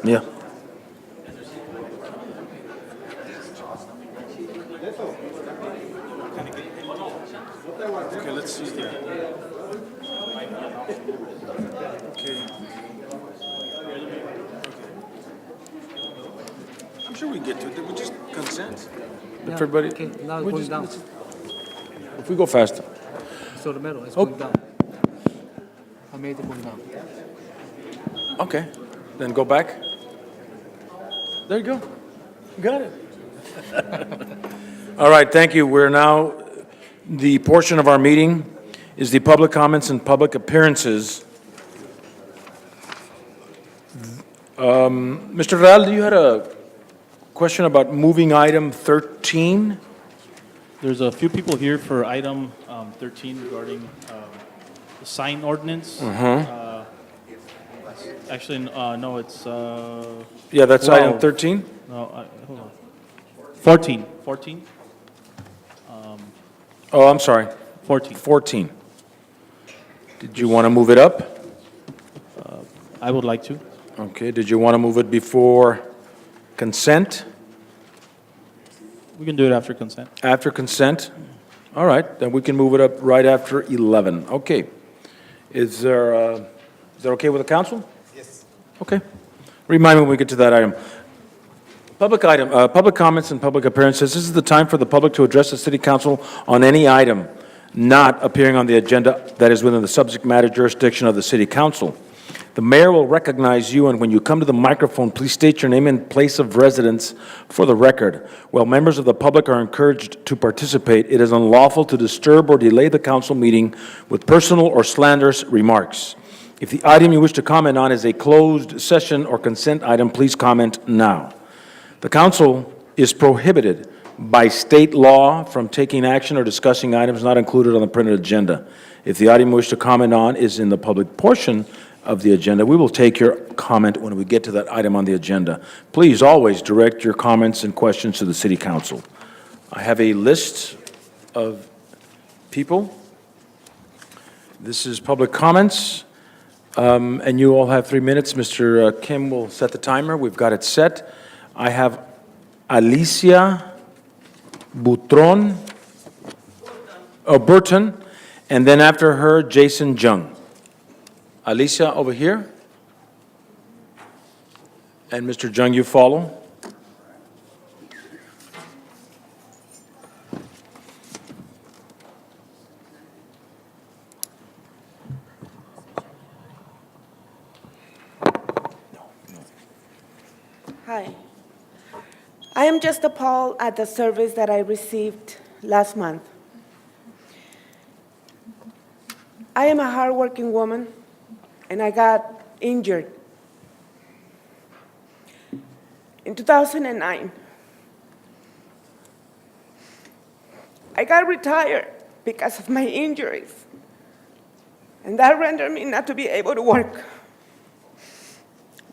Yeah. Okay, let's see here. Okay. I'm sure we get to it. Did we just consent? Yeah, Everybody? okay, now it's we going down. If we go faster. So the middle, it's Oh. going down. I made it going down. Okay. Then go back. There you go. You got it. All right, thank you. We're now, the portion of our meeting is the public comments and public appearances. Mr. Real, you had a question about moving item 13? There's a few people here for item 13 regarding the sign ordinance. Actually, no, it's, Yeah, that's item 12. 13? no, hold on. 14, 14, Oh, I'm sorry, 14. 14. Did you want to move it up? I would like to. Okay, did you want to move it before consent? We can do it after consent. After consent? All right, then we can move it up right after 11. Okay. Is that okay with the council? Yes. Okay. Remind me when we get to that item. Public comments and public appearances. This is the time for the public to address the city council on any item not appearing on the agenda that is within the subject matter jurisdiction of the city council. The mayor will recognize you, and when you come to the microphone, please state your name and place of residence for the record. While members of the public are encouraged to participate, it is unlawful to disturb or delay the council meeting with personal or slanderous remarks. If the item you wish to comment on is a closed session or consent item, please comment now. The council is prohibited by state law from taking action or discussing items not included on the printed agenda. If the item you wish to comment on is in the public portion of the agenda, we will take your comment when we get to that item on the agenda. Please always direct your comments and questions to the city council. I have a list of people. This is public comments, and you all have 3 minutes. Mr. Kim will set the timer. We've got it set. I have Alicia Burton, and then after her, Jason Jung. Alicia over here. And Mr. Jung, you follow. Hi. I am just appalled at the service that I received last month. I am a hardworking woman, and I got injured. In 2009, I got retired because of my injuries, and that rendered me not to be able to work.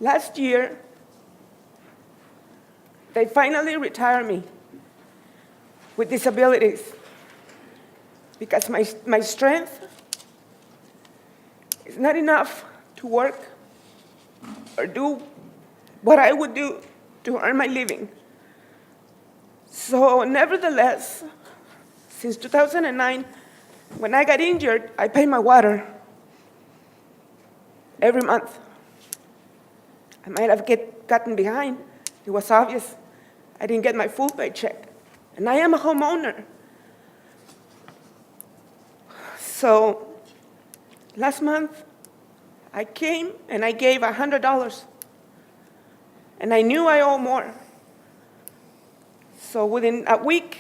Last year, they finally retired me with disabilities because my strength is not enough to work or do what I would do to earn my living. So nevertheless, since 2009, when I got injured, I pay my water every month. I might have gotten behind. It was obvious. I didn't get my full paycheck. And I am a homeowner. So last month, I came and I gave $100. And I knew I owed more. So within a week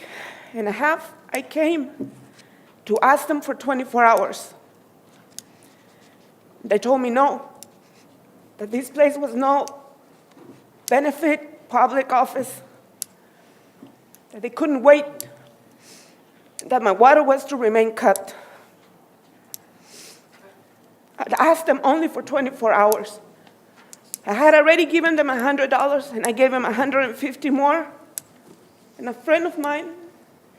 and a half, I came to ask them for 24 hours. They told me no, that this place was no benefit public office, that they couldn't wait, that my water was to remain cut. I asked them only for 24 hours. I had already given them $100, and I gave them $150 more. And a friend of mine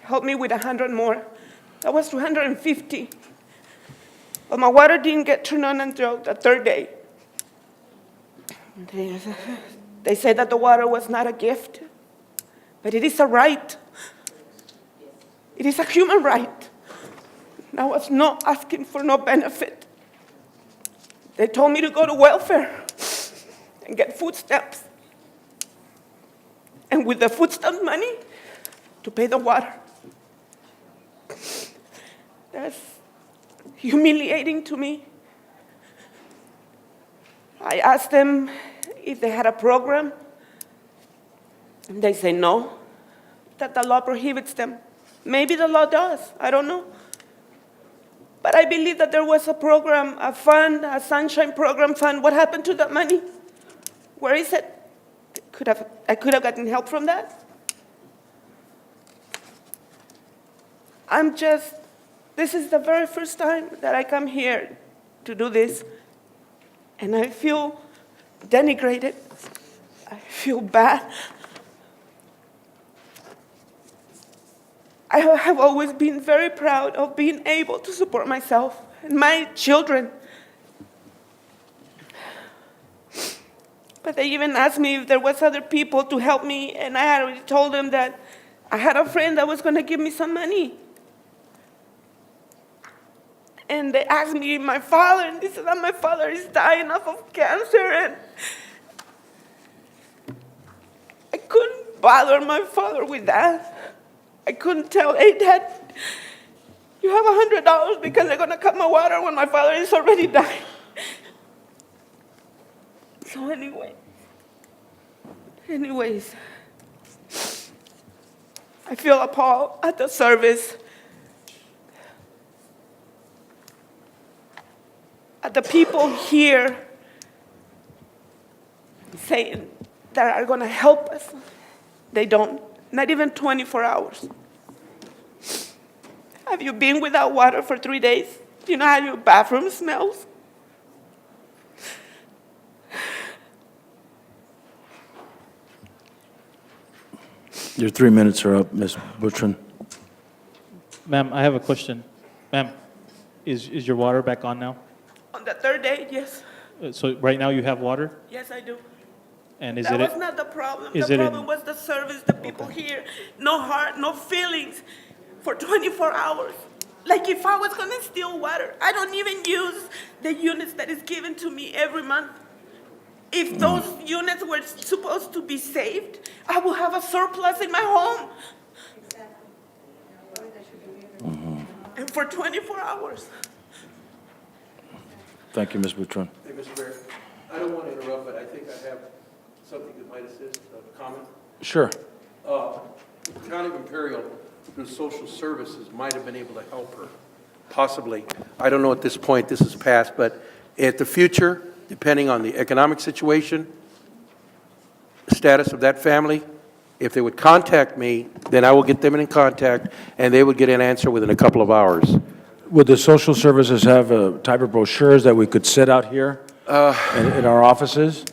helped me with 100 more. That was $250. But my water didn't get turned on until the third day. They said that the water was not a gift, but it is a right. It is a human right. And I was not asking for no benefit. They told me to go to welfare and get food stamps. And with the food stamp money, to pay the water. That's humiliating to me. I asked them if they had a program, and they say no, that the law prohibits them. Maybe the law does, I don't know. But I believe that there was a program, a fund, a sunshine program fund. What happened to that money? Where is it? I could have gotten help from that. This is the very first time that I come here to do this, and I feel denigrated. I feel bad. I have always been very proud of being able to support myself and my children. But they even asked me if there was other people to help me, and I had already told them that I had a friend that was going to give me some money. And they asked me my father, and they said that my father is dying of cancer, and I couldn't bother my father with that. I couldn't tell, hey, Dad, you have $100 because they're going to cut my water when my father is already dying. So anyways, I feel appalled at the service, at the people here saying that are going to help us. They don't, not even 24 hours. Have you been without water for 3 days? Do you know how your bathroom smells? Your 3 minutes are up, Ms. Butron. Ma'am, I have a question. Ma'am, is your water back on now? On the third day, yes. So right now you have water? Yes, I do. And is That it? was not the problem. is The it in- problem was the service, the people here. No heart, no feelings for 24 hours. Like if I was going to steal water, I don't even use the units that is given to me every month. If those units were supposed to be saved, I will have a surplus in my home. And for 24 hours. Thank you, Ms. Butron. Hey, Mr. Mayor, I don't want to interrupt, but I think I have something that might assist, a comment. Sure. County of Imperial, through social services, might have been able to help her, possibly. I don't know at this point, this is past, but at the future, depending on the economic situation, status of that family, if they would contact me, then I will get them in contact, and they would get an answer within a couple of hours. Would the social services have a type of brochures that we could set out here in our offices?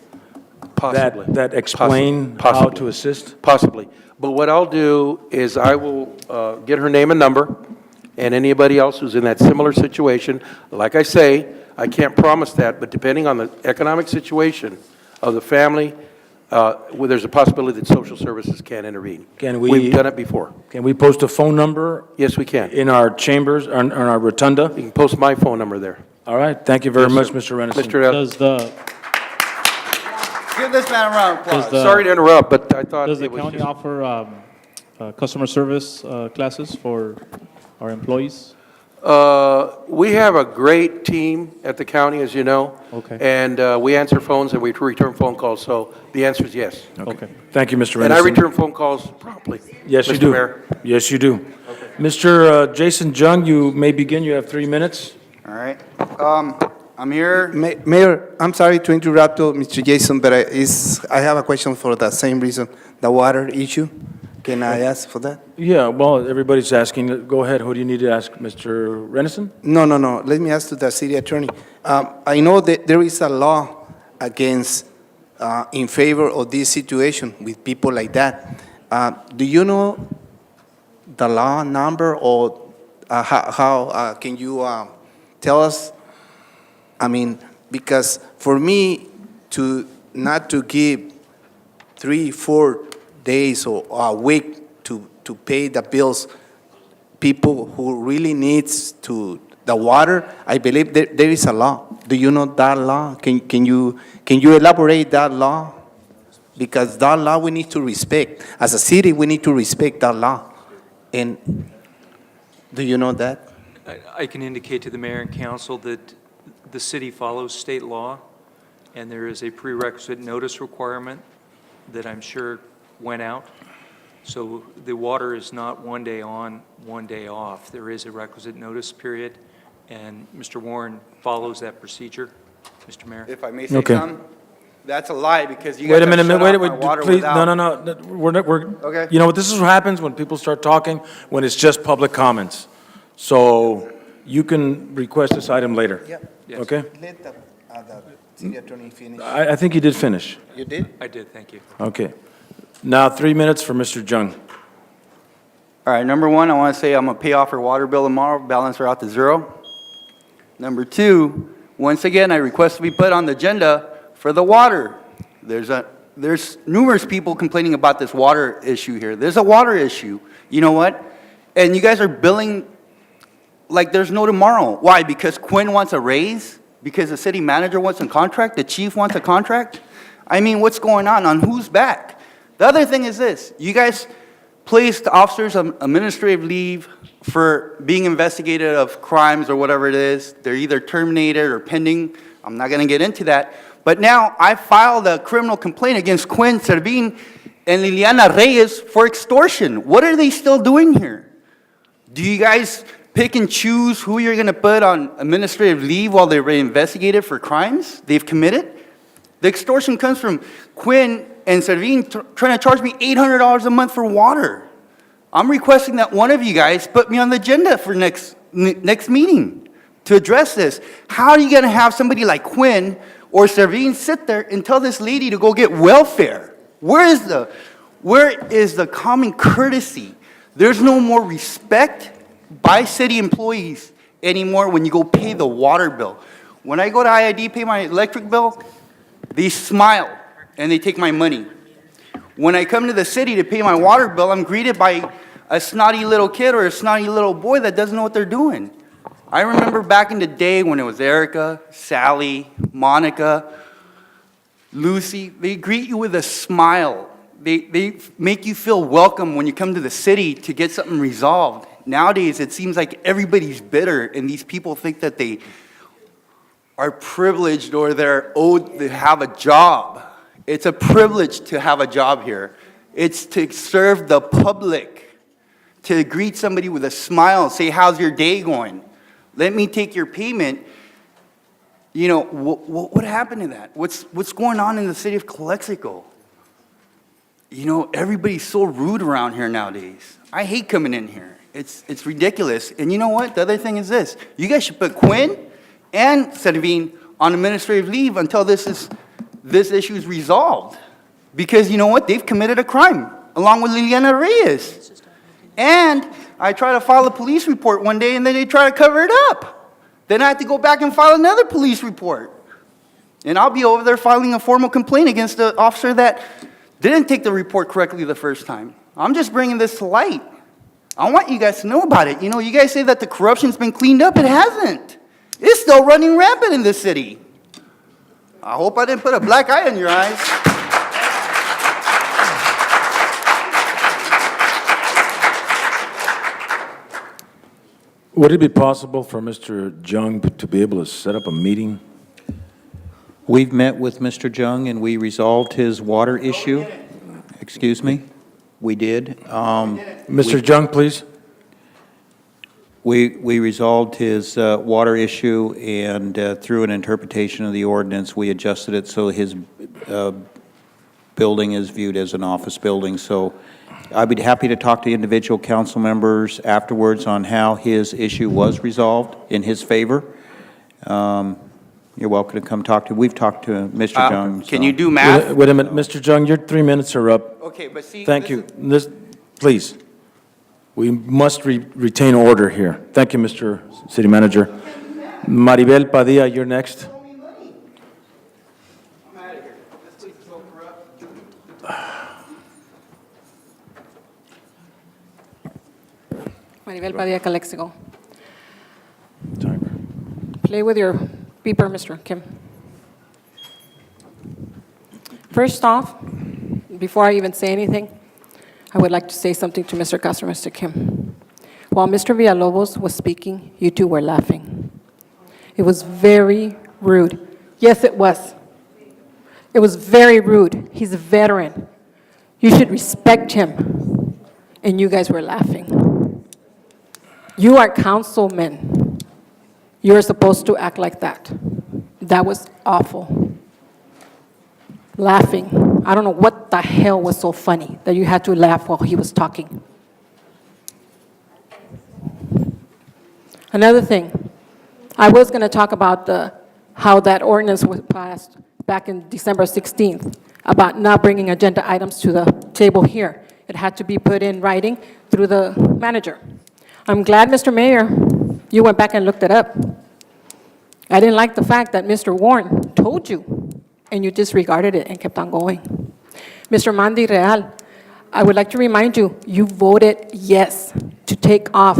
Possibly. That explain how Possibly. to assist? Possibly. But what I'll do is I will get her name and number, and anybody else who's in that similar situation. Like I say, I can't promise that, but depending on the economic situation of the family, well, there's a possibility that social services can intervene. Can we- We've done it before. Can we post a phone number Yes, we can. in our chambers, on our rotunda? You can post my phone number there. All right, thank you very Yes, much, sir. Mr. Renison. Mr. L. Give this man a round of applause. Sorry to interrupt, but I thought Does the it was county just... offer customer service classes for our employees? We have a great team at the county, as you know. Okay. And we answer phones and we return phone calls, so the answer is yes. Okay. Thank you, Mr. Renison. And I return phone calls promptly. Yes, you Mr. do. Mayor. Yes, you do. Mr. Jason Jung, you may begin. You have 3 minutes. All right. I'm here. Mayor, I'm sorry to interrupt you, Mr. Jason, but I have a question for the same reason, the water issue. Can I ask for that? Yeah, well, everybody's asking. Go ahead. Who do you need to ask, Mr. Renison? No. Let me ask to the city attorney. I know that there is a law against, in favor of this situation with people like that. Do you know the law number, or how can you tell us? I mean, because for me to not to give 3-4 days or a week to pay the bills, people who really needs the water, I believe there is a law. Do you know that law? Can you elaborate that law? Because that law we need to respect. As a city, we need to respect that law. And do you know that? I can indicate to the mayor and council that the city follows state law, and there is a prerequisite notice requirement that I'm sure went out. So the water is not one day on, one day off. There is a requisite notice period, and Mr. Warren follows that procedure. Mr. Mayor? If I may say Okay. something, that's a lie, because you Wait guys a minute, have shut wait, off my wait, water please, without. no, we're, Okay. you know what, this is what happens when people start talking, when it's just public comments. So you can request this item later. Yes. Okay? Let the city attorney finish. I think you did finish. You did? I did, thank you. Okay. Now, 3 minutes for Mr. Jung. All right, number one, I want to say I'm going to pay off her water bill tomorrow, balance her out to zero. Number two, once again, I request to be put on the agenda for the water. There's numerous people complaining about this water issue here. There's a water issue. You know what? And you guys are billing like there's no tomorrow. Why? Because Quinn wants a raise? Because the city manager wants a contract? The chief wants a contract? I mean, what's going on? On whose back? The other thing is this. You guys placed officers on administrative leave for being investigated of crimes or whatever it is. They're either terminated or pending. I'm not going to get into that. But now I filed a criminal complaint against Quinn Servin and Liliana Reyes for extortion. What are they still doing here? Do you guys pick and choose who you're going to put on administrative leave while they're investigated for crimes they've committed? The extortion comes from Quinn and Servin trying to charge me $800 a month for water. I'm requesting that one of you guys put me on the agenda for next meeting to address this. How are you going to have somebody like Quinn or Servin sit there and tell this lady to go get welfare? Where is the common courtesy? There's no more respect by city employees anymore when you go pay the water bill. When I go to IID, pay my electric bill, they smile and they take my money. When I come to the city to pay my water bill, I'm greeted by a snotty little kid or a snotty little boy that doesn't know what they're doing. I remember back in the day when it was Erica, Sally, Monica, Lucy, they greet you with a smile. They make you feel welcome when you come to the city to get something resolved. Nowadays, it seems like everybody's bitter, and these people think that they are privileged or they're owed to have a job. It's a privilege to have a job here. It's to serve the public, to greet somebody with a smile, say, how's your day going? Let me take your payment. You know, what happened to that? What's going on in the city of Calexico? You know, everybody's so rude around here nowadays. I hate coming in here. It's ridiculous. And you know what? The other thing is this. You guys should put Quinn and Servin on administrative leave until this issue is resolved. Because you know what? They've committed a crime, along with Liliana Reyes. And I try to file a police report one day, and then they try to cover it up. Then I have to go back and file another police report. And I'll be over there filing a formal complaint against the officer that didn't take the report correctly the first time. I'm just bringing this to light. I want you guys to know about it. You know, you guys say that the corruption's been cleaned up. It hasn't. It's still running rampant in this city. I hope I didn't put a black eye in your eyes. Would it be possible for Mr. Jung to be able to set up a meeting? We've met with Mr. Jung and we resolved his water issue. Excuse me? We did. Mr. Jung, please. We resolved his water issue, and through an interpretation of the ordinance, we adjusted it so his building is viewed as an office building. So I'd be happy to talk to individual council members afterwards on how his issue was resolved in his favor. You're welcome to come talk to. We've talked to Mr. Jung. Can you do math? Wait a minute, Mr. Jung, your 3 minutes are up. Okay, but see. Thank this you. is- Please. We must retain order here. Thank you, Mr. City Manager. Maribel Padilla, you're next. I'm out of here. This place is so corrupt. Maribel Padilla, Calexico. Timer. Play with your beeper, Mr. Kim. First off, before I even say anything, I would like to say something to Mr. Castro, Mr. Kim. While Mr. Villalobos was speaking, you two were laughing. It was very rude. Yes, it was. It was very rude. He's a veteran. You should respect him. And you guys were laughing. You are councilmen. You're supposed to act like that. That was awful. Laughing. I don't know what the hell was so funny that you had to laugh while he was talking. Another thing, I was going to talk about how that ordinance was passed back in December 16th about not bringing agenda items to the table here. It had to be put in writing through the manager. I'm glad, Mr. Mayor, you went back and looked it up. I didn't like the fact that Mr. Warren told you, and you disregarded it and kept on going. Mr. Mandy Real, I would like to remind you, you voted yes to take off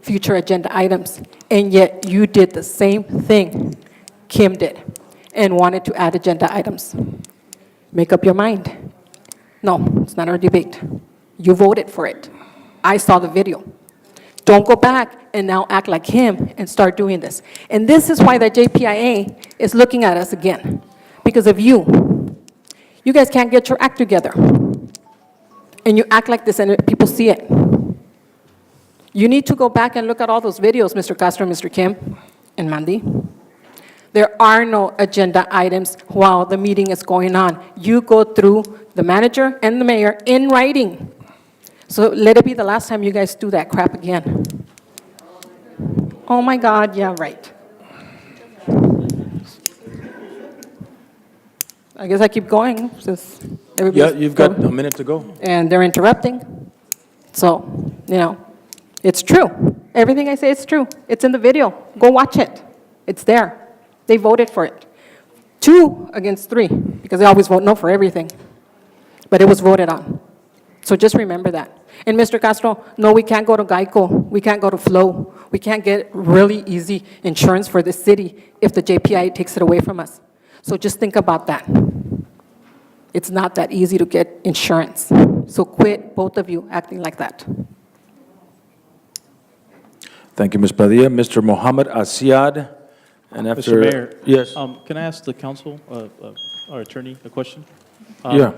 future agenda items, and yet you did the same thing Kim did and wanted to add agenda items. Make up your mind. No, it's not our debate. You voted for it. I saw the video. Don't go back and now act like him and start doing this. And this is why the JPIA is looking at us again, because of you. You guys can't get your act together. And you act like this and people see it. You need to go back and look at all those videos, Mr. Castro, Mr. Kim, and Mandy. There are no agenda items while the meeting is going on. You go through the manager and the mayor in writing. So let it be the last time you guys do that crap again. Oh my God, yeah, right. I guess I keep going since Yeah, everybody's... you've got a minute to go. And they're interrupting. So, you know, it's true. Everything I say is true. It's in the video. Go watch it. It's there. They voted for it. 2 against 3, because they always vote no for everything. But it was voted on. So just remember that. And Mr. Castro, no, we can't go to Geico. We can't go to Flow. We can't get really easy insurance for the city if the JPI takes it away from us. So just think about that. It's not that easy to get insurance. So quit, both of you, acting like that. Thank you, Ms. Padilla. Mr. Mohammed Asiad, and after... Mr. Mayor. Yes. Can I ask the council, our attorney, a question? Yeah.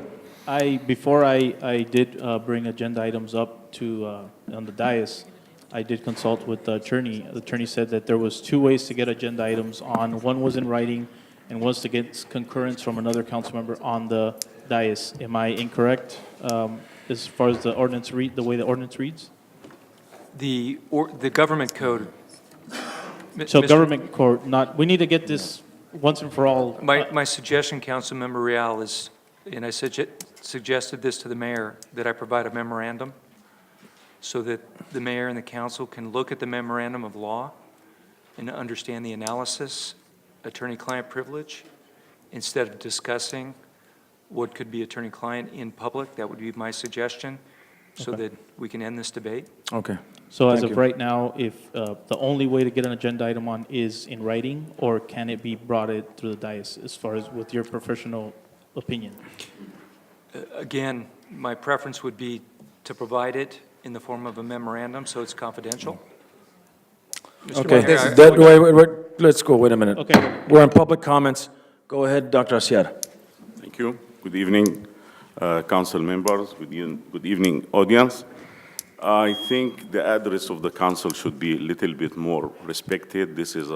Before I did bring agenda items up to, on the dais, I did consult with the attorney. The attorney said that there was 2 ways to get agenda items on. One was in writing, and was to get concurrence from another council member on the dais. Am I incorrect as far as the ordinance the way the ordinance reads? The government code. So Mr. government court, not, we need to get this once and for all. My suggestion, Councilmember Real, is, and I suggested this to the mayor, that I provide a memorandum so that the mayor and the council can look at the memorandum of law and understand the analysis, attorney-client privilege, instead of discussing what could be attorney-client in public. That would be my suggestion, so that we can end this debate. Okay. So as Thank of you. right now, if the only way to get an agenda item on is in writing, or can it be brought in through the dais, as far as with your professional opinion? Again, my preference would be to provide it in the form of a memorandum, so it's confidential. Mr. Okay, Mayor, wait, let's go, wait a minute. Okay. We're on public comments. Go ahead, Dr. Asiad. Thank you. Good evening, council members. Good evening, audience. I think the address of the council should be a little bit more respected. This is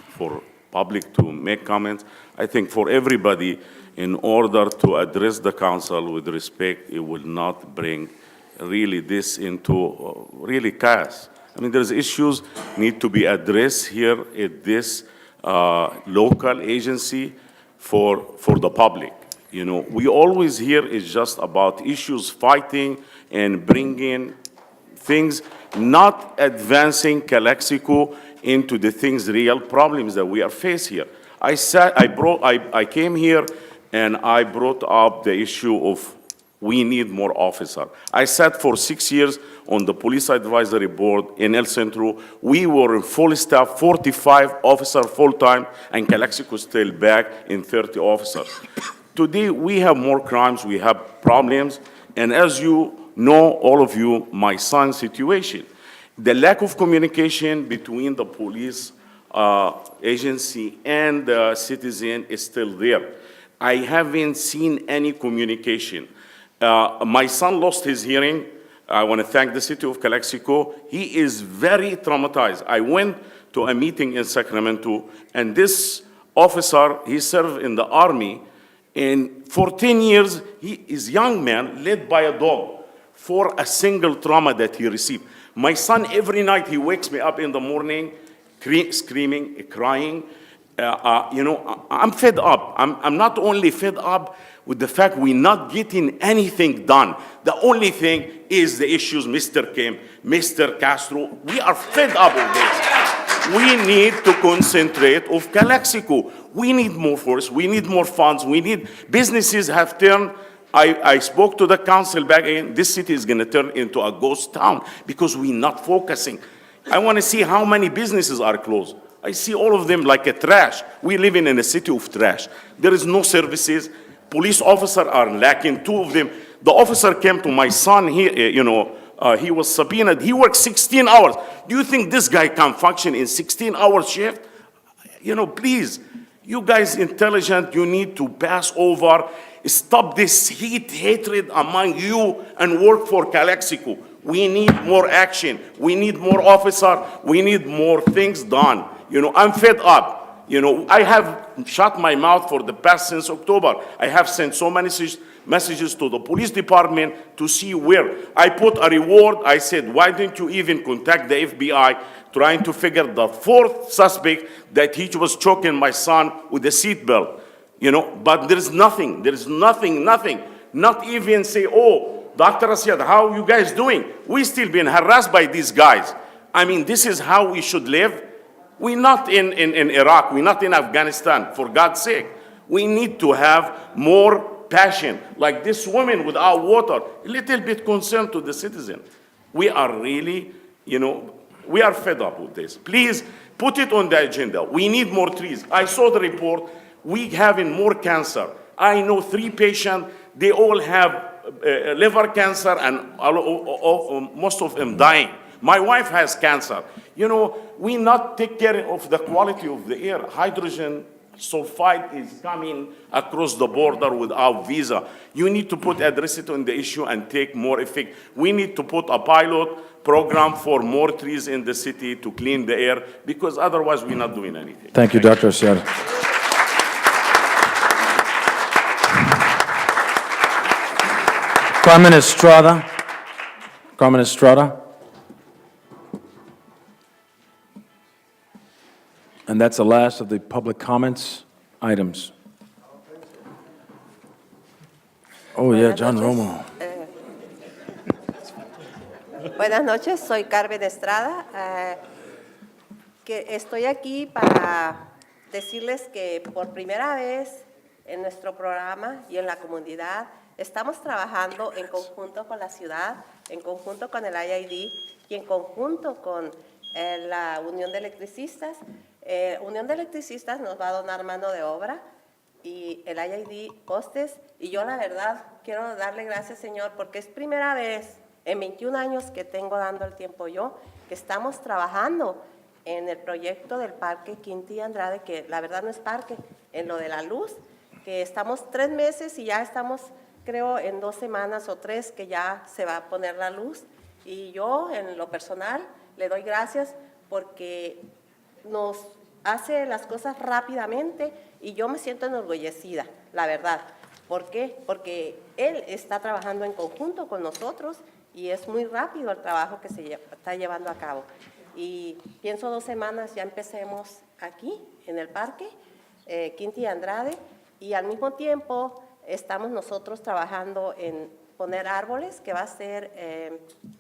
for public to make comments. I think for everybody, in order to address the council with respect, it will not bring really this into really chaos. I mean, there's issues need to be addressed here at this local agency for the public. You know, we always hear it's just about issues fighting and bringing things, not advancing Calexico into the things, real problems that we are faced here. I came here and I brought up the issue of we need more officers. I sat for 6 years on the Police Advisory Board in El Centro. We were in full staff, 45 officers full-time, and Calexico still back in 30 officers. Today, we have more crimes, we have problems, and as you know, all of you, my son's situation. The lack of communication between the police agency and the citizen is still there. I haven't seen any communication. My son lost his hearing. I want to thank the city of Calexico. He is very traumatized. I went to a meeting in Sacramento, and this officer, he served in the Army, and for 10 years, he is a young man led by a dog for a single trauma that he received. My son, every night, he wakes me up in the morning, screaming, crying. I'm fed up. I'm not only fed up with the fact we're not getting anything done. The only thing is the issues, Mr. Kim, Mr. Castro. We are fed up of this. We need to concentrate of Calexico. We need more force. We need more funds. We need businesses have turned. I spoke to the council back again. This city is going to turn into a ghost town because we're not focusing. I want to see how many businesses are closed. I see all of them like a trash. We live in a city of trash. There is no services. Police officers are lacking, 2 of them. The officer came to my son, he was subpoenaed. He worked 16 hours. Do you think this guy can function in 16-hour shift? Please, you guys intelligent, you need to pass over, stop this hatred among you and work for Calexico. We need more action. We need more officers. We need more things done. I'm fed up. I have shut my mouth for the past since October. I have sent so many messages to the police department to see where. I put a reward. I said, why didn't you even contact the FBI trying to figure the 4th suspect that he was choking my son with a seatbelt? But there's nothing. There's nothing. Not even say, oh, Dr. Asiad, how are you guys doing? We still being harassed by these guys. I mean, this is how we should live. We're not in Iraq. We're not in Afghanistan, for God's sake. We need to have more passion. Like this woman without water, a little bit concerned to the citizen. We are really, we are fed up with this. Please put it on the agenda. We need more trees. I saw the report. We having more cancer. I know 3 patients. They all have liver cancer and most of them dying. My wife has cancer. We not take care of the quality of the air. Hydrogen sulfide is coming across the border without visa. You need to address it on the issue and take more effect. We need to put a pilot program for more trees in the city to clean the air, because otherwise we're not doing anything. Thank you, Dr. Asiad. Carmen Estrada. Carmen Estrada. And that's the last of the public comments items. Oh, yeah, John Romo. Buenas noches, soy Carmen Estrada. Que estoy aquí para decirles que por primera vez en nuestro programa y en la comunidad estamos trabajando en conjunto con la ciudad, en conjunto con el IID y en conjunto con la Unión de Electricistas. Unión de Electricistas nos va a donar mano de obra y el IID postes, y yo la verdad quiero darle gracias, Señor, porque es primera vez en 21 años que tengo dando el tiempo yo, que estamos trabajando en el proyecto del Parque Quinti Andrade, que la verdad no es parque, en lo de la luz, que estamos 3 meses y ya estamos, creo, en 2 semanas o 3 que ya se va a poner la luz, y yo en lo personal le doy gracias porque nos hace las cosas rápidamente y yo me siento enorgullecida, la verdad. ¿Por qué? Porque él está trabajando en conjunto con nosotros y es muy rápido el trabajo que se está llevando a cabo. Y pienso 2 semanas ya empecemos aquí, en el parque, Quinti Andrade, y al mismo tiempo estamos nosotros trabajando en poner árboles, que va a ser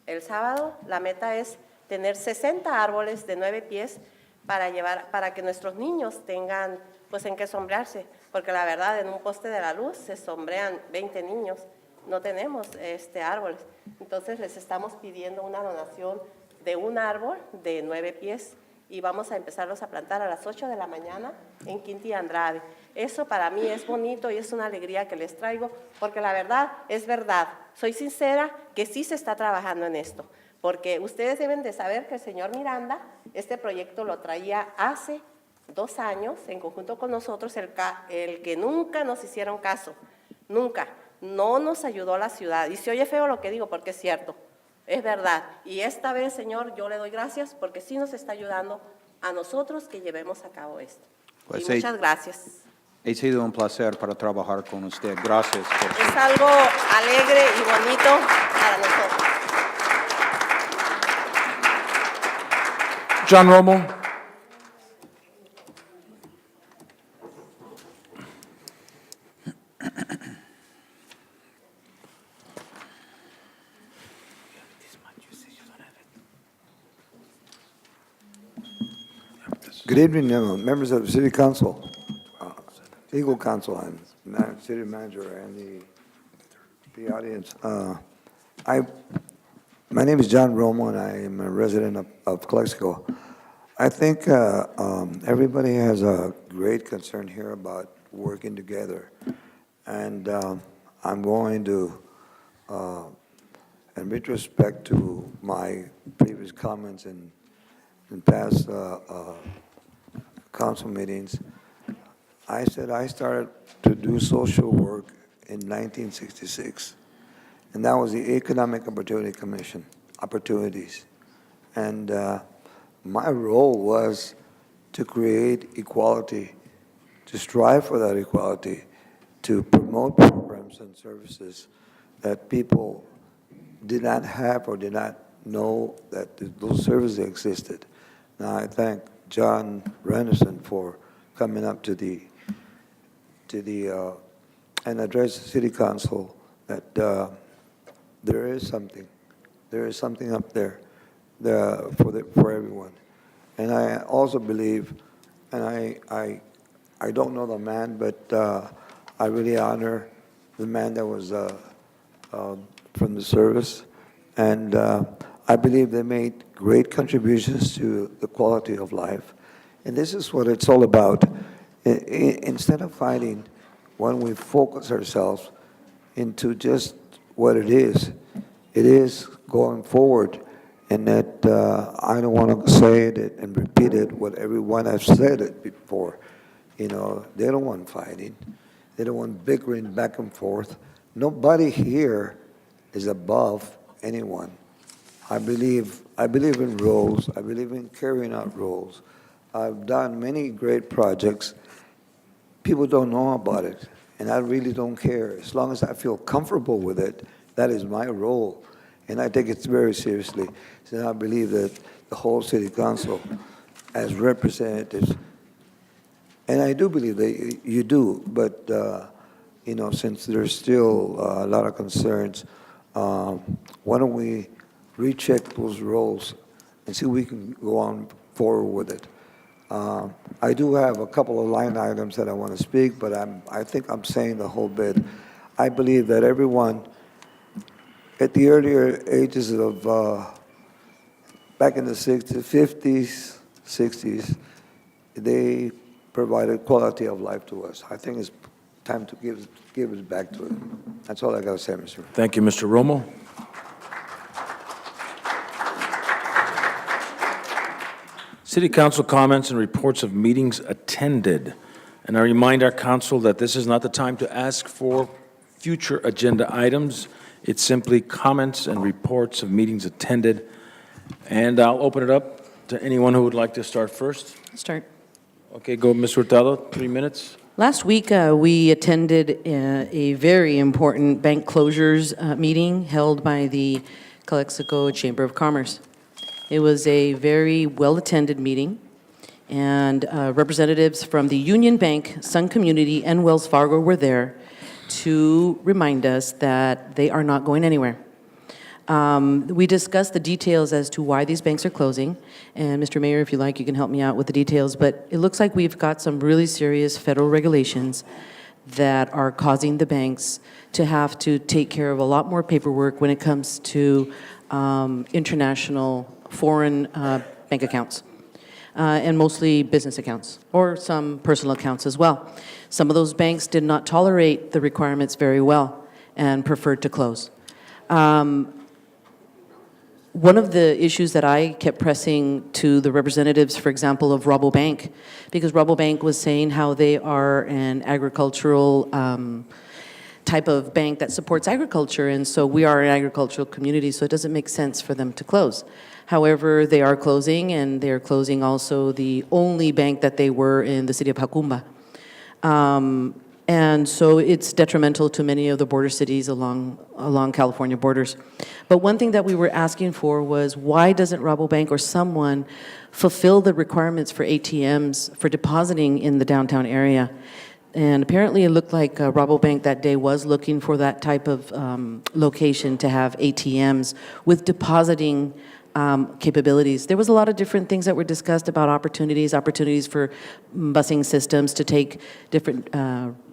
el sábado. La meta es tener 60 árboles de 9 pies para que nuestros niños tengan pues en qué sombrearse. porque la verdad en un poste de la luz se sombrean 20 niños. No tenemos árboles. Entonces les estamos pidiendo una donación de un árbol de 9 pies y vamos a empezarlos a plantar a las 8 de la mañana en Quinta y Andrade. Eso para mí es bonito y es una alegría que les traigo, porque la verdad es verdad. Soy sincera que sí se está trabajando en esto, porque ustedes deben de saber que el señor Miranda, este proyecto lo traía hace 2 años en conjunto con nosotros, el que nunca nos hicieron caso, nunca. No nos ayudó la ciudad. Y se oye feo lo que digo porque es cierto, es verdad. Y esta vez, señor, yo le doy gracias porque sí nos está ayudando a nosotros que llevemos a cabo esto. Pues y muchas gracias. Ha sido un placer para trabajar con usted. Gracias. Es algo alegre y bonito para nosotros. John Romo. Good evening, members of the City Council, Eagle Council, and City Manager, and the audience. My name is John Romo, and I am a resident of Calexico. I think everybody has a great concern here about working together, and I'm going to, in retrospect to my previous comments in past council meetings, I said I started to do social work in 1966, and that was the Economic Opportunity Commission, opportunities. And my role was to create equality, to strive for that equality, to promote programs and services that people did not have or did not know that those services existed. Now, I thank John Rennerson for coming up to the and address the City Council that there is something up there for everyone. And I also believe, and I don't know the man, but I really honor the man that was from the service, and I believe they made great contributions to the quality of life. And this is what it's all about. Instead of fighting, when we focus ourselves into just what it is going forward. And that I don't want to say it and repeat it, what everyone has said it before. You know, they don't want fighting. They don't want bickering back and forth. Nobody here is above anyone. I believe in roles. I believe in carrying out roles. I've done many great projects. People don't know about it, and I really don't care. As long as I feel comfortable with it, that is my role, and I take it very seriously. So I believe that the whole City Council, as representatives, and I do believe that you do, but you know, since there's still a lot of concerns, why don't we recheck those roles and see if we can go on forward with it. I do have a couple of line items that I want to speak, but I think I'm saying the whole bit. I believe that everyone at the earlier ages of back in the 60s, 50s, 60s, they provided quality of life to us. I think it's time to give it back to them. That's all I got to say, Mr. Thank you, Mr. Romo. City Council comments and reports of meetings attended. And I remind our council that this is not the time to ask for future agenda items. It's simply comments and reports of meetings attended. And I'll open it up to anyone who would like to start first. Start. Okay, go, Ms. Hurtado, 3 minutes. Last week, we attended a very important bank closures meeting held by the Calexico Chamber of Commerce. It was a very well-attended meeting, and representatives from the Union Bank, Sun Community, and Wells Fargo were there to remind us that they are not going anywhere. We discussed the details as to why these banks are closing, and Mr. Mayor, if you like, you can help me out with the details, but it looks like we've got some really serious federal regulations that are causing the banks to have to take care of a lot more paperwork when it comes to international, foreign bank accounts, and mostly business accounts, or some personal accounts as well. Some of those banks did not tolerate the requirements very well and preferred to close. One of the issues that I kept pressing to the representatives, for example, of Rabobank, because Rabobank was saying how they are an agricultural type of bank that supports agriculture, and so we are an agricultural community, so it doesn't make sense for them to close. However, they are closing, and they're closing also the only bank that they were in the city of Jacumba. And so it's detrimental to many of the border cities along California borders. But one thing that we were asking for was, why doesn't Rabobank or someone fulfill the requirements for ATMs for depositing in the downtown area? And apparently it looked like Rabobank that day was looking for that type of location to have ATMs with depositing capabilities. There was a lot of different things that were discussed about opportunities for busing systems to take different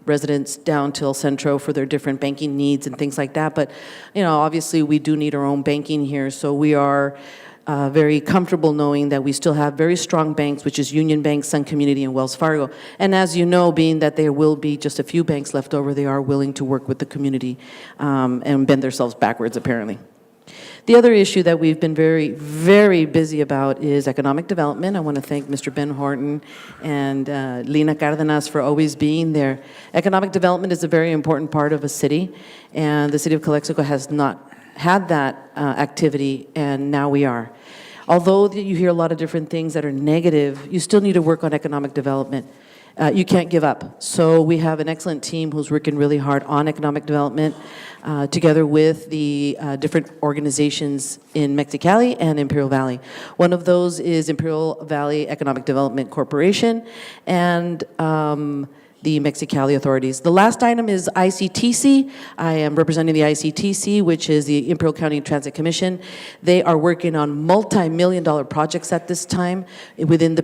residents down to El Centro for their different banking needs and things like that. But, you know, obviously we do need our own banking here, so we are very comfortable knowing that we still have very strong banks, which is Union Bank, Sun Community, and Wells Fargo. And as you know, being that there will be just a few banks left over, they are willing to work with the community and bend themselves backwards, apparently. The other issue that we've been very, very busy about is economic development. I want to thank Mr. Ben Horton and Lina Cardenas for always being there. Economic development is a very important part of a city, and the city of Calexico has not had that activity, and now we are. Although you hear a lot of different things that are negative, you still need to work on economic development. You can't give up. So we have an excellent team who's working really hard on economic development, together with the different organizations in Mexicali and Imperial Valley. One of those is Imperial Valley Economic Development Corporation and the Mexicali authorities. The last item is ICTC. I am representing the ICTC, which is the Imperial County Transit Commission. They are working on multi-million-dollar projects at this time within the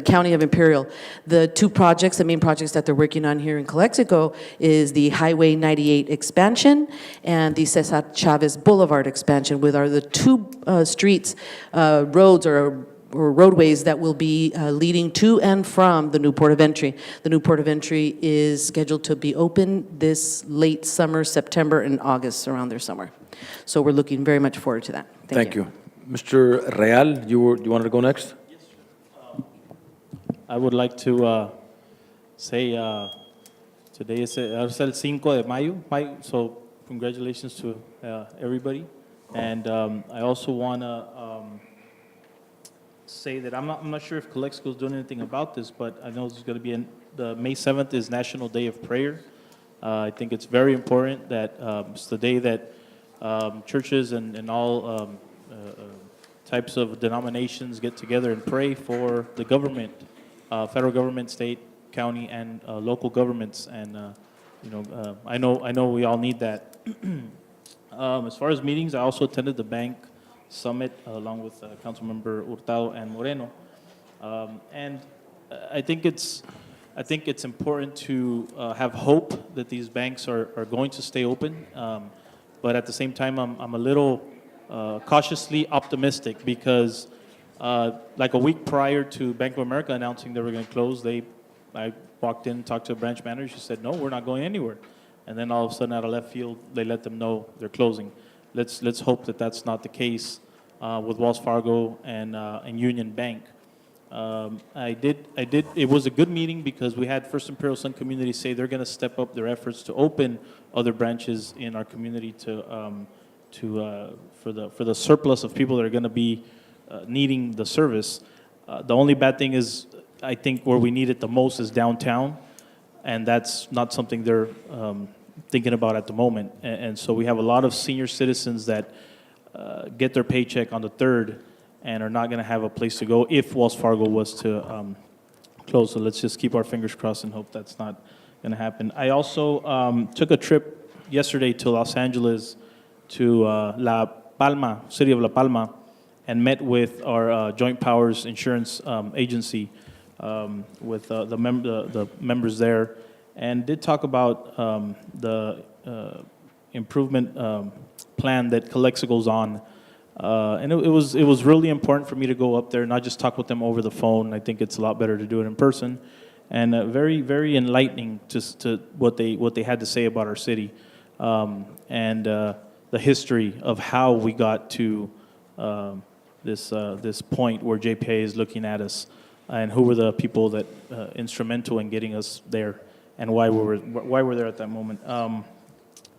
county of Imperial. The two projects, the main projects that they're working on here in Calexico is the Highway 98 expansion and the Cesar Chavez Boulevard expansion, which are the two streets, roads or roadways that will be leading to and from the new port of entry. The new port of entry is scheduled to be open this late summer, September and August, around there somewhere. So we're looking very much forward to that. Thank you. Mr. Real, you wanted to go next? I would like to say today is el 5 de mayo, so congratulations to everybody. And I also want to say that I'm not sure if Calexico is doing anything about this, but I know there's going to be the May 7th is National Day of Prayer. I think it's very important that it's the day that churches and all types of denominations get together and pray for the government, federal government, state, county, and local governments. And I know we all need that. As far as meetings, I also attended the bank summit along with Councilmember Hurtado and Moreno, and I think it's important to have hope that these banks are going to stay open, but at the same time I'm a little cautiously optimistic because like a week prior to Bank of America announcing they were going to close, I walked in, talked to a branch manager, she said, no, we're not going anywhere, and then all of a sudden out of left field they let them know they're closing. Let's hope that that's not the case with Wells Fargo and Union Bank. It was a good meeting because we had First Imperial Sun Community say they're going to step up their efforts to open other branches in our community for the surplus of people that are going to be needing the service. The only bad thing is, I think where we need it the most is downtown, and that's not something they're thinking about at the moment. And so we have a lot of senior citizens that get their paycheck on the 3rd and are not going to have a place to go if Wells Fargo was to close. So let's just keep our fingers crossed and hope that's not going to happen. I also took a trip yesterday to Los Angeles to La Palma, city of La Palma, and met with our Joint Powers Insurance Agency, with the members there, and did talk about the improvement plan that Calexico's on. And it was really important for me to go up there, not just talk with them over the phone. I think it's a lot better to do it in person, and very, very enlightening to what they had to say about our city, and the history of how we got to this point where JPA is looking at us, and who were the people that instrumental in getting us there, and why we're there at that moment.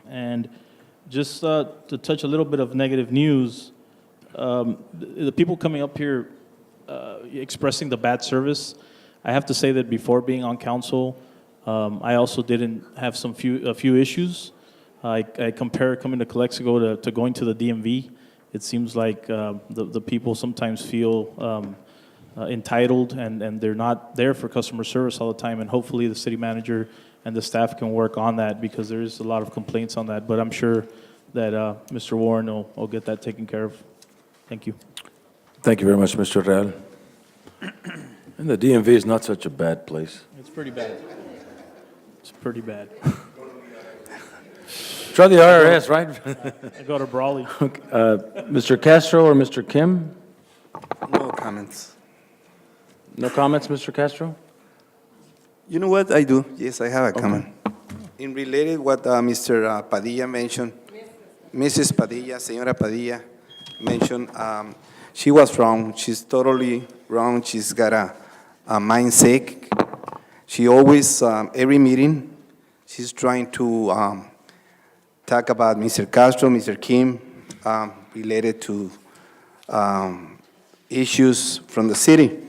And just to touch a little bit of negative news, the people coming up here expressing the bad service, I have to say that before being on council, I also didn't have a few issues. I compare coming to Calexico to going to the DMV. It seems like the people sometimes feel entitled, and they're not there for customer service all the time, and hopefully the city manager and the staff can work on that, because there is a lot of complaints on that, but I'm sure that Mr. Warren will get that taken care of. Thank you. Thank you very much, Mr. Real. And the DMV is not such a bad place. It's pretty bad. It's pretty bad. Try the IRS, right? I go to Brawley. Mr. Castro or Mr. Kim? No comments. No comments, Mr. Castro? You know what I do? Yes, I have a comment. In related what Mr. Padilla mentioned, Mrs. Padilla, Señora Padilla mentioned, she was wrong. She's totally wrong. She's got a mind sick. She always, every meeting, she's trying to talk about Mr. Castro, Mr. Kim, related to issues from the city.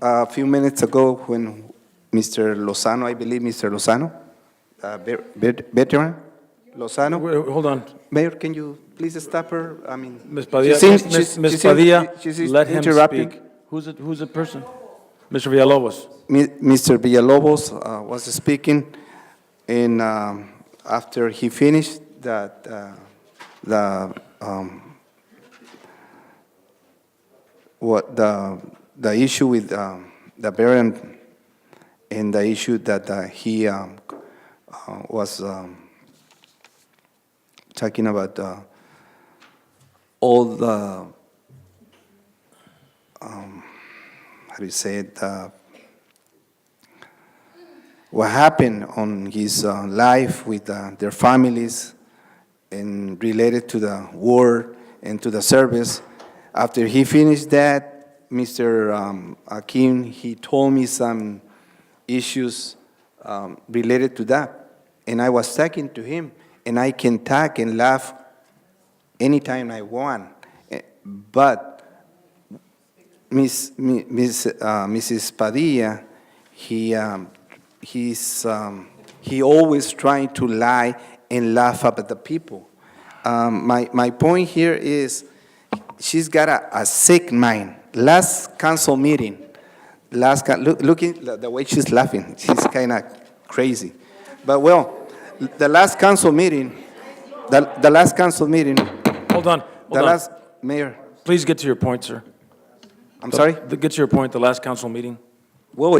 A few minutes ago, when Mr. Lozano, I believe Mr. Lozano, veteran Lozano. Wait, hold on. Mayor, can you please stop her? I mean, Ms. Padilla, Ms. Padilla, let him speak. Who's the person? Mr. Villalobos. Mr. Villalobos was speaking, and after he finished that, the issue with the parent, and the issue that he was talking about all the, how do you say it, what happened on his life with their families and related to the war and to the service. After he finished that, Mr. Akim, he told me some issues related to that. And I was talking to him, and I can talk and laugh anytime I want. But Mrs. Padilla, he always trying to lie and laugh at the people. My point here is she's got a sick mind. Last council meeting, looking the way she's laughing, she's kind of crazy. But well, the last council meeting, the last council meeting. Hold on. Mayor. Please get to your point, sir. I'm sorry? Get to your point, the last council meeting. Well,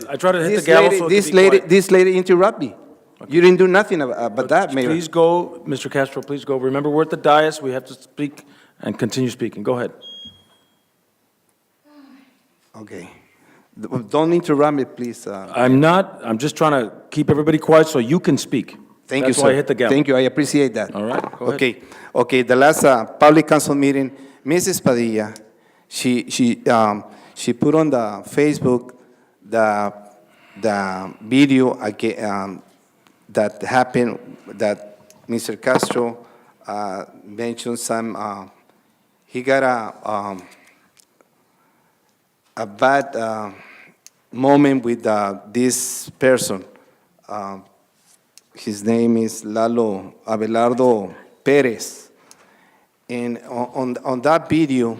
I try to hit the gavel so this lady interrupt me. Okay. You didn't do nothing about that, Mayor. Please go, Mr. Castro, please go. Remember, we're at the dais. We have to speak and continue speaking. Go ahead. Okay. Don't interrupt me, please. I'm not. I'm just trying to keep everybody quiet so you can speak. Thank That's you, why sir. I hit the gavel. Thank you. I appreciate that. All right. Go ahead. Okay. The last public council meeting, Mrs. Padilla, she put on the Facebook the video that happened, that Mr. Castro mentioned some. He got a bad moment with this person. His name is Lalo Abelardo Perez. And on that video,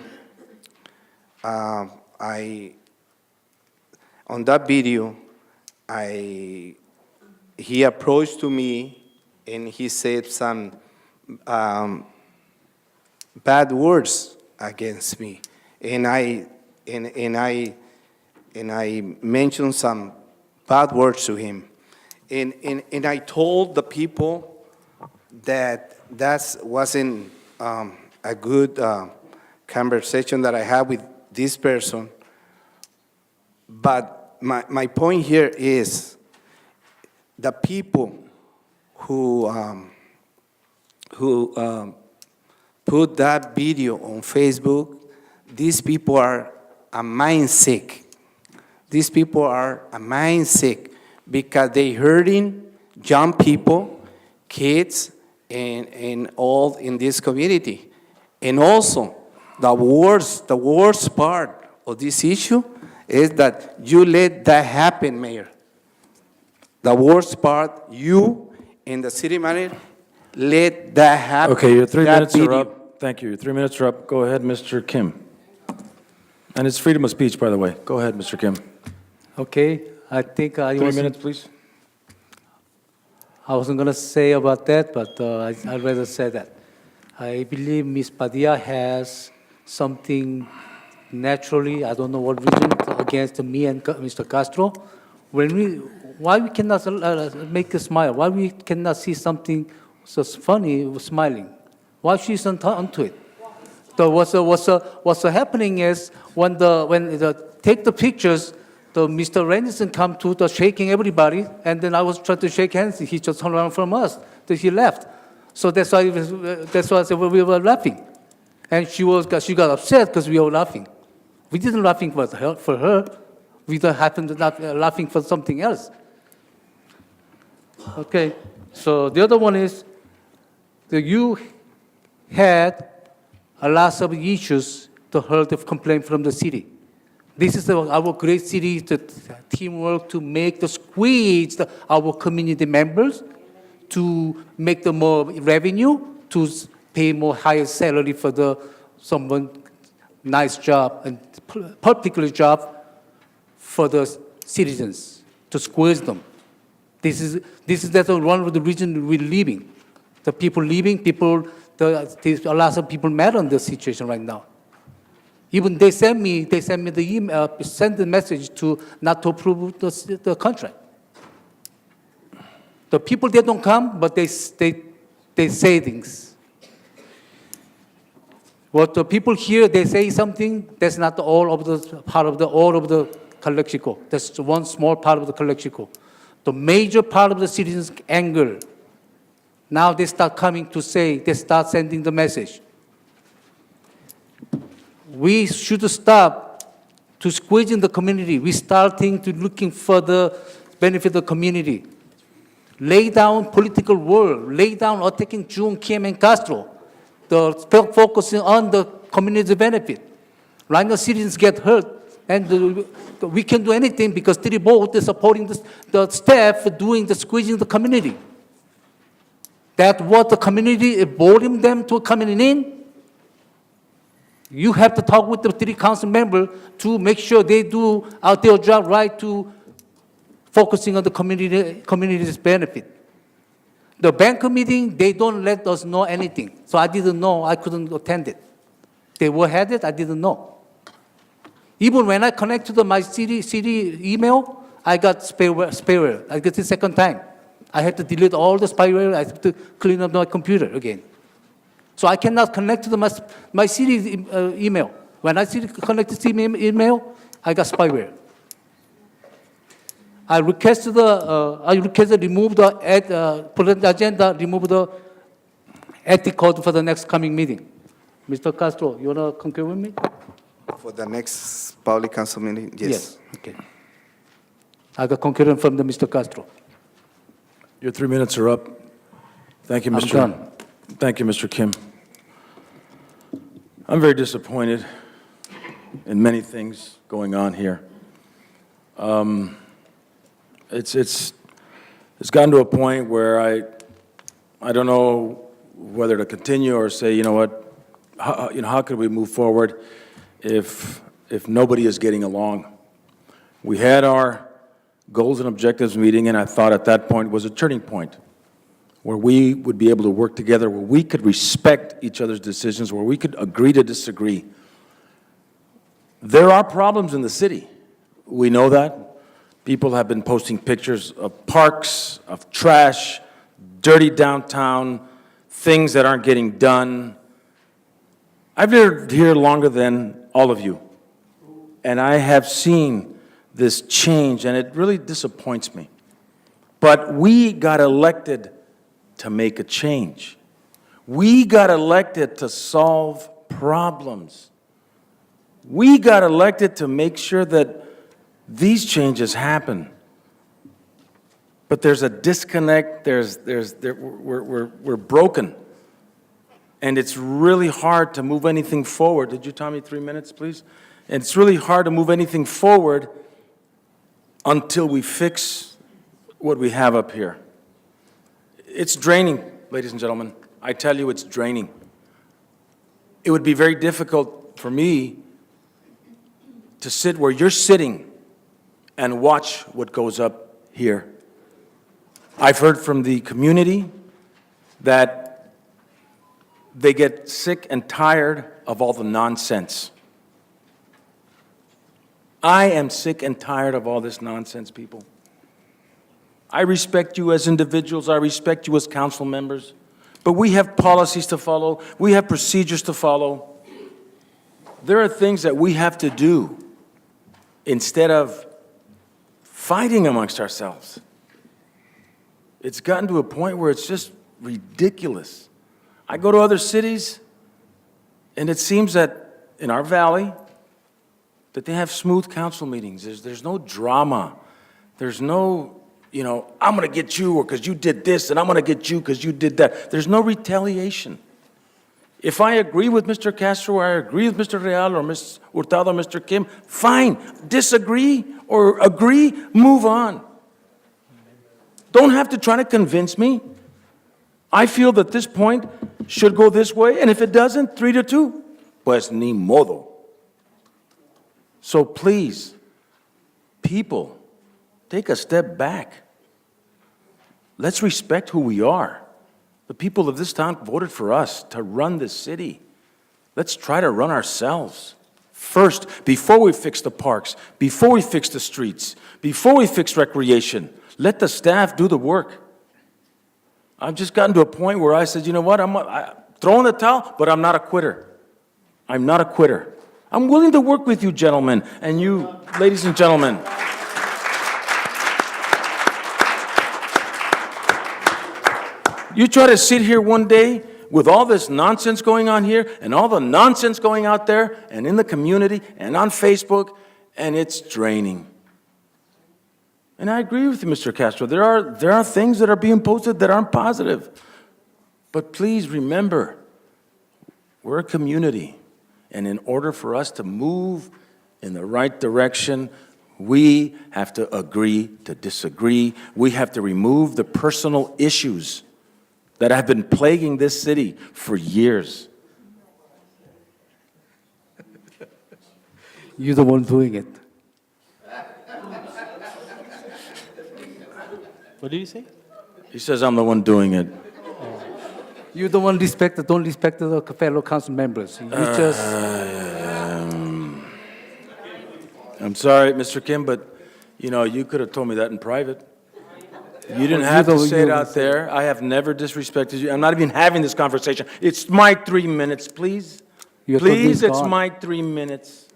he approached to me and he said some bad words against me, and I mentioned some bad words to him, and I told the people that wasn't a good conversation that I had with this person. But my point here is the people who put that video on Facebook, these people are a mind sick. These people are a mind sick because they hurting young people, kids, and all in this community. And also, the worst part of this issue is that you let that happen, Mayor. The worst part, you and the city manager let that happen. Okay, your 3 that minutes are video. up. Thank you. Your 3 minutes are up. Go ahead, Mr. Kim. And it's freedom of speech, by the way. Go ahead, Mr. Kim. Okay, I think I 3 was. minutes, please. I wasn't going to say about that, but I'd rather say that. I believe Ms. Padilla has something naturally, I don't know what reason, against me and Mr. Castro. Why we cannot make a smile? Why we cannot see something so funny smiling? Why she isn't onto it? So what's happening is when take the pictures, the Mr. Randerson come to the shaking everybody, and then I was trying to shake hands. He just turned around from us. Then he left. So that's why I said we were laughing, and she got upset because we were laughing. We didn't laughing for her. We don't happen to not laughing for something else. Okay. So the other one is that you had a lot of issues to heard the complaint from the city. This is our great city, the teamwork to make the squeeze our community members to make the more revenue, to pay more higher salary for someone nice job and particular job for the citizens, to squeeze them. This is one of the reasons we're leaving. The people leaving, there's a lot of people mad on this situation right now. Even they send me the email, send the message to not to approve the contract. The people, they don't come, but they say things. What the people hear, they say something, that's not all of the Calexico. That's one small part of the Calexico. The major part of the citizens' anger, now they start coming to say, they start sending the message. We should stop to squeezing the community. We starting to looking for the benefit of the community. Lay down political war, lay down attacking June, Kim, and Castro. Focusing on the community benefit. Right now, citizens get hurt, and we can do anything because City Board is supporting the staff doing the squeezing the community. That's what the community voting them to coming in. You have to talk with the city council member to make sure they do their job right to focusing on the community's benefit. The bank meeting, they don't let us know anything. So I didn't know, I couldn't attend it. They were had it, I didn't know. Even when I connect to my city email, I got spyware. I got the second time. I had to delete all the spyware, I had to clean up my computer again. So I cannot connect to my city email. When I connect to city email, I got spyware. I requested remove put on the agenda, remove the ethic code for the next coming meeting. Mr. Castro, you want to concur with me? For the next public council meeting, yes. Okay. I got concurrence from the Mr. Castro. Your 3 minutes are up. Thank you, I'm Mr. done. Thank you, Mr. Kim. I'm very disappointed in many things going on here. It's gotten to a point where I don't know whether to continue or say, you know what, how could we move forward if nobody is getting along? We had our goals and objectives meeting, and I thought at that point was a turning point. where we would be able to work together, where we could respect each other's decisions, where we could agree to disagree. There are problems in the city. We know that. People have been posting pictures of parks, of trash, dirty downtown, things that aren't getting done. I've lived here longer than all of you, and I have seen this change, and it really disappoints me. But we got elected to make a change. We got elected to solve problems. We got elected to make sure that these changes happen. But there's a disconnect, we're broken. And it's really hard to move anything forward. Did you tell me 3 minutes, please? And it's really hard to move anything forward until we fix what we have up here. It's draining, ladies and gentlemen. I tell you, it's draining. It would be very difficult for me to sit where you're sitting and watch what goes up here. I've heard from the community that they get sick and tired of all the nonsense. I am sick and tired of all this nonsense, people. I respect you as individuals, I respect you as council members, but we have policies to follow, we have procedures to follow. There are things that we have to do instead of fighting amongst ourselves. It's gotten to a point where it's just ridiculous. I go to other cities, and it seems that in our valley, that they have smooth council meetings. There's no drama. There's no, I'm going to get you because you did this, and I'm going to get you because you did that. There's no retaliation. If I agree with Mr. Castro, or I agree with Mr. Real, or Ms. Hurtado, or Mr. Kim, fine. Disagree or agree, move on. Don't have to try to convince me. I feel that this point should go this way, and if it doesn't, 3-2. Pues ni modo. So please, people, take a step back. Let's respect who we are. The people of this town voted for us to run this city. Let's try to run ourselves first, before we fix the parks, before we fix the streets, before we fix recreation. Let the staff do the work. I've just gotten to a point where I said, you know what, I'm throwing the towel, but I'm not a quitter. I'm not a quitter. I'm willing to work with you, gentlemen, and you, ladies and gentlemen. You try to sit here one day with all this nonsense going on here and all the nonsense going out there and in the community and on Facebook, and it's draining. And I agree with you, Mr. Castro. There are things that are being posted that aren't positive. But please remember, we're a community. And in order for us to move in the right direction, we have to agree to disagree. We have to remove the personal issues that have been plaguing this city for years. You're the one doing it. What did he say? He says I'm the one doing it. You're the one don't respect the fellow council members. You just... I'm sorry, Mr. Kim, but, you could have told me that in private. You didn't have to say it out there. I have never disrespected you. I'm not even having this conversation. It's my 3 minutes, please. Please, it's my 3 minutes.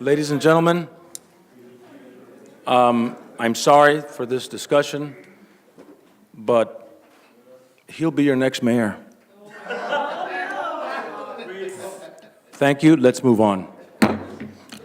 Ladies and gentlemen, I'm sorry for this discussion, but he'll be your next mayor. Thank you. Let's move on.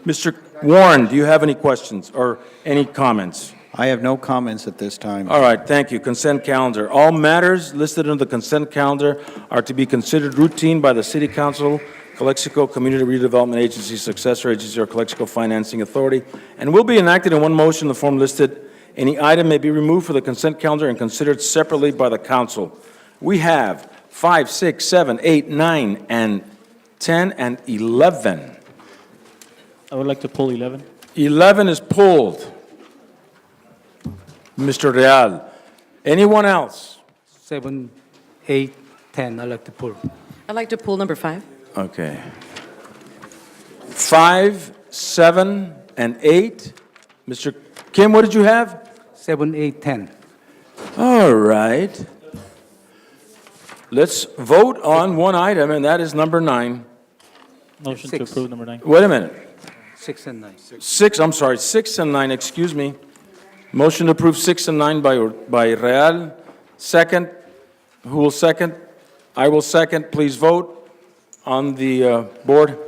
Mr. Warren, do you have any questions or any comments? I have no comments at this time. All right, thank you. Consent calendar. All matters listed on the consent calendar are to be considered routine by the City Council, Calexico Community Redevelopment Agency, successor agency, or Calexico Financing Authority, and will be enacted in one motion in the form listed. Any item may be removed from the consent calendar and considered separately by the council. We have 5, 6, 7, 8, 9, and 10, and 11. I would like to pull 11. 11 is pulled. Mr. Real. Anyone else? 7, 8, 10, I'd like to pull. I'd like to pull number 5. Okay. 5, 7, and 8. Mr. Kim, what did you have? 7, 8, 10. All right. Let's vote on one item, and that is number 9. Motion to 6. approve number 9. Wait a minute. 6 and 9. 6, I'm sorry, 6 and 9, excuse me. Motion to approve 6 and 9 by Real. Second. Who will second? I will second. Please vote on the board.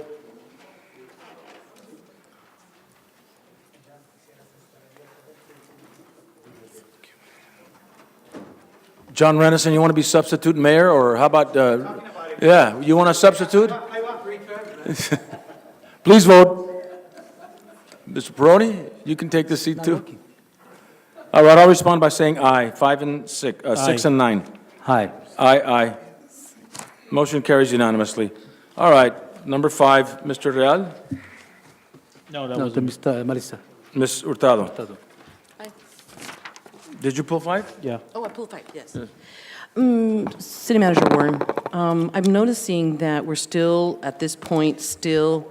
John Renison, you want to be substitute mayor, or how about, yeah, you want to substitute? I want 3 terms. Please vote. Mr. Peroni, you can take the seat too. All right, I'll respond by saying aye. 5 and 6, 6 and 9. Hi. Aye. Motion carries unanimously. All right, number 5, Mr. Real, No, that No, was to Mr. Marisa. Ms. Hurtado. Hurtado. Did you pull 5? yeah. Oh, I pulled 5, yes. City Manager Warren, I'm noticing that we're still, at this point, still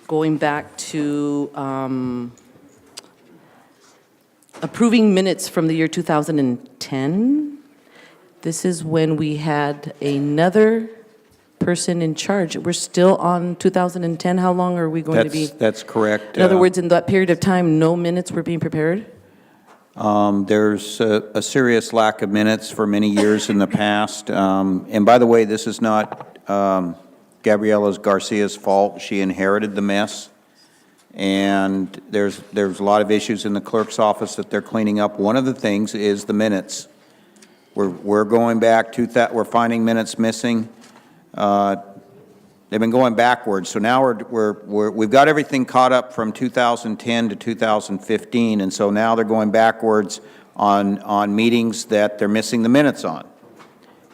going back to approving minutes from the year 2010. This is when we had another person in charge. We're still on 2010. How long are we going to be? That's correct. In other words, in that period of time, no minutes were being prepared? There's a serious lack of minutes for many years in the past. And by the way, this is not Gabriela Garcia's fault. She inherited the mess. And there's a lot of issues in the clerk's office that they're cleaning up. One of the things is the minutes. We're going back to that. We're finding minutes missing. They've been going backwards. So now we've got everything caught up from 2010 to 2015, and so now they're going backwards on meetings that they're missing the minutes on.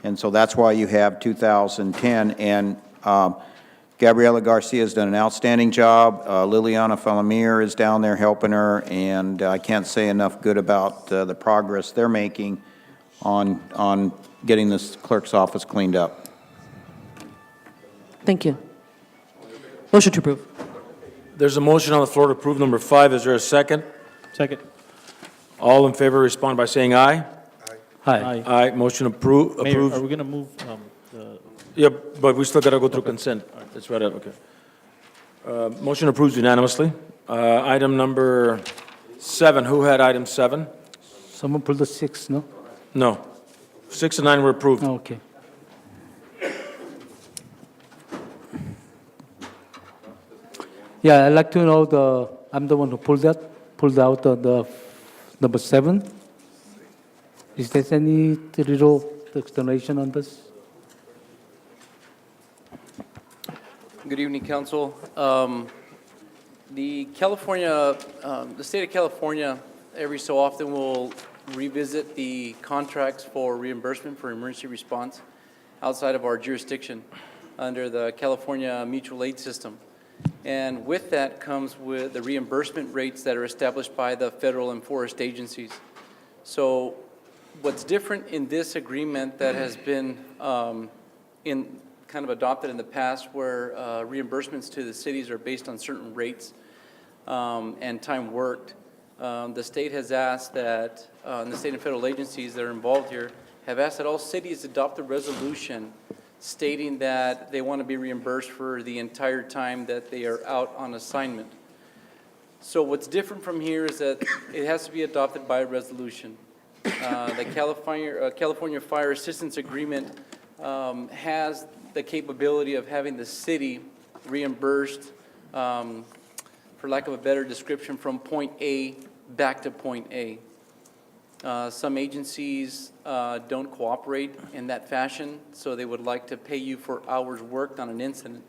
And so that's why you have 2010. And Gabriela Garcia has done an outstanding job. Liliana Falamir is down there helping her, and I can't say enough good about the progress they're making on getting this clerk's office cleaned up. Thank you. Motion to approve. There's a motion on the floor to approve number 5. Is there a second? Second. All in favor respond by saying aye. Hi. Aye. Motion approved. Mayor, are we going to move the, Yeah, but we still got to go through consent. That's right, okay. Motion approves unanimously. Item number 7, who had item 7? Someone pulled the 6, no? No. 6 and 9 were approved. Oh, okay. Yeah, I'd like to know I'm the one who pulled out the number 7. Is there any little explanation on this? Good evening, Council. The state of California, every so often will revisit the contracts for reimbursement for emergency response outside of our jurisdiction under the California Mutual Aid System. And with that comes with the reimbursement rates that are established by the federal and forest agencies. So what's different in this agreement that has been kind of adopted in the past, where reimbursements to the cities are based on certain rates and time worked, the state has asked that, and the state and federal agencies that are involved here have asked that all cities adopt a resolution stating that they want to be reimbursed for the entire time that they are out on assignment. So what's different from here is that it has to be adopted by a resolution. The California Fire Assistance Agreement has the capability of having the city reimbursed, for lack of a better description, from point A back to point A. Some agencies don't cooperate in that fashion, so they would like to pay you for hours worked on an incident.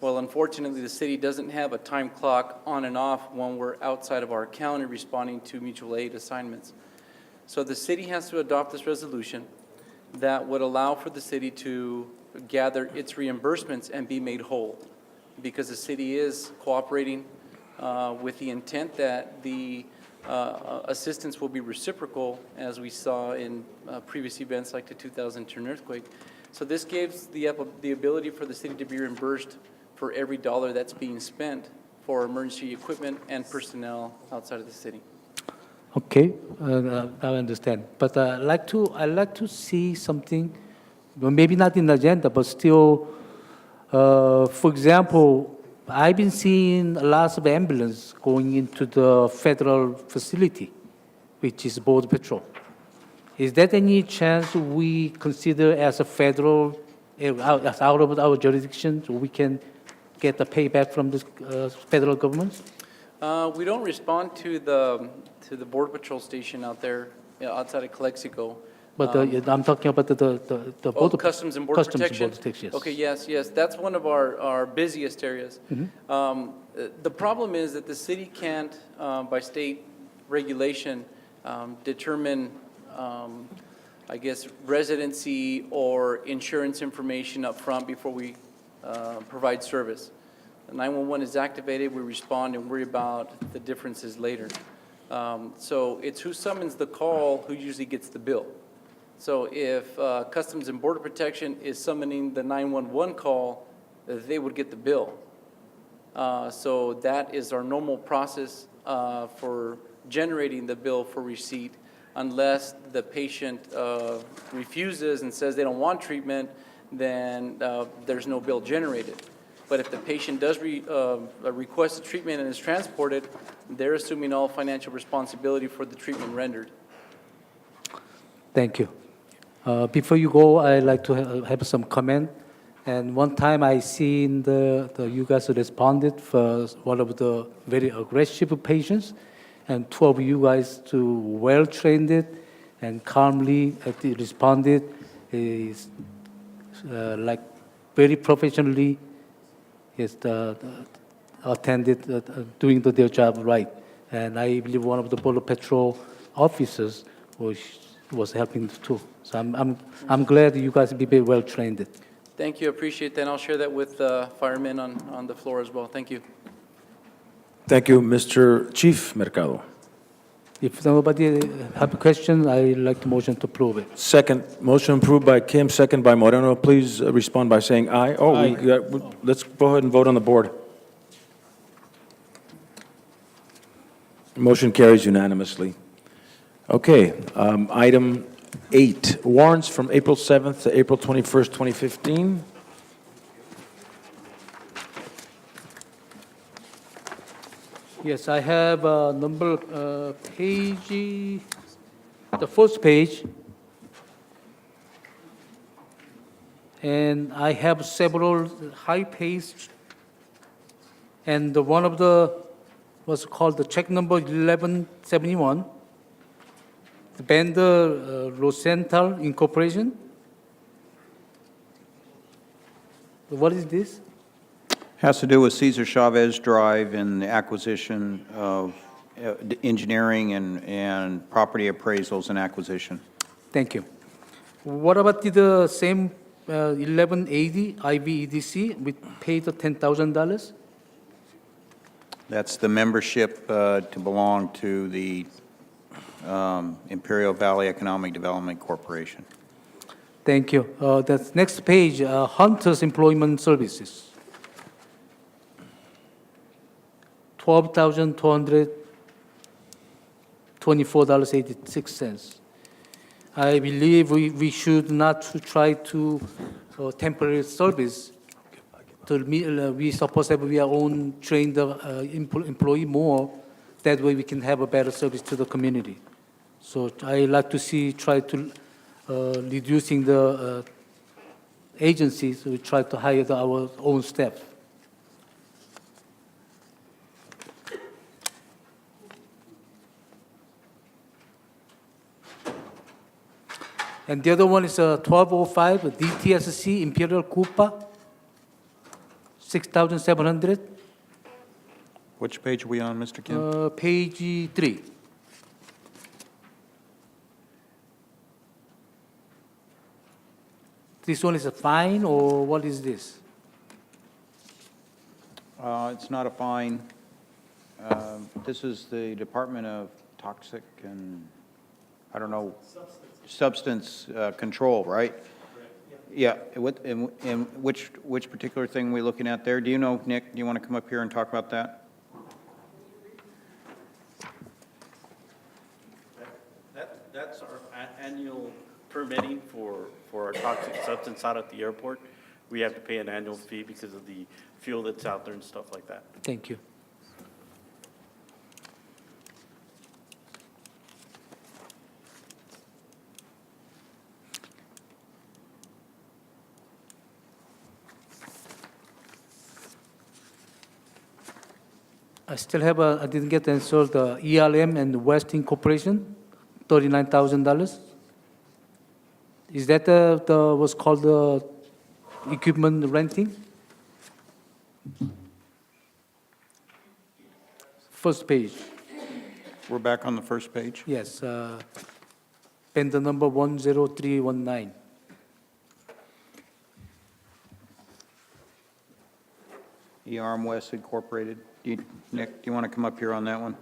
Well, unfortunately, the city doesn't have a time clock on and off when we're outside of our county responding to mutual aid assignments. So the city has to adopt this resolution that would allow for the city to gather its reimbursements and be made whole, because the city is cooperating with the intent that the assistance will be reciprocal, as we saw in previous events like the 2010 earthquake. So this gives the ability for the city to be reimbursed for every dollar that's being spent for emergency equipment and personnel outside of the city. Okay, I understand. But I'd like to see something, well, maybe not in the agenda, but still, for example, I've been seeing lots of ambulance going into the federal facility, which is Border Patrol. Is there any chance we consider as a federal, as out of our jurisdiction, so we can get the payback from the federal government? We don't respond to the Border Patrol station out there, outside of Calexico. But I'm talking about the border. Customs and Border Protection? Yes. Okay, yes, that's one of our busiest areas. The problem is that the city can't, by state regulation, determine, I guess, residency or insurance information up front before we provide service. 911 is activated, we respond and worry about the differences later. So it's who summons the call who usually gets the bill. So if Customs and Border Protection is summoning the 911 call, they would get the bill. So that is our normal process for generating the bill for receipt, unless the patient refuses and says they don't want treatment, then there's no bill generated. But if the patient does request a treatment and is transported, they're assuming all financial responsibility for the treatment rendered. Thank you. Before you go, I'd like to have some comment. And one time I seen you guys responded for one of the very aggressive patients, and two of you guys well trained it and calmly responded, is like very professionally attended, doing their job right. And I believe one of the Border Patrol officers was helping too. So I'm glad you guys be very well trained. Thank you, appreciate that. And I'll share that with firemen on the floor as well. Thank you. Thank you, Mr. Chief Mercado. If nobody have a question, I'd like to motion to approve it. Second, motion approved by Kim, second by Moreno. Please respond by saying aye. Let's go ahead and vote on the board. Motion carries unanimously. Okay, item 8, warrants from April 7th to April 21st, 2015. Yes, I have page, the first page, and I have several high page, and one of the was called the check number 1171, the vendor Rosenthal Incorporation. What is this? Has to do with Cesar Chavez Drive and the acquisition of engineering and property appraisals and acquisition. Thank you. What about the same 1180 IVEDC? We paid the $10,000. That's the membership to belong to the Imperial Valley Economic Development Corporation. Thank you. That's next page, Hunters Employment Services. $12,224.86. I believe we should not try to temporary service. We supposed to have our own trained employee more. That way we can have a better service to the community. So I like to try to reducing the agencies. We try to hire our own staff. And the other one is 1205 DTSC Imperial Coupa, 6,700. Which page are we on, Mr. Kim? Page 3. This one is a fine, or what is this? It's not a fine. This is the Department of toxic and, I don't know, substance control, right? Yeah, and which particular thing are we looking at there? Do you know, Nick, do you want to come up here and talk about that? That's our annual permitting for our toxic substance out at the airport. We have to pay an annual fee because of the fuel that's out there and stuff like that. Thank you. I still have I didn't get answered, the ELM and West Incorporation, $39,000. Is that was called the equipment renting? First page, We're back on the first page. yes. And the number 10319. Arm West Incorporated. Nick, do you want to come up here on that one?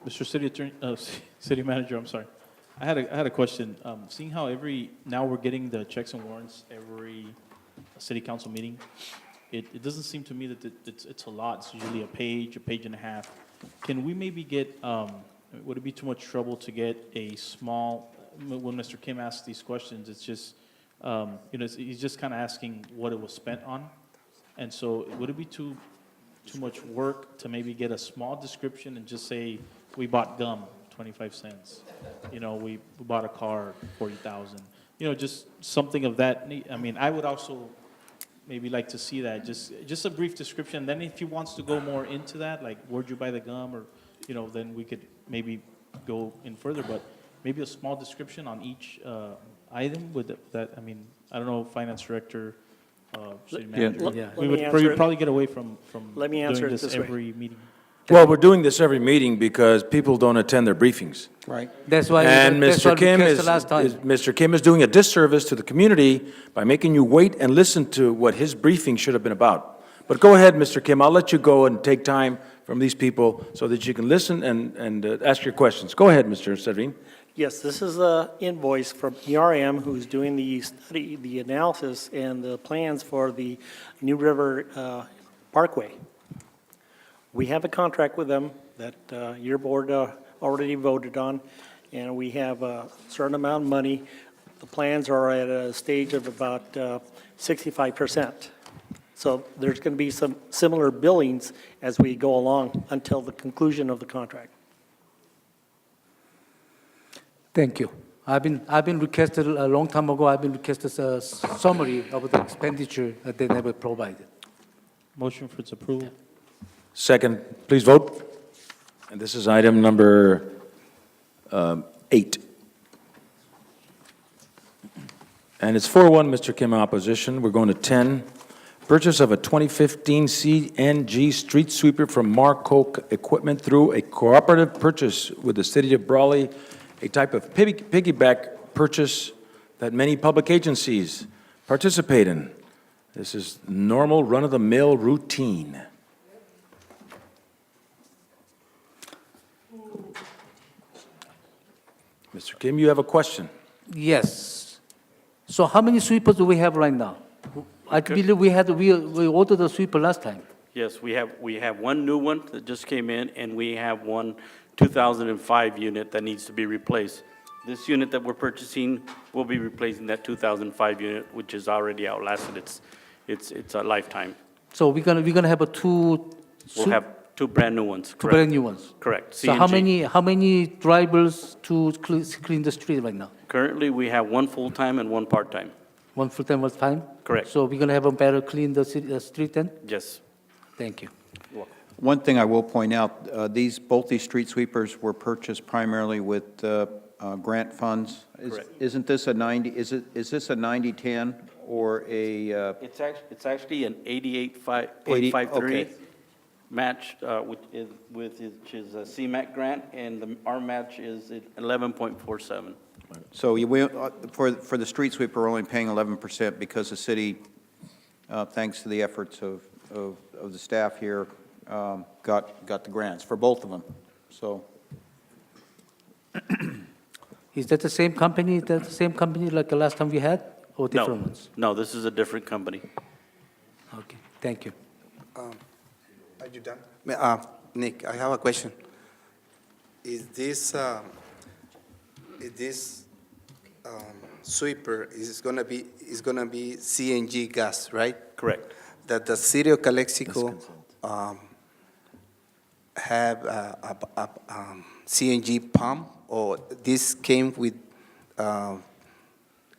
Mr. City Attorney, City Manager, I'm sorry. I had a question. Seeing how now we're getting the checks and warrants every city council meeting, it doesn't seem to me that it's a lot. It's usually a page and a half. Can we maybe get, would it be too much trouble to get a small, when Mr. Kim asks these questions, it's just, he's just kind of asking what it was spent on. And so would it be too much work to maybe get a small description and just say, we bought gum, 25 cents. We bought a car, 40,000. Just something of that. I mean, I would also maybe like to see that, just a brief description. Then if he wants to go more into that, like where'd you buy the gum, or, then we could maybe go in further, but maybe a small description on each item with that. I mean, I don't know, Finance Director, City Manager. Yeah. We would probably get away from Let me answer doing it this this way. every meeting. Well, we're doing this every meeting because people don't attend their briefings. Right. That's why, And that's what Mr. we Kim requested last time. Mr. Kim is doing a disservice to the community by making you wait and listen to what his briefing should have been about. But go ahead, Mr. Kim, I'll let you go and take time from these people so that you can listen and ask your questions. Go ahead, Mr. Servin. Yes, this is an invoice from ERM, who's doing the study, the analysis, and the plans for the New River Parkway. We have a contract with them that your board already voted on, and we have a certain amount of money. The plans are at a stage of about 65%. So there's going to be some similar billings as we go along until the conclusion of the contract. Thank you. I've been requested a long time ago, I've been requested a summary of the expenditure that they never provided. Motion for its approval. Second, please vote. And this is item number 8. And it's 4-1, Mr. Kim, opposition. We're going to 10. Purchase of a 2015 CNG street sweeper from Marco Equipment through a cooperative purchase with the city of Brawley, a type of piggyback purchase that many public agencies participate in. This is normal, run-of-the-mill routine. Mr. Kim, you have a question. Yes. So how many sweepers do we have right now? I believe we ordered a sweeper last time. Yes, we have one new one that just came in, and we have one 2005 unit that needs to be replaced. This unit that we're purchasing will be replacing that 2005 unit, which is already outlasted its a lifetime. So we're gonna have We'll have two brand-new ones, two correct? brand new ones. Correct. So how CNG. many drivers to clean the street right now? Currently, we have one full-time and one part-time. One full-time, one time? Correct. So we're gonna have a better clean the street then? Yes. Thank you. One thing I will point out, both these street sweepers were purchased primarily with grant funds. Correct. Isn't this a 90, is this a 90-10 or a, It's actually an 88.53 okay. match, which is a CMAC grant, and our match is at 11.47. so for the street sweeper, we're only paying 11% because the city thanks to the efforts of the staff here, got the grants for both of them. So, Is that the same company, like the last time we had, or different ones? No, this is a different company. Okay, thank you. Are you done? Nick, I have a question. Is this sweeper is gonna be CNG gas, right? Correct. That the city of Calexico have a CNG pump, or this came with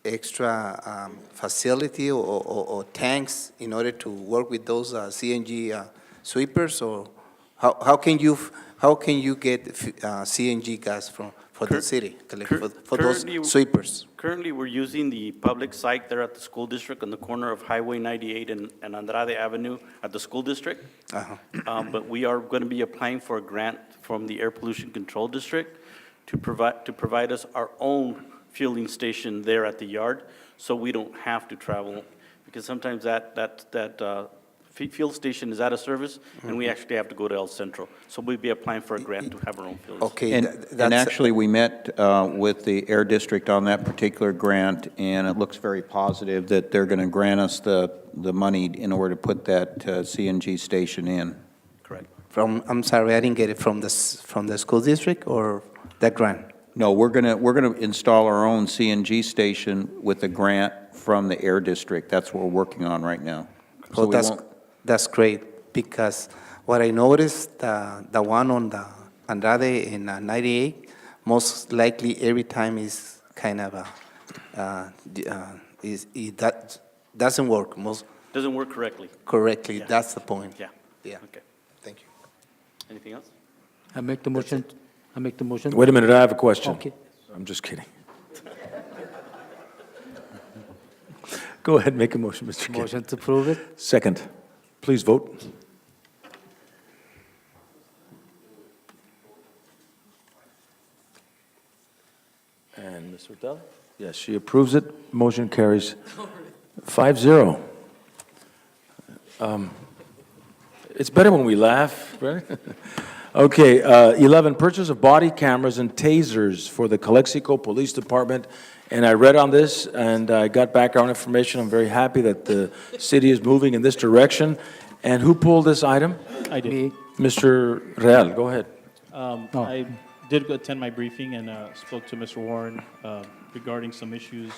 extra facility or tanks in order to work with those CNG sweepers, or how can you get CNG gas for the city, for those sweepers? Currently, we're using the public site there at the school district on the corner of Highway 98 and Andrade Avenue at the school district. But we are going to be applying for a grant from the Air Pollution Control District to provide us our own fueling station there at the yard, so we don't have to travel, because sometimes that fuel station is out of service, and we actually have to go to El Centro. So we'll be applying for a grant to have our own fueling. Okay, and actually, we met with the Air District on that particular grant, and it looks very positive that they're going to grant us the money in order to put that CNG station in. Correct. I'm sorry, I didn't get it from the school district or that grant? No, we're gonna install our own CNG station with a grant from the Air District. That's what we're working on right now. So Well, that's great, because what I noticed, the one on the Andrade in 98, most likely every time is kind of that doesn't work Doesn't work correctly. correctly. Yeah. That's the point. Yeah. Yeah. Okay. Thank you. Anything else? I make the motion. Wait a minute, I have a question. Okay. I'm just kidding. Go ahead, make a motion, Mr. Kim. Motion to approve it. Second. Please vote. And Ms. Hurtado? Yes, she approves it. Motion carries 5-0. It's better when we laugh, right? Okay, 11, purchase of body cameras and tasers for the Calexico Police Department. And I read on this, and I got background information. I'm very happy that the city is moving in this direction. And who pulled this item? I did. Me. Mr. Real, go ahead. I did attend my briefing and spoke to Mr. Warren regarding some issues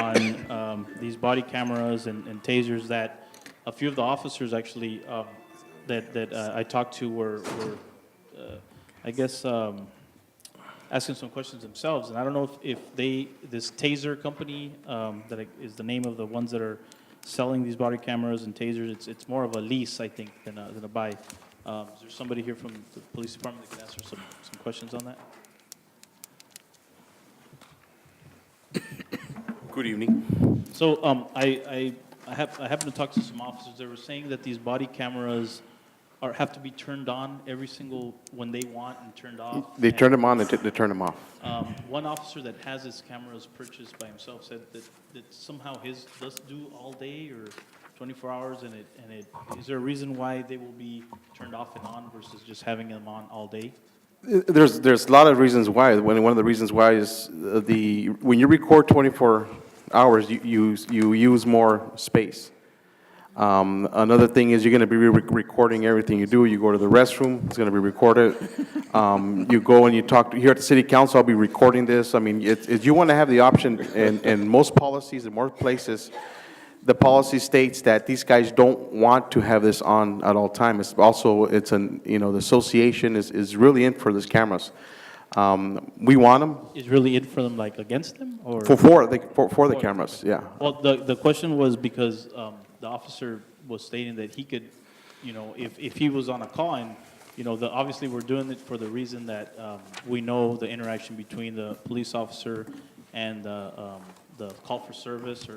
on these body cameras and tasers that a few of the officers actually that I talked to were I guess, asking some questions themselves. And I don't know if this taser company, is the name of the ones that are selling these body cameras and tasers, it's more of a lease, I think, than a buy. Is there somebody here from the police department that can answer some questions on that? Good evening. So I happened to talk to some officers. They were saying that these body cameras have to be turned on every single when they want and turned off. They turn them on, they turn them off. One officer that has his cameras purchased by himself said that somehow his does do all day or 24 hours, and is there a reason why they will be turned off and on versus just having them on all day? There's a lot of reasons why. One of the reasons why is when you record 24 hours, you use more space. Another thing is you're going to be recording everything you do. You go to the restroom, it's going to be recorded. You go and you talk here at the city council, I'll be recording this. I mean, you want to have the option, in most policies, in most places, the policy states that these guys don't want to have this on at all times. The association is really in for these cameras. We want them. Is really in for them, like against them, or For the cameras, yeah. Well, the question was because the officer was stating that he could, if he was on a call and, obviously we're doing it for the reason that we know the interaction between the police officer and the call for service,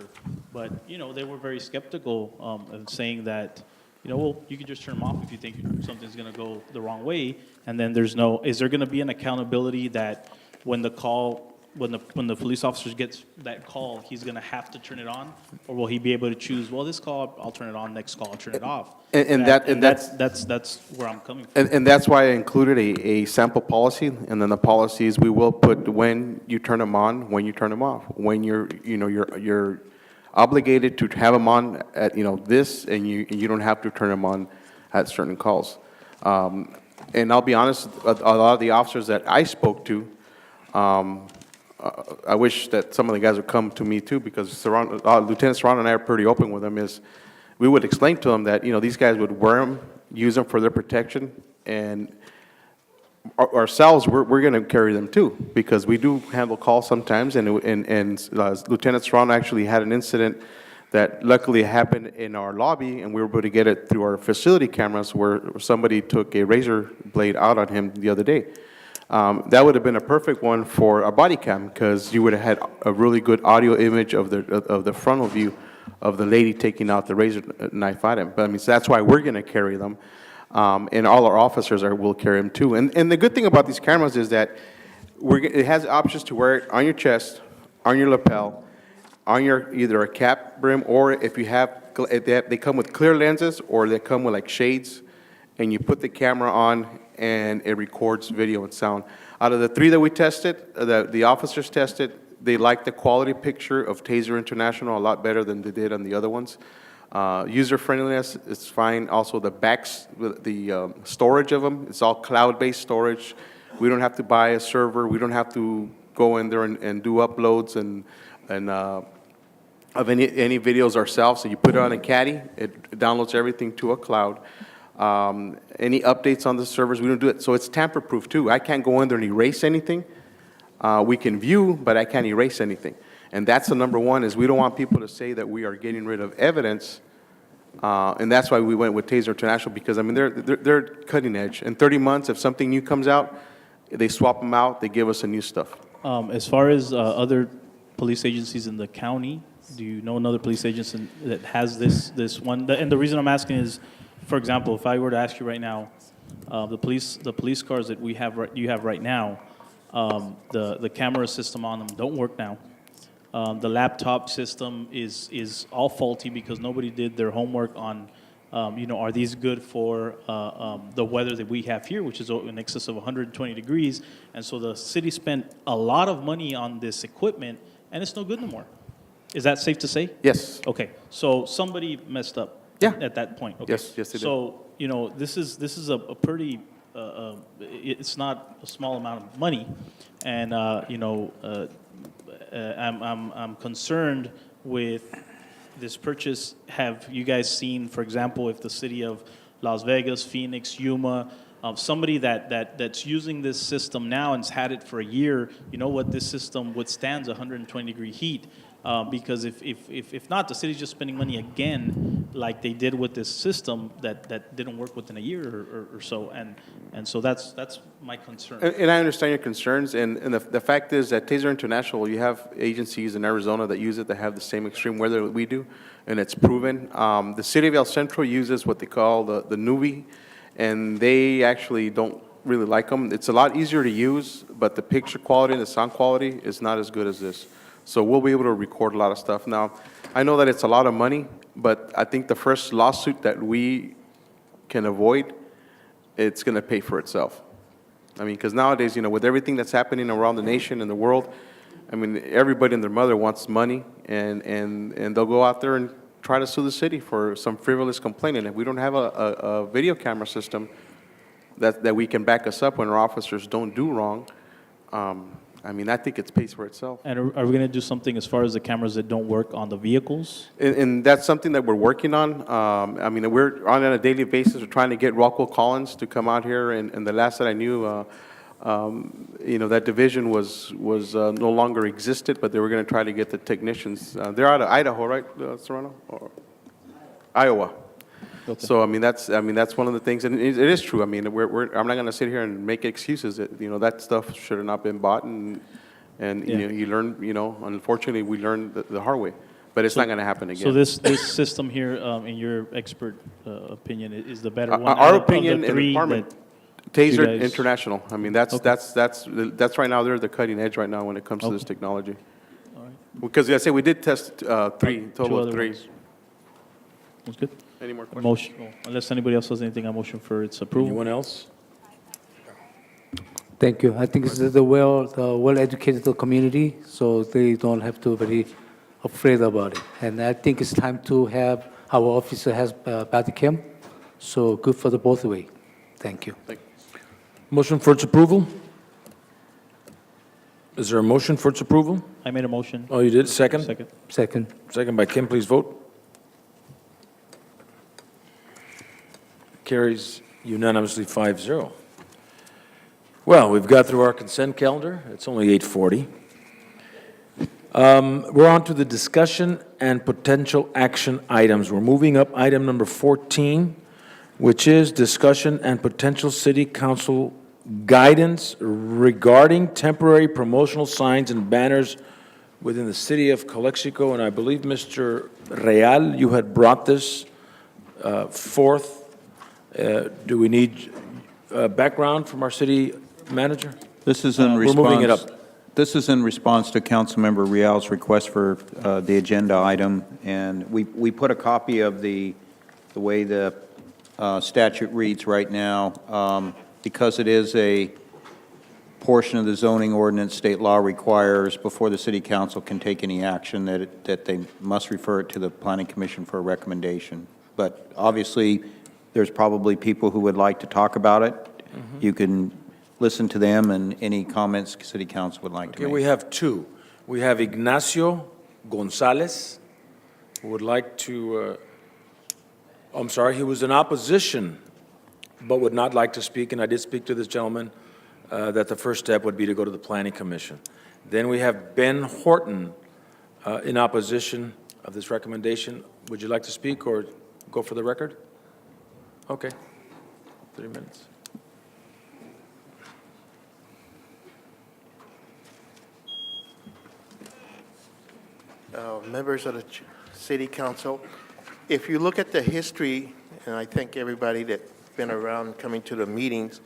but they were very skeptical of saying that, well, you can just turn them off if you think something's going to go the wrong way, and then is there going to be an accountability that when the call when the police officer gets that call, he's going to have to turn it on, or will he be able to choose? Well, this call I'll turn it on, next call I'll turn it off. And that's where I'm coming from. And that's why I included a sample policy, and then the policies, we will put when you turn them on, when you turn them off, when you're obligated to have them on at, this, and you don't have to turn them on at certain calls. And I'll be honest, a lot of the officers that I spoke to, I wish that some of the guys would come to me too, because Lieutenant Serrano and I are pretty open with them, is we would explain to them that, these guys would wear them, use them for their protection, and ourselves, we're going to carry them too, because we do handle calls sometimes, and Lieutenant Serrano actually had an incident that luckily happened in our lobby, and we were able to get it through our facility cameras, where somebody took a razor blade out on him the other day. That would have been a perfect one for a body cam, because you would have had a really good audio image of the frontal view of the lady taking out the razor knife at him. But so that's why we're going to carry them, and all our officers will carry them too. And the good thing about these cameras is that it has options to wear it on your chest, on your lapel, on your either a cap brim, or if they come with clear lenses, or they come with like shades, and you put the camera on and it records video and sound. Out of the 3 that we tested, the officers tested, they liked the quality picture of Taser International a lot better than they did on the other ones. User friendliness is fine. Also the the storage of them, it's all cloud-based storage. We don't have to buy a server. We don't have to go in there and do uploads and of any videos ourselves. So you put it on a caddy, it downloads everything to a cloud. Any updates on the servers, we don't do it. So it's tamper-proof too. I can't go in there and erase anything. We can view, but I can't erase anything. And that's the number one, is we don't want people to say that we are getting rid of evidence. And that's why we went with Taser International, because they're cutting edge. In 30 months, if something new comes out, they swap them out, they give us the new stuff. As far as other police agencies in the county, do you know another police agency that has this one? And the reason I'm asking is, for example, if I were to ask you right now, the police cars that you have right now, the camera system on them don't work now. The laptop system is all faulty because nobody did their homework on, are these good for the weather that we have here, which is in excess of 120 degrees. And so the city spent a lot of money on this equipment, and it's no good no more. Is that safe to say? Yes. Okay, so somebody messed up. Yeah. At that point. Okay. Yes, they did. So, this is a pretty, it's not a small amount of money, and I'm concerned with this purchase. Have you guys seen, for example, if the city of Las Vegas, Phoenix, Yuma, somebody that's using this system now and's had it for a year, what this system withstands 120-degree heat. Because if not, the city's just spending money again, like they did with this system that didn't work within a year or so, and so that's my concern. And I understand your concerns, and the fact is that Taser International, you have agencies in Arizona that use it that have the same extreme weather that we do, and it's proven. The city of El Centro uses what they call the Nuvi, and they actually don't really like them. It's a lot easier to use, but the picture quality and the sound quality is not as good as this. So we'll be able to record a lot of stuff. Now, I know that it's a lot of money, but I think the first lawsuit that we can avoid, it's going to pay for itself. Because nowadays, with everything that's happening around the nation and the world, everybody and their mother wants money, and they'll go out there and try to sue the city for some frivolous complaint. And if we don't have a video camera system that we can back us up when our officers don't do wrong, I think it pays for itself. And are we going to do something as far as the cameras that don't work on the vehicles? And that's something that we're working on. We're on a daily basis. We're trying to get Rockwell Collins to come out here. And the last that I knew, that division was no longer existed, but they were going to try to get the technicians. They're out of Idaho, right, Serrano? Or Iowa. Okay. So that's one of the things, and it is true. I'm not going to sit here and make excuses. That stuff should have not been bought, and you learn. Unfortunately, we learned the hard way. But it's not going to happen again. So this system here, in your expert opinion, is the better one. Our opinion in the department. Taser guys- International. I mean, that's right now, they're the cutting edge right now when it comes to this technology. Because, I say, we did test three, Two total of other 3. ones. That's good. Any more questions? Motion, unless anybody else has anything, I motion for its approval. Anyone else? Thank you. I think it's the well-educated community, so they don't have to be afraid about it. And I think it's time to have our officer has body cam, so good for the both way. Thank you. Motion for its approval? Is there a motion for its approval? I made a motion. Oh, you did? Second? Second. Second. Second by Kim, please vote. Carries unanimously 5-0. Well, we've got through our consent calendar. It's only 8:40. We're on to the discussion and potential action items. We're moving up item number 14, which is discussion and potential city council guidance regarding temporary promotional signs and banners within the city of Calexico. And I believe, Mr. Real, you had brought this forth. Do we need background from our city manager? This is in We're response. moving it up. This is in response to Councilmember Real's request for the agenda item, and we put a copy of the way the statute reads right now. Because it is a portion of the zoning ordinance, state law requires before the city council can take any action that they must refer it to the planning commission for a recommendation. But obviously, there's probably people who would like to talk about it. You can listen to them and any comments city council would like to Okay, make. we have two. We have Ignacio Gonzalez, who would like to, I'm sorry, he was in opposition, but would not like to speak, and I did speak to this gentleman, that the first step would be to go to the Planning Commission. Then we have Ben Horton, in opposition of this recommendation. Would you like to speak or go for the record? Okay, 3 minutes. Members of the City Council, if you look at the history, and I think everybody that's been around coming to the meetings,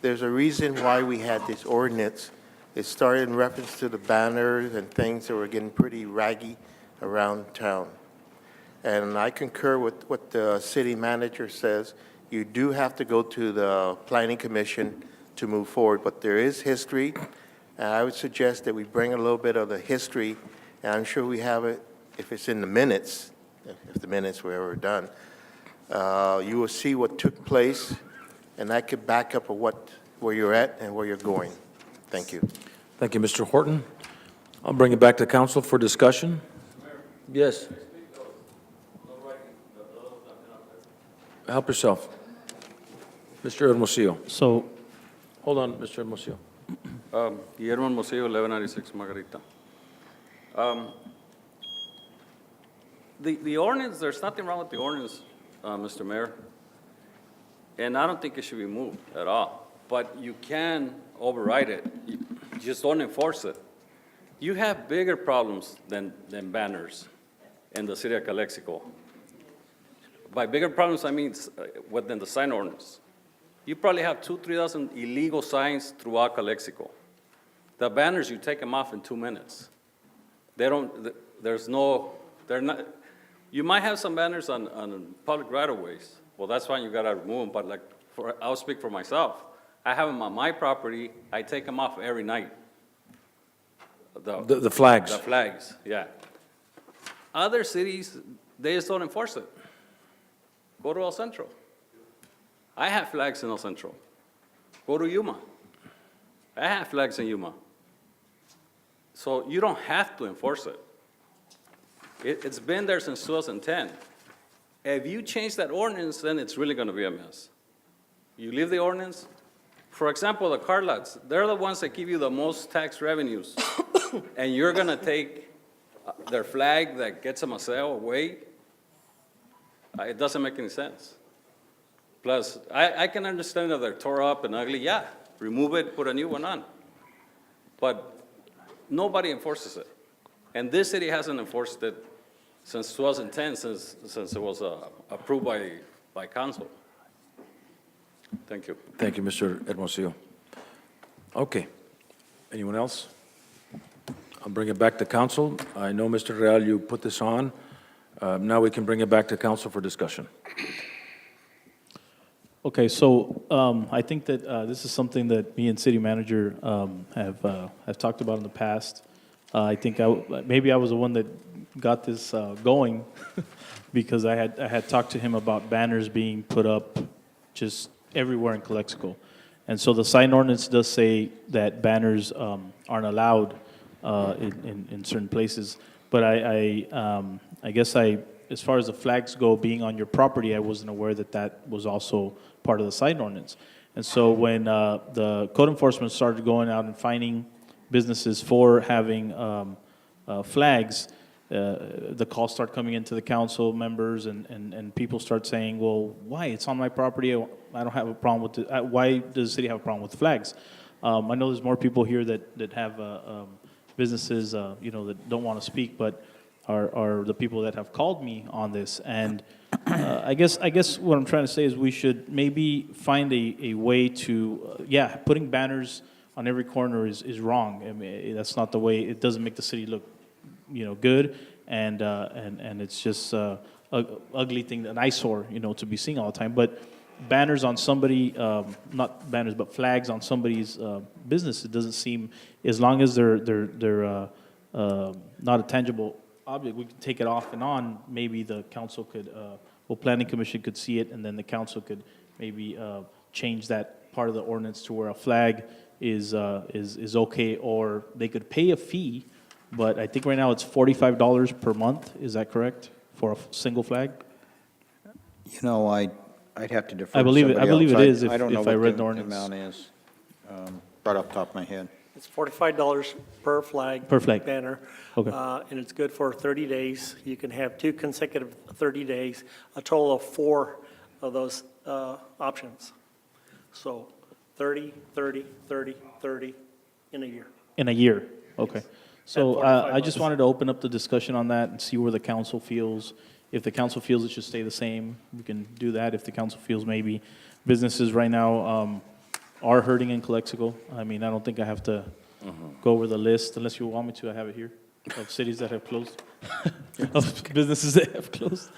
there's a reason why we had this ordinance. It started in reference to the banners and things that were getting pretty raggy around town. And I concur with what the city manager says. You do have to go to the Planning Commission to move forward, but there is history, and I would suggest that we bring a little bit of the history, and I'm sure we have it, if it's in the minutes, if the minutes were ever done, you will see what took place, and that could back up where you're at and where you're going. Thank you. Thank you, Mr. Horton. I'll bring it back to council for discussion. Yes. Help yourself. Mr. Hermosillo. So, hold on, Mr. Hermosillo. Guillermo Hermosillo, 1196 Margarita. The ordinance, there's nothing wrong with the ordinance, Mr. Mayor, and I don't think it should be moved at all. But you can override it. You just don't enforce it. You have bigger problems than banners in the city of Calexico. By bigger problems, I mean within the sign ordinance. You probably have 2,000 to 3,000 illegal signs throughout Calexico. The banners, you take them off in 2 minutes. They don't, there's no, they're not, you might have some banners on public right-of-ways. Well, that's fine, you gotta remove them, but like, I'll speak for myself. I have them on my property, I take them off every night. The flags. The flags, yeah. Other cities, they just don't enforce it. Go to El Centro. I have flags in El Centro. Go to Yuma. I have flags in Yuma. So you don't have to enforce it. It's been there since 2010. If you change that ordinance, then it's really going to be a mess. You leave the ordinance. For example, the car lots, they're the ones that give you the most tax revenues. And you're going to take their flag that gets them a sale away? It doesn't make any sense. Plus, I can understand that they're tore up and ugly. Yeah, remove it, put a new one on. But nobody enforces it. And this city hasn't enforced it since 2010, since it was approved by council. Thank you. Thank you, Mr. Hermosillo. Okay. Anyone else? I'll bring it back to council. I know, Mr. Real, you put this on. Now we can bring it back to council for discussion. Okay, so I think that this is something that me and city manager have talked about in the past. I think maybe I was the one that got this going because I had talked to him about banners being put up just everywhere in Calexico. And so the sign ordinance does say that banners aren't allowed in certain places. But I guess as far as the flags go, being on your property, I wasn't aware that that was also part of the sign ordinance. And so when the code enforcement started going out and finding businesses for having flags, the calls start coming into the council members, and people start saying, well, why? It's on my property. I don't have a problem with it. Why does the city have a problem with flags? I know there's more people here that have businesses, that don't want to speak, but are the people that have called me on this. And I guess what I'm trying to say is we should maybe find a way to, putting banners on every corner is wrong. I mean, that's not the way. It doesn't make the city look, good, and it's just a ugly thing, an eyesore, to be seen all the time. But banners on somebody, not banners, but flags on somebody's business, it doesn't seem, as long as they're not a tangible object, we can take it off and on. Maybe the council could, planning commission could see it, and then the council could maybe change that part of the ordinance to where a flag is okay, or they could pay a fee. But I think right now it's $45 per month. Is that correct for a single flag? I'd have to defer. I believe to it. I somebody believe else. it is. I don't know If I what read the the ordinance amount is, right off the top of my head. It's $45 per flag. Per flag. Banner. Okay. And it's good for 30 days. You can have 2 consecutive 30 days, a total of 4 of those options. So 30, 30, 30, 30 in a year. In a year, okay. So At I just $45. wanted to open up the discussion on that and see where the council feels. If the council feels it should stay the same, we can do that. If the council feels maybe businesses right now are hurting in Calexico, I mean, I don't think I have to go over the list, unless you want me to. I have it here, of cities that have closed, of businesses that have closed.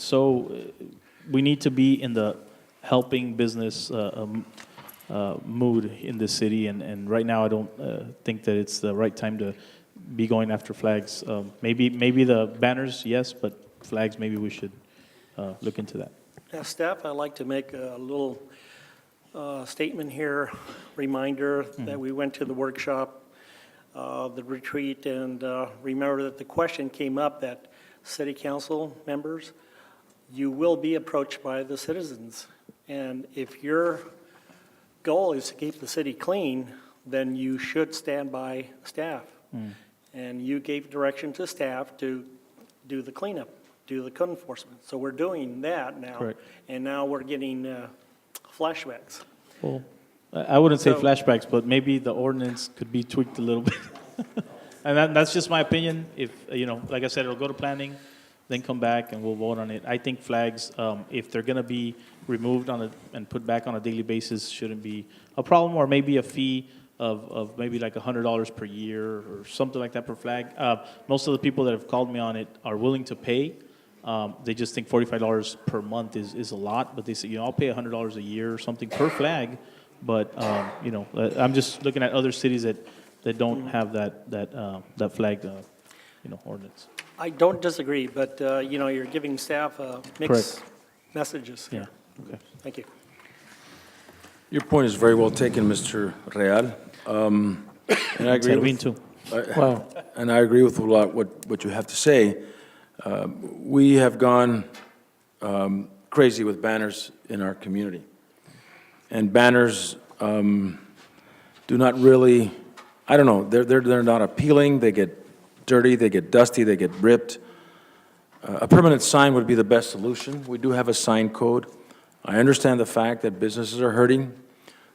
So we need to be in the helping business mood in this city, and right now I don't think that it's the right time to be going after flags. Maybe the banners, yes, but flags, maybe we should look into that. As staff, I'd like to make a little statement here, reminder that we went to the workshop, the retreat, and remember that the question came up that city council members, you will be approached by the citizens. And if your goal is to keep the city clean, then you should stand by staff. And you gave direction to staff to do the cleanup, do the code enforcement. So we're doing that now. Correct. And now we're getting flashbacks. Well, I wouldn't say So- flashbacks, but maybe the ordinance could be tweaked a little bit. And that's just my opinion. If, like I said, it'll go to planning, then come back and we'll vote on it. I think flags, if they're going to be removed and put back on a daily basis, shouldn't be a problem, or maybe a fee of maybe like $100 per year or something like that per flag. Most of the people that have called me on it are willing to pay. They just think $45 per month is a lot, but they say, I'll pay $100 a year or something per flag. But, I'm just looking at other cities that don't have that flag, ordinance. I don't disagree, but, you're giving staff mixed Correct. messages here. Yeah, okay. Thank you. Your point is very well taken, Mr. Real. And I agree with, too. And I agree with a lot what you have to say. We have gone crazy with banners in our community. And banners do not really, I don't know, they're not appealing. They get dirty, they get dusty, they get ripped. A permanent sign would be the best solution. We do have a sign code. I understand the fact that businesses are hurting.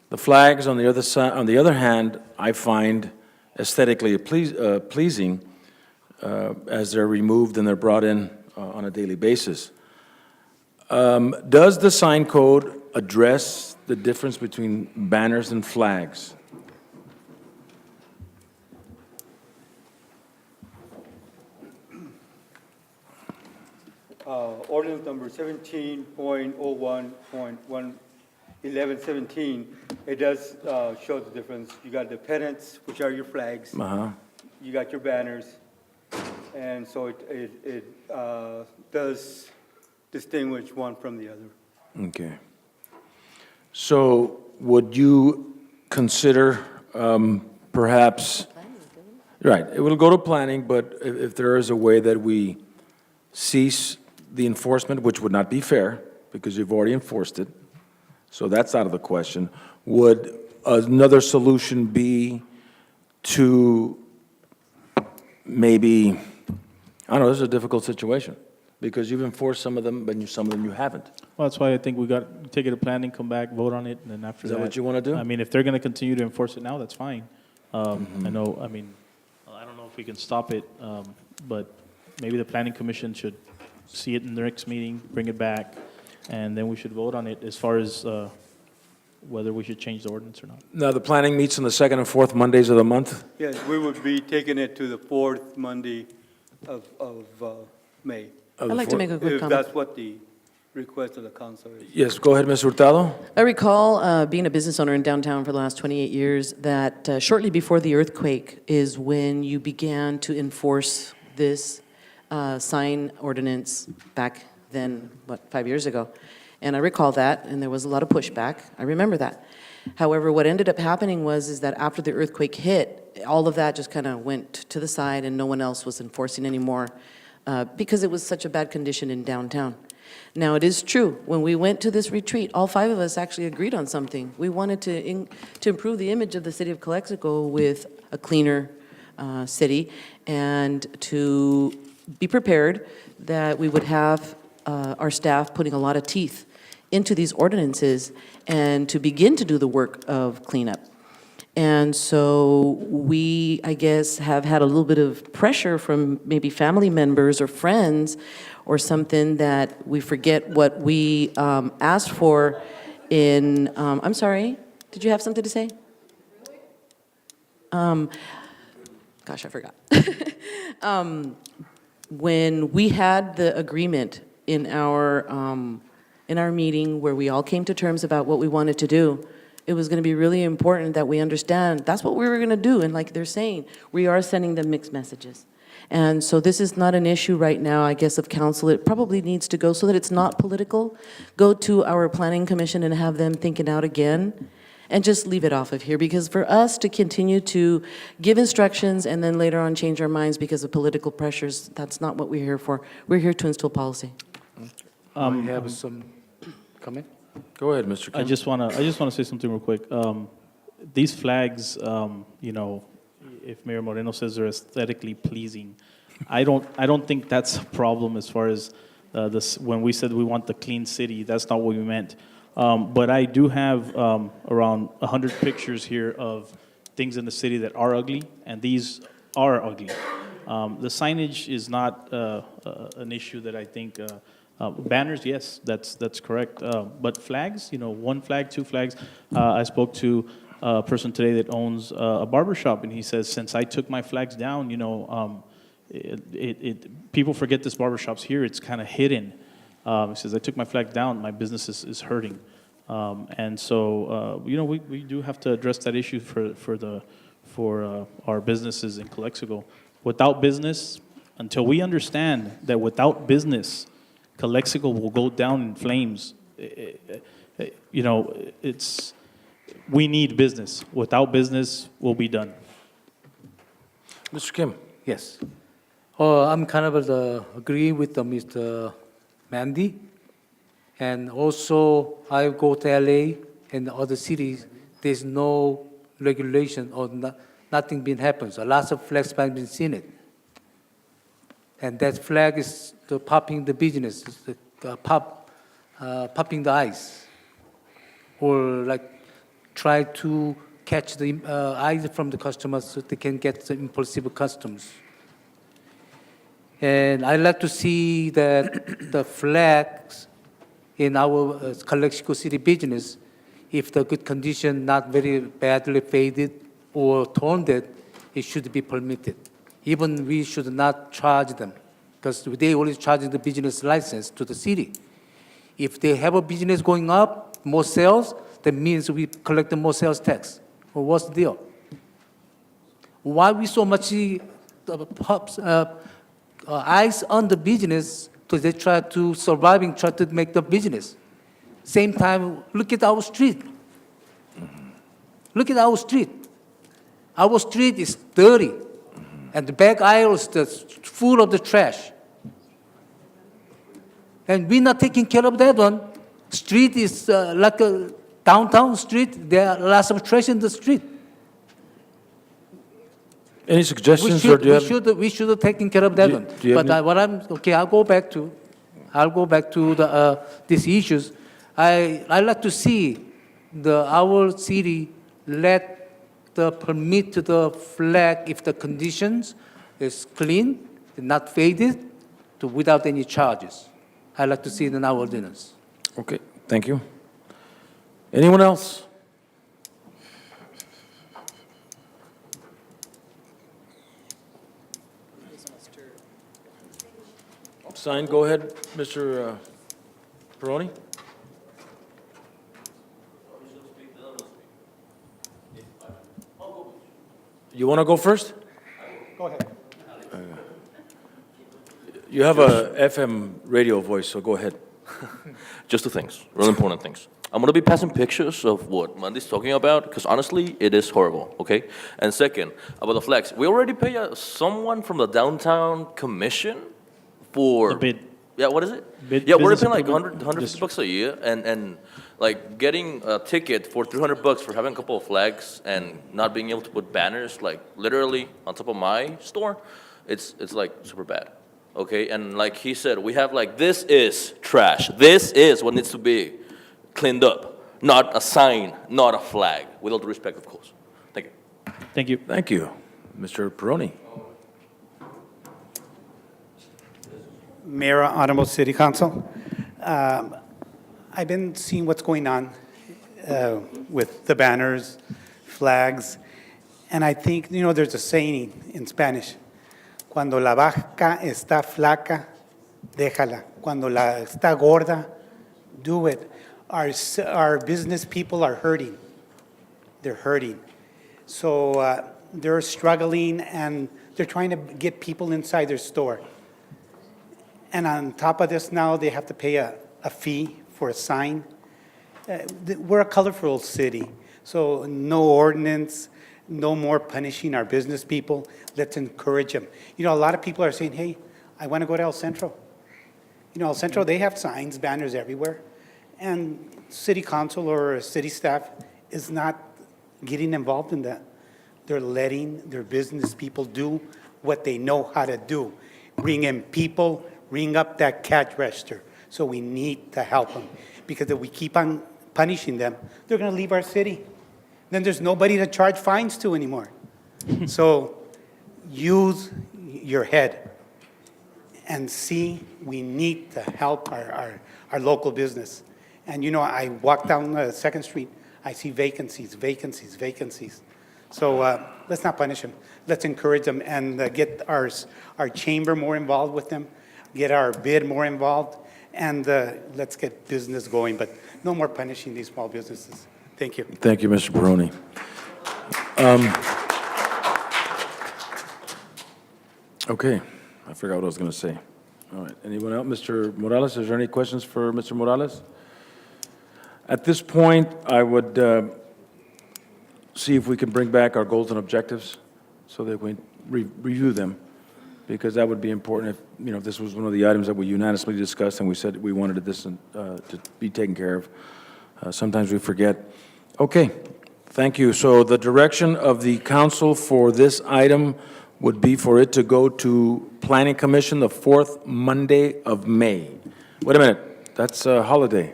The flags, on the other side, on the other hand, I find aesthetically pleasing as they're removed and they're brought in on a daily basis. Does the sign code address the difference between banners and flags? Ordinance number 17.01.1117, it does show the difference. You got the pennants, which are your flags. Uh-huh. You got your banners. And so it does distinguish one from the other. Okay. So would you consider perhaps, right, it will go to planning, but if there is a way that we cease the enforcement, which would not be fair, because you've already enforced it, so that's out of the question, would another solution be to maybe, I don't know, this is a difficult situation, because you've enforced some of them, but some of them you haven't. Well, that's why I think we got to take it to planning, come back, vote on it, and then after Is that what you want to do? I mean, if they're going to continue to enforce it now, that's fine. I know, I mean, I don't know if we can stop it, but maybe the planning commission should see it in the next meeting, bring it back, and then we should vote on it as far as whether we should change the ordinance or not. Now, the planning meets on the second and fourth Mondays of the month? Yes, we would be taking it to the fourth Monday of May. Of I'd the like to fourth- make a quick If comment. that's what the request of the council is. Yes, go ahead, Ms. Hurtado. I recall being a business owner in downtown for the last 28 years that shortly before the earthquake is when you began to enforce this sign ordinance back then, 5 years ago. And I recall that, and there was a lot of pushback. I remember that. However, what ended up happening is that after the earthquake hit, all of that just kind of went to the side and no one else was enforcing anymore because it was such a bad condition in downtown. Now, it is true, when we went to this retreat, all 5 of us actually agreed on something. We wanted to improve the image of the city of Calexico with a cleaner city and to be prepared that we would have our staff putting a lot of teeth into these ordinances and to begin to do the work of cleanup. And so we, I guess, have had a little bit of pressure from maybe family members or friends or something that we forget what we asked for in, I'm sorry, did you have something to say? Gosh, I forgot. When we had the agreement in our meeting where we all came to terms about what we wanted to do, it was going to be really important that we understand that's what we were going to do. And like they're saying, we are sending them mixed messages. And so this is not an issue right now, I guess, of council. It probably needs to go so that it's not political. Go to our planning commission and have them think it out again and just leave it off of here. Because for us to continue to give instructions and then later on change our minds because of political pressures, that's not what we're here for. We're here to instill policy. I have some comment. Go ahead, Mr. Kim. I just want to say something real quick. These flags, if Mayor Moreno says they're aesthetically pleasing, I don't think that's a problem as far as when we said we want the clean city. That's not what we meant. But I do have around 100 pictures here of things in the city that are ugly, and these are ugly. The signage is not an issue that I think. Banners, yes, that's correct. But flags, 1 flag, 2 flags. I spoke to a person today that owns a barber shop, and he says, since I took my flags down, people forget this barber shop's here. It's kind of hidden. He says, I took my flag down. My business is hurting. And so, we do have to address that issue for our businesses in Calexico. Without business, until we understand that without business, Calexico will go down in flames. We need business. Without business, we'll be done. Mr. Kim. Yes. I'm kind of agree with Mr. Mandy. And also, I go to LA and other cities, there's no regulation or nothing been happening. So lots of flags have been seen it. And that flag is the popping the business, popping the eyes, or like try to catch the eyes from the customers so they can get the impulsive customers. And I like to see that the flags in our Calexico City business, if the good condition not very badly faded or torn dead, it should be permitted. Even we should not charge them, because they only charge the business license to the city. If they have a business going up, more sales, that means we collect more sales tax. Well, what's the deal? Why we so much eyes on the business? Because they try to surviving, try to make the business. Same time, look at our street. Look at our street. Our street is dirty, and the back aisle is full of the trash. And we're not taking care of that one. Street is like a downtown street. There are lots of trash in the street. Any suggestions, or do you have? We should have taken care of that one. do you have But I'll go back to these issues. I like to see our city let the permit to the flag if the conditions is clean, not faded, without any charges. I like to see it in our ordinance. Okay, thank you. Anyone else? Sign, go ahead, Mr. Peroni. You want to go first? Go ahead. You have a FM radio voice, so go ahead. Just two things, really important things. I'm going to be passing pictures of what Mandy's talking about, because honestly, it is horrible, okay? And second, about the flags. We already pay someone from the downtown commission for... The bid. Yeah, what is it? Bid, yeah, we're business paying like improvement 150 bucks a year, and like getting a ticket for 300 bucks for having a couple of flags and not being able to put banners, like literally on top of my store, it's like super bad. Okay, and like he said, we have like, this is trash. This is what needs to be cleaned up, not a sign, not a flag, with all due respect, of course. Thank you. Thank you. Thank you. Mr. Peroni. Mayor, Honorable City Council, I've been seeing what's going on with the banners, flags, and I think, there's a saying in Spanish, cuando la vaca está flaca, déjala. Cuando la está gorda, do it. Our business people are hurting. They're hurting. So they're struggling, and they're trying to get people inside their store. And on top of this now, they have to pay a fee for a sign. We're a colorful city, so no ordinance, no more punishing our business people. Let's encourage them. A lot of people are saying, hey, I want to go to El Centro. El Centro, they have signs, banners everywhere. And city council or city staff is not getting involved in that. They're letting their business people do what they know how to do. Bring in people, ring up that cash register. So we need to help them, because if we keep on punishing them, they're going to leave our city. Then there's nobody to charge fines to anymore. So use your head and see we need to help our local business. And I walk down 2nd Street, I see vacancies. So let's not punish them. Let's encourage them and get our chamber more involved with them, get our bid more involved, and let's get business going. But no more punishing these small businesses. Thank you. Thank you, Mr. Peroni. Okay, I forgot what I was going to say. All right, anyone else? Mr. Morales, is there any questions for Mr. Morales? At this point, I would see if we can bring back our goals and objectives so that we review them, because that would be important if this was one of the items that we unanimously discussed and we said we wanted this to be taken care of. Sometimes we forget. Okay, thank you. So the direction of the council for this item would be for it to go to Planning Commission the 4th Monday of May. Wait a minute, that's a holiday.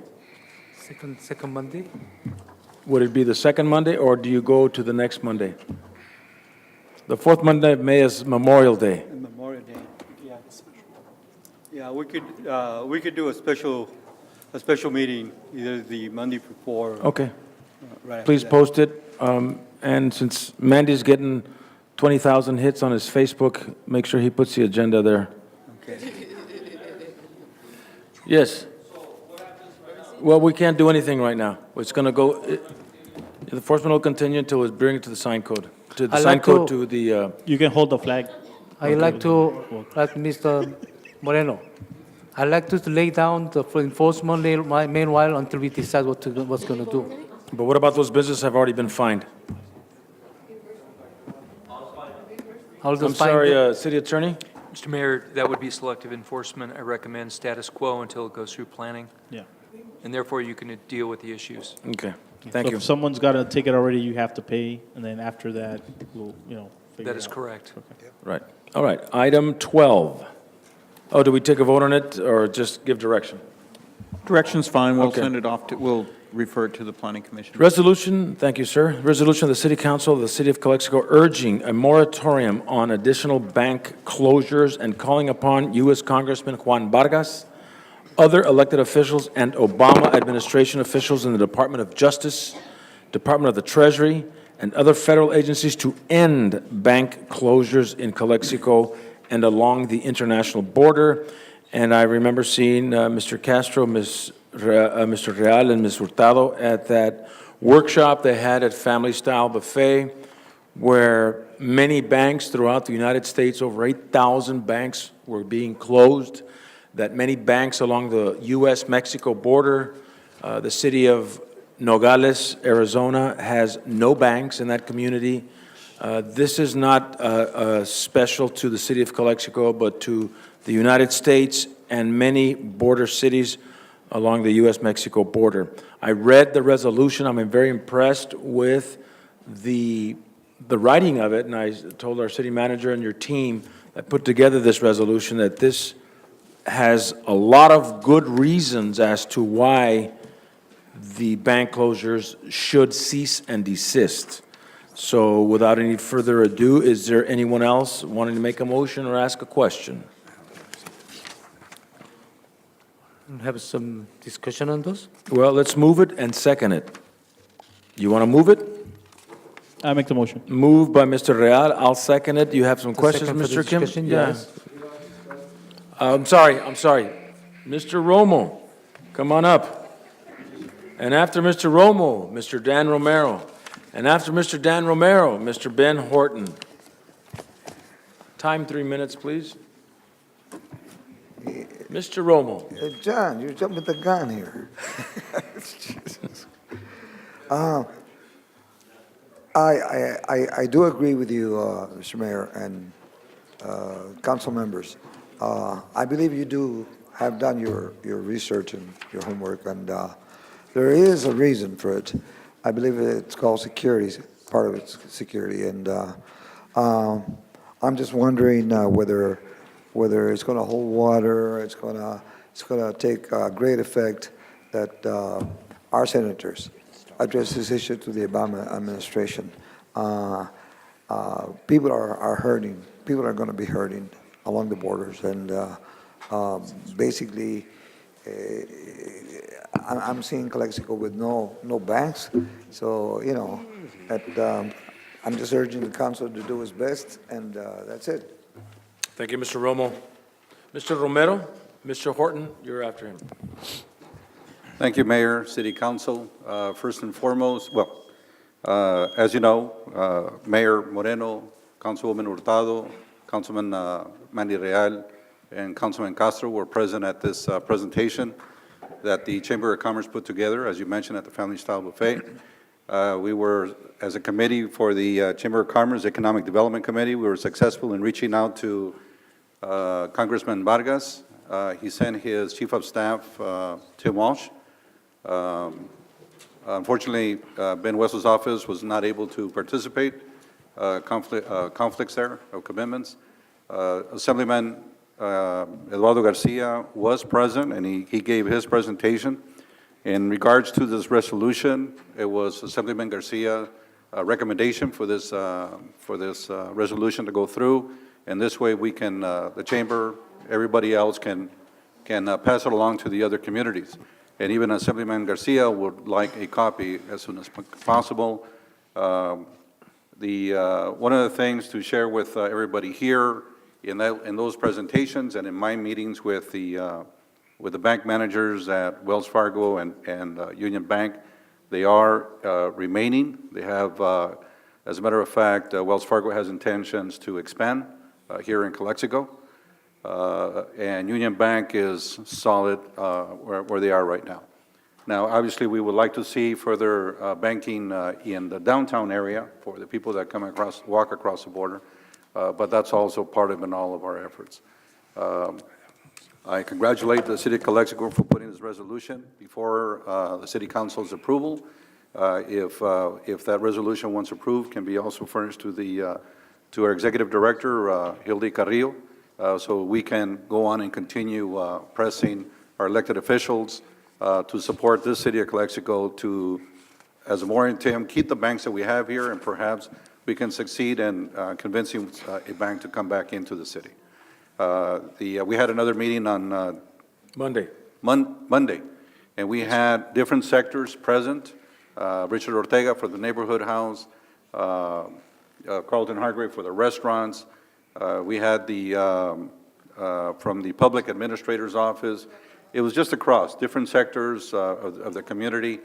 Second Monday? Would it be the 2nd Monday, or do you go to the next Monday? The 4th Monday of May is Memorial Day. Memorial Day, yeah. Yeah, we could do a special a special meeting, either the Monday before. Okay. Right after Please that. post it. And since Mandy's getting 20,000 hits on his Facebook, make sure he puts the agenda there. Okay. Yes. Well, we can't do anything right now. It's going to go, the enforcement will continue until we bring it to the sign code, to the I'd sign like code, to- to the, You can hold the flag. I'd like to, like Mr. Moreno, I'd like to lay down the enforcement meanwhile until we decide what's going to do. but what about those businesses have already been fined? I'll I'm just find sorry, it. City Attorney? Mr. Mayor, that would be selective enforcement. I recommend status quo until it goes through planning, Yeah. and therefore you can deal with the issues. Okay, thank So you. if someone's got a ticket already, you have to pay, and then after that, we'll, figure That it is out. correct. Right. All right, item 12. Oh, do we take a vote on it, or just give direction? Direction's fine. We'll Okay. send it off to, we'll refer it to the planning commission. Resolution, thank you, sir. Resolution of the City Council of the City of Calexico urging a moratorium on additional bank closures and calling upon U.S. Congressman Juan Vargas, other elected officials, and Obama administration officials in the Department of Justice, Department of the Treasury, and other federal agencies to end bank closures in Calexico and along the international border. And I remember seeing Mr. Castro, Mr. Real, and Ms. Hurtado at that workshop they had at Family Style Buffet, where many banks throughout the United States, over 8,000 banks were being closed, that many banks along the U.S.-Mexico border, the city of Nogales, Arizona, has no banks in that community. This is not special to the city of Calexico, but to the United States and many border cities along the U.S.-Mexico border. I read the resolution. I'm very impressed with the writing of it, and I told our city manager and your team that put together this resolution that this has a lot of good reasons as to why the bank closures should cease and desist. So without any further ado, is there anyone else wanting to make a motion or ask a question? Have some discussion on those? Well, let's move it and second it. You want to move it? I make the motion. Moved by Mr. Real. I'll second it. You have some The questions, second for the Mr. Kim? discussion, Yeah. yes. I'm sorry. Mr. Romo, come on up. And after Mr. Romo, Mr. Dan Romero. And after Mr. Dan Romero, Mr. Ben Horton. Time 3 minutes, please. Mr. Romo. John, you're jumping the gun here. I do agree with you, Mr. Mayor and council members. I believe you do have done your research and your homework, and there is a reason for it. I believe it's called security, part of it's security, and I'm just wondering whether it's going to hold water, it's going to take great effect that our senators address this issue to the Obama administration. People are hurting. People are going to be hurting along the borders, and basically, I'm seeing Calexico with no banks. So I'm just urging the council to do its best, and that's it. Thank you, Mr. Romo. Mr. Romero, Mr. Horton, you're after him. Thank you, Mayor, City Council. First and foremost, as you know, Mayor Moreno, Councilwoman Hurtado, Councilman Mandy Real, and Councilman Castro were present at this presentation that the Chamber of Commerce put together, as you mentioned, at the Family Style Buffet. We were, as a committee for the Chamber of Commerce Economic Development Committee, we were successful in reaching out to Congressman Vargas. He sent his Chief of Staff, Tim Walsh. Unfortunately, Ben Wessel's office was not able to participate. Conflicts there of commitments. Assemblyman Eduardo Garcia was present, and he gave his presentation. In regards to this resolution, it was Assemblyman Garcia's recommendation for this resolution to go through, and this way we can, the chamber, everybody else can pass it along to the other communities. and even Assemblyman Garcia would like a copy as soon as possible. One of the things to share with everybody here in those presentations and in my meetings with the bank managers at Wells Fargo and Union Bank, they are remaining. They have, as a matter of fact, Wells Fargo has intentions to expand here in Calexico. And Union Bank is solid where they are right now. Now, obviously, we would like to see further banking in the downtown area for the people that walk across the border, but that's also part of in all of our efforts. I congratulate the City of Calexico for putting this resolution before the City Council's approval. If that resolution, once approved, can be also furnished to our Executive Director, Hildy Carrillo, so we can go on and continue pressing our elected officials to support this City of Calexico to, as Maureen and Tim, keep the banks that we have here, and perhaps we can succeed in convincing a bank to come back into the city. We had another meeting on Monday, and we had different sectors present. Richard Ortega for the neighborhood house, Carlton Hargrave for the restaurants. We had from the public administrator's office. It was just across different sectors of the community,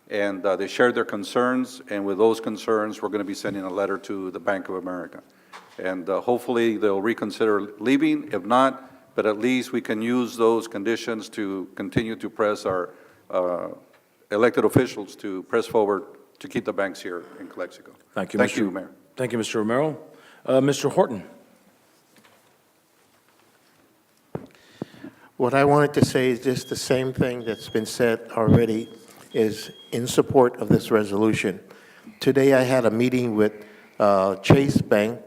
and they shared their concerns, and with those concerns, we're going to be sending a letter to the Bank of America. And hopefully they'll reconsider leaving. If not, but at least we can use those conditions to continue to press our elected officials to press forward to keep the banks here in Calexico. Thank you, Thank you, Mayor. Thank you, Mr. Romero. Mr. Horton. What I wanted to say is just the same thing that's been said already, is in support of this resolution. Today I had a meeting with Chase Bank,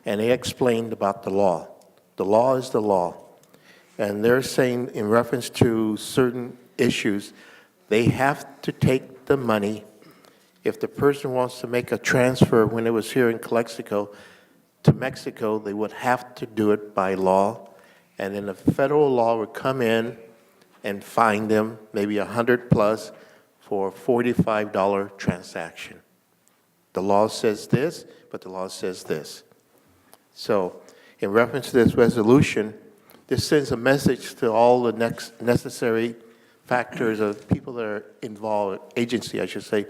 and they explained about the law. The law is the law. And they're saying in reference to certain issues, they have to take the money. If the person wants to make a transfer when it was here in Calexico to Mexico, they would have to do it by law. And then the federal law would come in and fine them, maybe 100 plus, for a $45 transaction. The law says this, but the law says this. So in reference to this resolution, this sends a message to all the necessary factors of people that are involved, agency, I should say,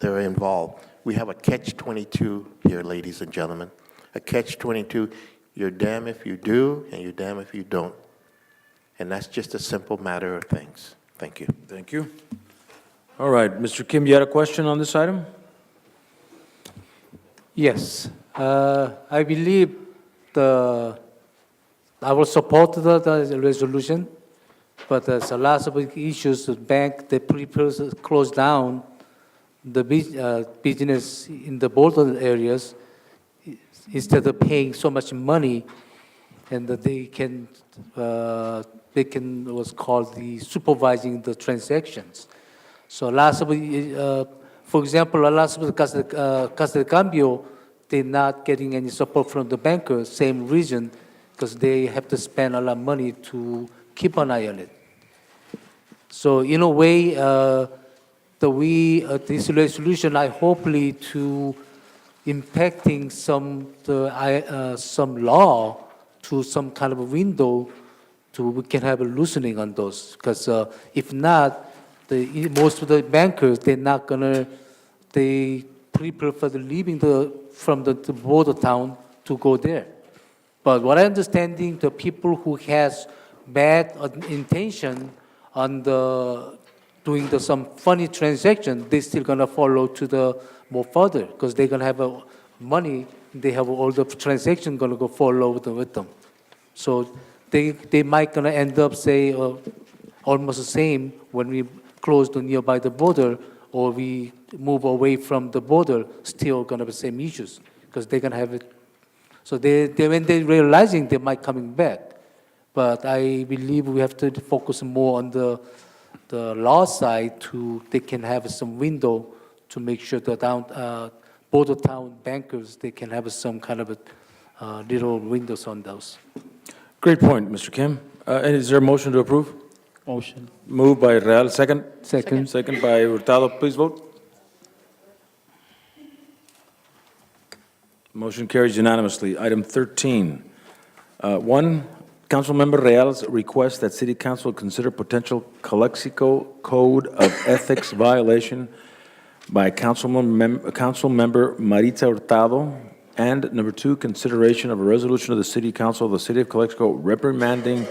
that are involved. We have a catch-22 here, ladies and gentlemen. A catch-22. You're damned if you do, and you're damned if you don't. And that's just a simple matter of things. Thank you. Thank you. All right, Mr. Kim, you had a question on this item? Yes. I believe I will support the resolution, but there's a lot of issues. The bank, they close down the business in the border areas instead of paying so much money, and that they can what's called the supervising the transactions. So lots of, for example, a lot of Casa de Cambio, they're not getting any support from the bankers, same reason, because they have to spend a lot of money to keep an eye on it. So in a way, this resolution, I hopefully to impacting some law to some kind of a window we can have a loosening on those. Because if not, most of the bankers, they prefer for leaving from the border town to go there. But what I understanding, the people who has bad intention on doing some funny transaction, they still gonna follow to the more further, because they're gonna have money, they have all the transaction gonna go follow with them. So they might gonna end up say almost the same when we close nearby the border, or we move away from the border, still gonna be the same issues, because they're gonna have it. So when they're realizing, they might coming back. But I believe we have to focus more on the law side they can have some window to make sure that border town bankers, they can have some kind of little windows on those. Great point, Mr. Kim. And is there a motion to approve? Motion. Moved by Real, second? Second. Second by Hurtado. Please vote. Motion carries unanimously. Item 13. One, Councilmember Real's request that City Council consider potential Calexico Code of Ethics violation by Councilmember Maritza Hurtado. And number two, consideration of a resolution of the City Council of the City of Calexico reprimanding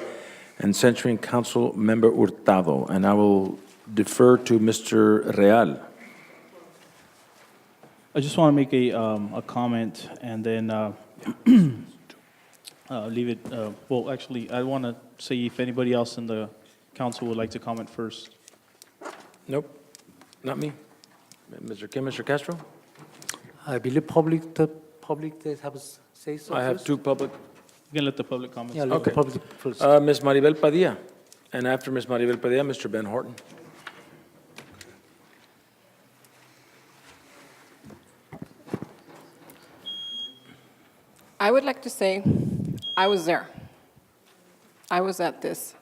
and censuring Councilmember Hurtado. And I will defer to Mr. Real. I just want to make a comment and then leave it, well, actually, I want to see if anybody else in the council would like to comment first. Nope, not me. Mr. Kim, Mr. Castro? I believe public they have a say so. I have first. two public. You can let the public comment. Yeah, let the Okay. public first. Ms. Maribel Padilla. And after Ms. Maribel Padilla, Mr. Ben Horton. I would like to say, I was there. I was at this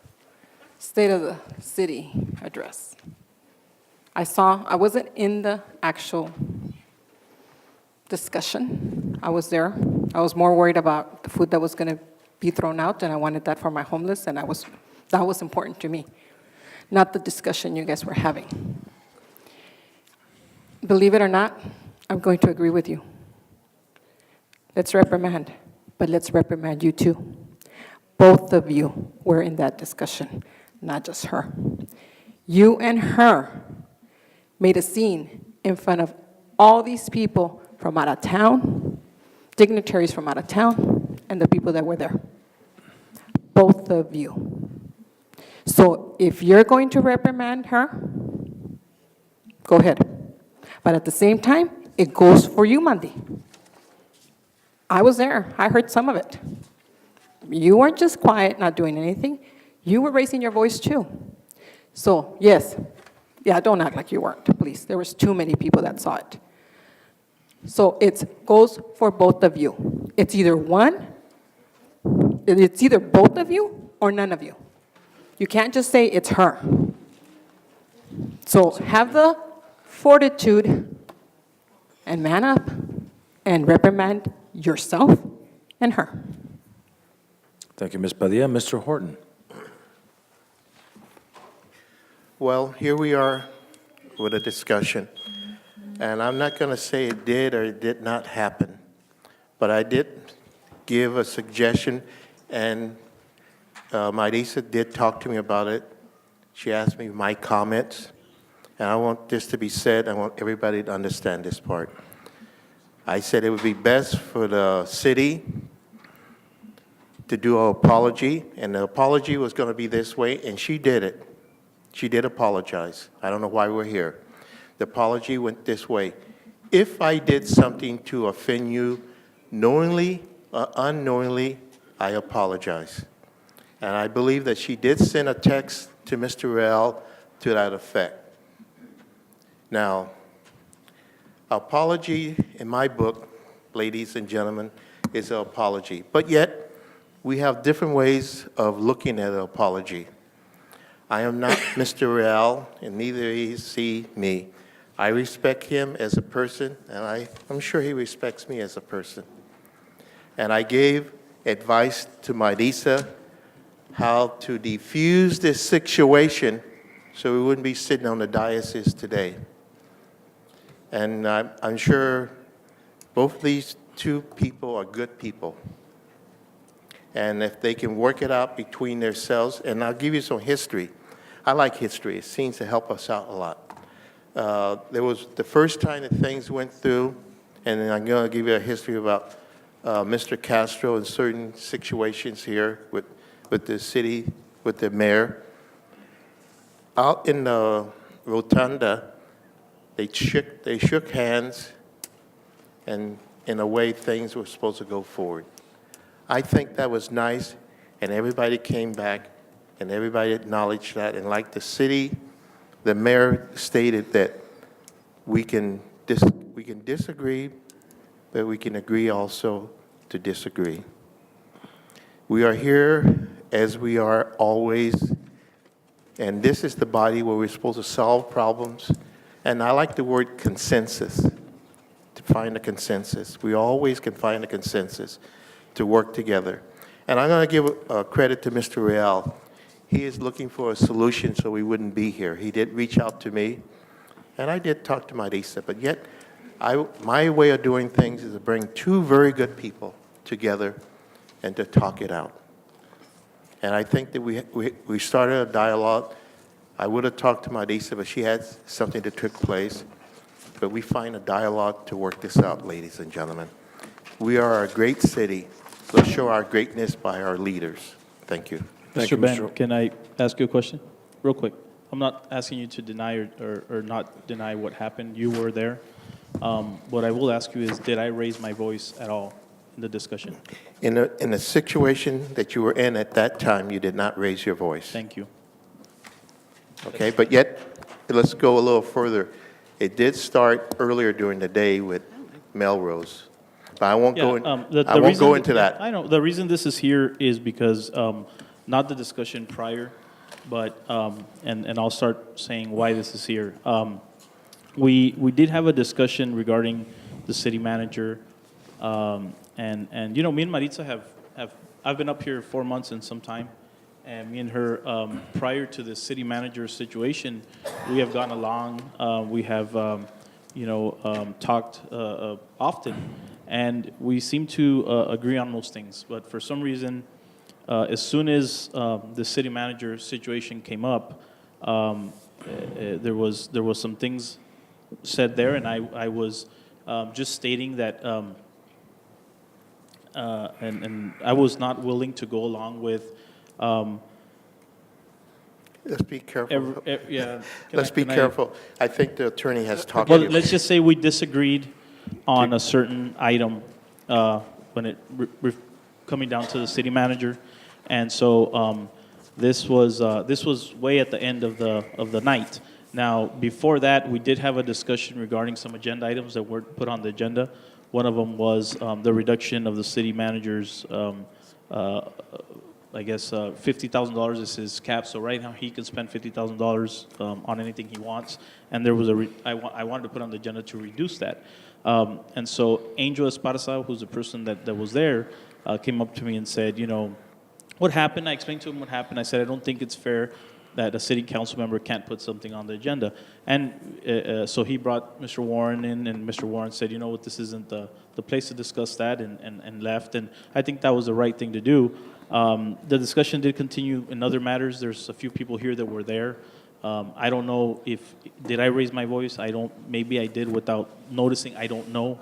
State of the City address. I wasn't in the actual discussion. I was there. I was more worried about the food that was going to be thrown out, and I wanted that for my homeless, and that was important to me, not the discussion you guys were having. Believe it or not, I'm going to agree with you. Let's reprimand, but let's reprimand you too. Both of you were in that discussion, not just her. You and her made a scene in front of all these people from out of town, dignitaries from out of town, and the people that were there. Both of you. So if you're going to reprimand her, go ahead. But at the same time, it goes for you, Mandy. I was there. I heard some of it. You weren't just quiet, not doing anything. You were raising your voice too. So, yes. Yeah, don't act like you weren't, please. There was too many people that saw it. So it goes for both of you. It's either both of you or none of you. You can't just say it's her. So have the fortitude and man up and reprimand yourself and her. Thank you, Ms. Padilla. Mr. Horton. Well, here we are with a discussion. And I'm not going to say it did or it did not happen, but I did give a suggestion, and Marisa did talk to me about it. She asked me my comments, and I want this to be said. I want everybody to understand this part. I said it would be best for the city to do an apology, and the apology was going to be this way, and she did it. She did apologize. I don't know why we're here. The apology went this way. If I did something to offend you knowingly or unknowingly, I apologize. And I believe that she did send a text to Mr. Rell to that effect. Now, apology in my book, ladies and gentlemen, is an apology. But yet, we have different ways of looking at an apology. I am not Mr. Real, and neither is he me. I respect him as a person, and I'm sure he respects me as a person. And I gave advice to Marisa how to defuse this situation so we wouldn't be sitting on the dais today. And I'm sure both these two people are good people. And if they can work it out between themselves, and I'll give you some history. I like history. It seems to help us out a lot. There was the first time that things went through, and then I'm going to give you a history about Mr. Castro and certain situations here with the city, with the mayor. Out in the rotunda, they shook hands, and in a way things were supposed to go forward. I think that was nice, and everybody came back, and everybody acknowledged that. And like the city, the mayor stated that we can disagree, but we can agree also to disagree. We are here as we are always And this is the body where we're supposed to solve problems. And I like the word consensus, to find a consensus. We always can find a consensus to work together. And I'm going to give credit to Mr. Real. He is looking for a solution so we wouldn't be here. He did reach out to me, and I did talk to Marisa, but yet my way of doing things is to bring two very good people together and to talk it out. And I think that we started a dialogue. I would have talked to Marisa, but she had something that took place. But we find a dialogue to work this out, ladies and gentlemen. We are a great city. Let's show our greatness by our leaders. Thank you. Mr. Ben, can I ask you a question? Real quick. I'm not asking you to deny or not deny what happened. You were there. What I will ask you is, did I raise my voice at all in the discussion? In the situation that you were in at that time, you did not raise your voice. Thank you. Okay, but yet, let's go a little further. It did start earlier during the day with Melrose. But I won't go into that. I know. The reason this is here is because, not the discussion prior, but, and I'll start saying why this is here. We did have a discussion regarding the city manager, and you know, me and Maritza I've been up here 4 months and some time, and me and her, prior to the city manager situation, we have gone along, we have, talked often, and we seem to agree on most things, but for some reason, as soon as the city manager situation came up, there was some things said there, and I was just stating that, and I was not willing to go along with. Let's be careful. Yeah. Let's be careful. I think the attorney has talked Well, to you. let's just say we disagreed on a certain item when it coming down to the city manager, and so this was way at the end of the night. Now, before that, we did have a discussion regarding some agenda items that weren't put on the agenda. One of them was the reduction of the city manager's, I guess, $50,000 is his cap. So right now, he can spend $50,000 on anything he wants. And there was I wanted to put on the agenda to reduce that. And so Angel Esparza, who's the person that was there, came up to me and said, you know, what happened? I explained to him what happened. I said, I don't think it's fair that a city council member can't put something on the agenda. And so he brought Mr. Warren in, and Mr. Warren said, you know what, this isn't the place to discuss that, and left. And I think that was the right thing to do. The discussion did continue in other matters. There's a few people here that were there. I don't know did I raise my voice? Maybe I did without noticing, I don't know.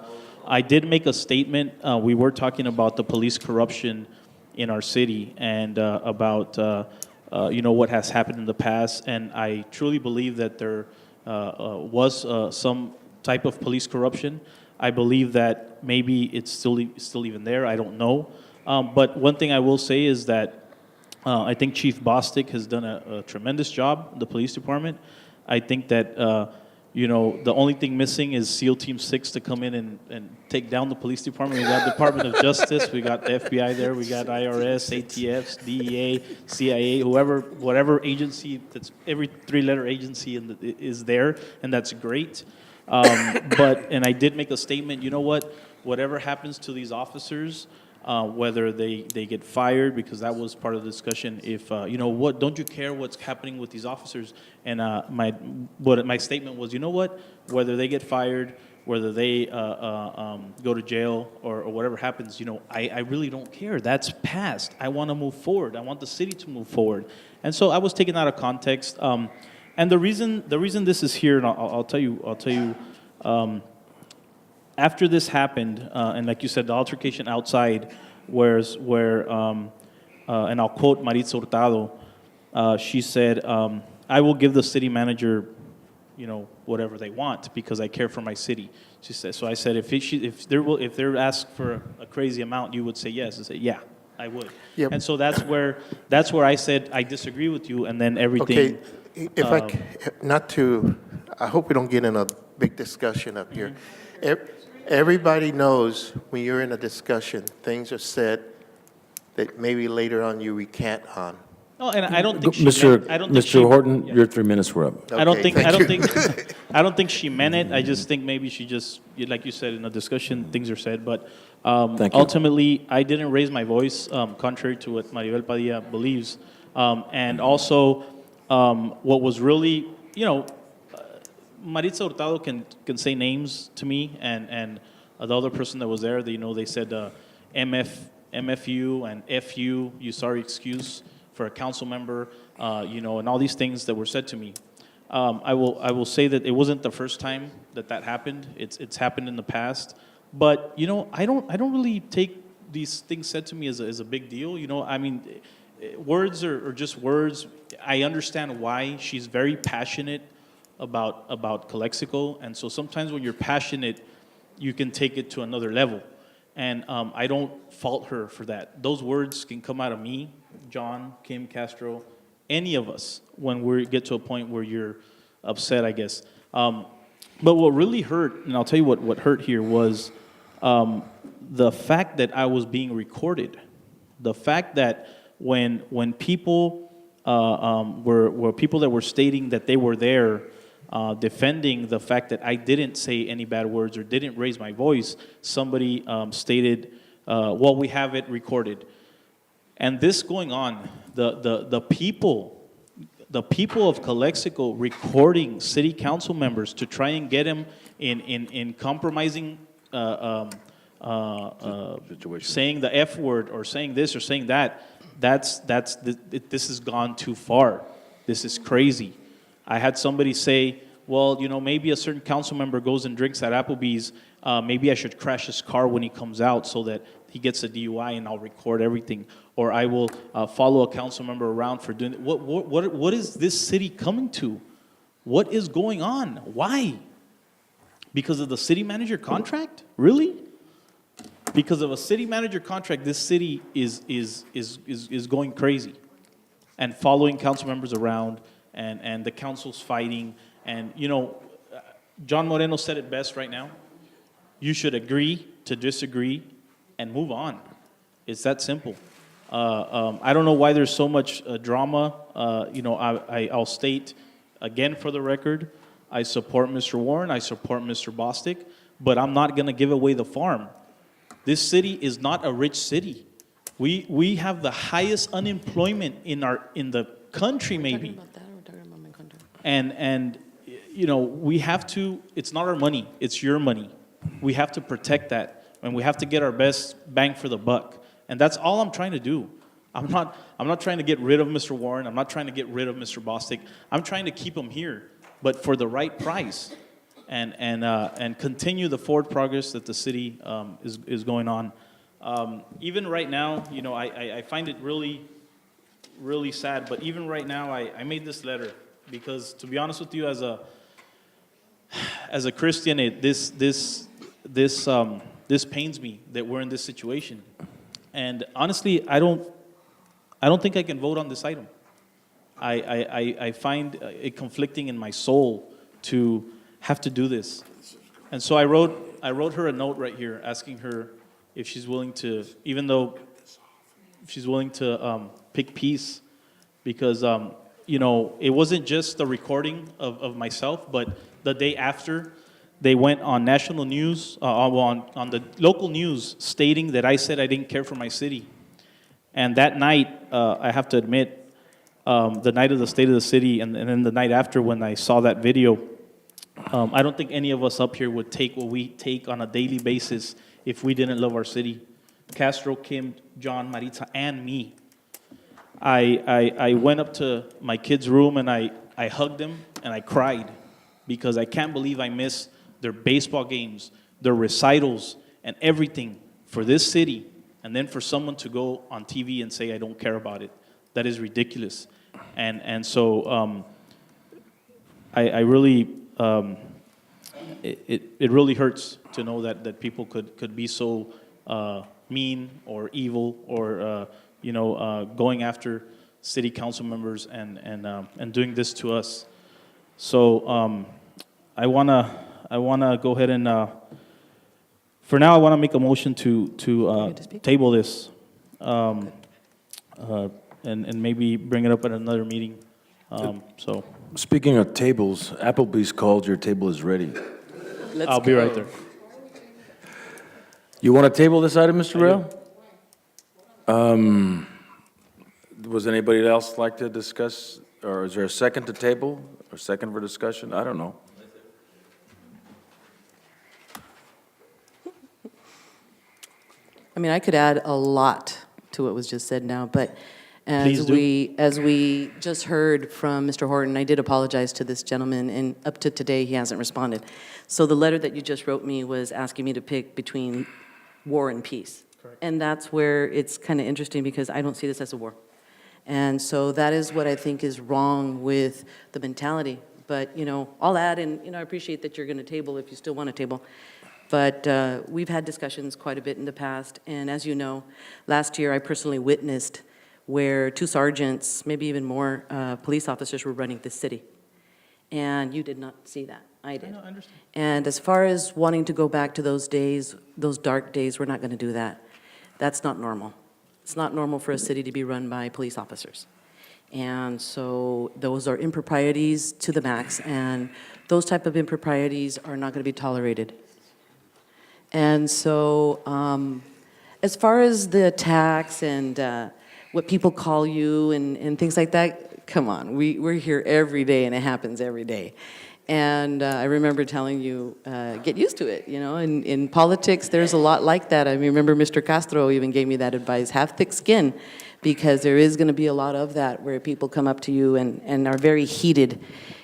I did make a statement. We were talking about the police corruption in our city and about what has happened in the past, and I truly believe that there was some type of police corruption. I believe that maybe it's still even there. I don't know. But one thing I will say is that I think Chief Bostic has done a tremendous job in the police department. I think that the only thing missing is SEAL Team 6 to come in and take down the police department. We got Department of Justice, we got the FBI there, we got IRS, ATF, DEA, CIA, whatever agency, that's every three-letter agency is there, and that's great. And I did make a statement, you know what, whatever happens to these officers, whether they get fired, because that was part of the discussion. If what, don't you care what's happening with these officers? And my statement was, you know what, whether they get fired, whether they go to jail or whatever happens, I really don't care. That's past. I want to move forward. I want the city to move forward. And so I was taken out of context. And the reason this is here, and I'll tell you. After this happened, and like you said, the altercation outside, where and I'll quote Maritza Hurtado, she said, I will give the city manager, whatever they want because I care for my city. She said. So I said, if they're asked for a crazy amount, you would say yes. I said, yeah, I would. Yep. And so that's where I said I disagree with you, and then everything. Okay, I hope we don't get in a big discussion up here. Everybody knows when you're in a discussion, things are said that maybe later on you recant on. No, and I don't think she Mr. meant, I don't think she, Mr. Horton, yeah. your 3 minutes were up. I don't Okay, think, thank I don't you. think, I don't think she meant it. I just think maybe she just, like you said, in a discussion, things are said. But Thank you. ultimately, I didn't raise my voice, contrary to what Maribel Padilla believes. And also, what was really, Maritza Hurtado can say names to me, and the other person that was there, they said MFU and FU, you sorry excuse for a council member, and all these things that were said to me. I will say that it wasn't the first time that happened. It's happened in the past, but I don't really take these things said to me as a big deal. I mean, words are just words. I understand why she's very passionate about Calexico, and so sometimes when you're passionate, you can take it to another level. And I don't fault her for that. Those words can come out of me, John, Kim, Castro, any of us, when we get to a point where you're upset, I guess. But what really hurt, and I'll tell you what hurt here, was the fact that I was being recorded. The fact that when people were people that were stating that they were there, defending the fact that I didn't say any bad words or didn't raise my voice, somebody stated, well, we have it recorded. And this going on, the people of Calexico recording city council members to try and get them in compromising, saying the F word or saying this or saying that, this has gone too far. This is crazy. I had somebody say, well, maybe a certain council member goes and drinks at Applebee's. Maybe I should crash his car when he comes out so that he gets a DUI and I'll record everything. Or I will follow a council member around for doing it. What is this city coming to? What is going on? Why? Because of the city manager contract? Really? Because of a city manager contract, this city is going crazy and following council members around. And the council's fighting. And, John Moreno said it best right now. You should agree to disagree and move on. It's that simple. I don't know why there's so much drama. I'll state again for the record, I support Mr. Warren, I support Mr. Bostic, but I'm not going to give away the farm. This city is not a rich city. We have the highest unemployment in the country, maybe. And we have to, it's not our money, it's your money. We have to protect that, and we have to get our best bang for the buck. And that's all I'm trying to do. I'm not trying to get rid of Mr. Warren, I'm not trying to get rid of Mr. Bostic. I'm trying to keep him here, but for the right price, and continue the forward progress that the city is going on. Even right now, I find it really, really sad, but even right now, I made this letter. Because to be honest with you, as a Christian, this pains me that we're in this situation. And honestly, I don't think I can vote on this item. I find it conflicting in my soul to have to do this. And so I wrote her a note right here asking her if she's willing to, even though she's willing to pick peace, because it wasn't just the recording of myself, but the day after, they went on national news, on the local news, stating that I said I didn't care for my city. And that night, I have to admit, the night of the State of the City, and then the night after when I saw that video, I don't think any of us up here would take what we take on a daily basis if we didn't love our city. Castro, Kim, John, Maritza, and me. I went up to my kid's room and I hugged them and I cried because I can't believe I missed their baseball games, their recitals, and everything for this city, and then for someone to go on TV and say I don't care about it. That is ridiculous. And so I really, it really hurts to know that people could be so mean or evil or going after city council members and doing this to us. So I wanna go ahead and for now I wanna make a motion to table this and maybe bring it up at another meeting. So Speaking of tables, Applebee's called, your table is ready. I'll be right there. You want to table this item, Mr. Rail? Was anybody else like to discuss, or is there a second to table, or second for discussion? I don't know. I mean, I could add a lot to what was just said now, but Please do. as we just heard from Mr. Horton, I did apologize to this gentleman, and up to today, he hasn't responded. So the letter that you just wrote me was asking me to pick between war and peace. Correct. And that's where it's kind of interesting, because I don't see this as a war. And so that is what I think is wrong with the mentality. But, I'll add, and, I appreciate that you're going to table if you still want to table. But we've had discussions quite a bit in the past, and as you know, last year I personally witnessed where 2 sergeants, maybe even more, police officers were running the city. And you did not see that. I did. I understand. And as far as wanting to go back to those days, those dark days, we're not going to do that. That's not normal. It's not normal for a city to be run by police officers. And so those are improprieties to the max, and those type of improprieties are not going to be tolerated. And so as far as the attacks and what people call you and things like that, come on, we're here every day, and it happens every day. And I remember telling you, get used to it, In politics, there's a lot like that. I remember Mr. Castro even gave me that advice, have thick skin, because there is going to be a lot of that where people come up to you and are very heated.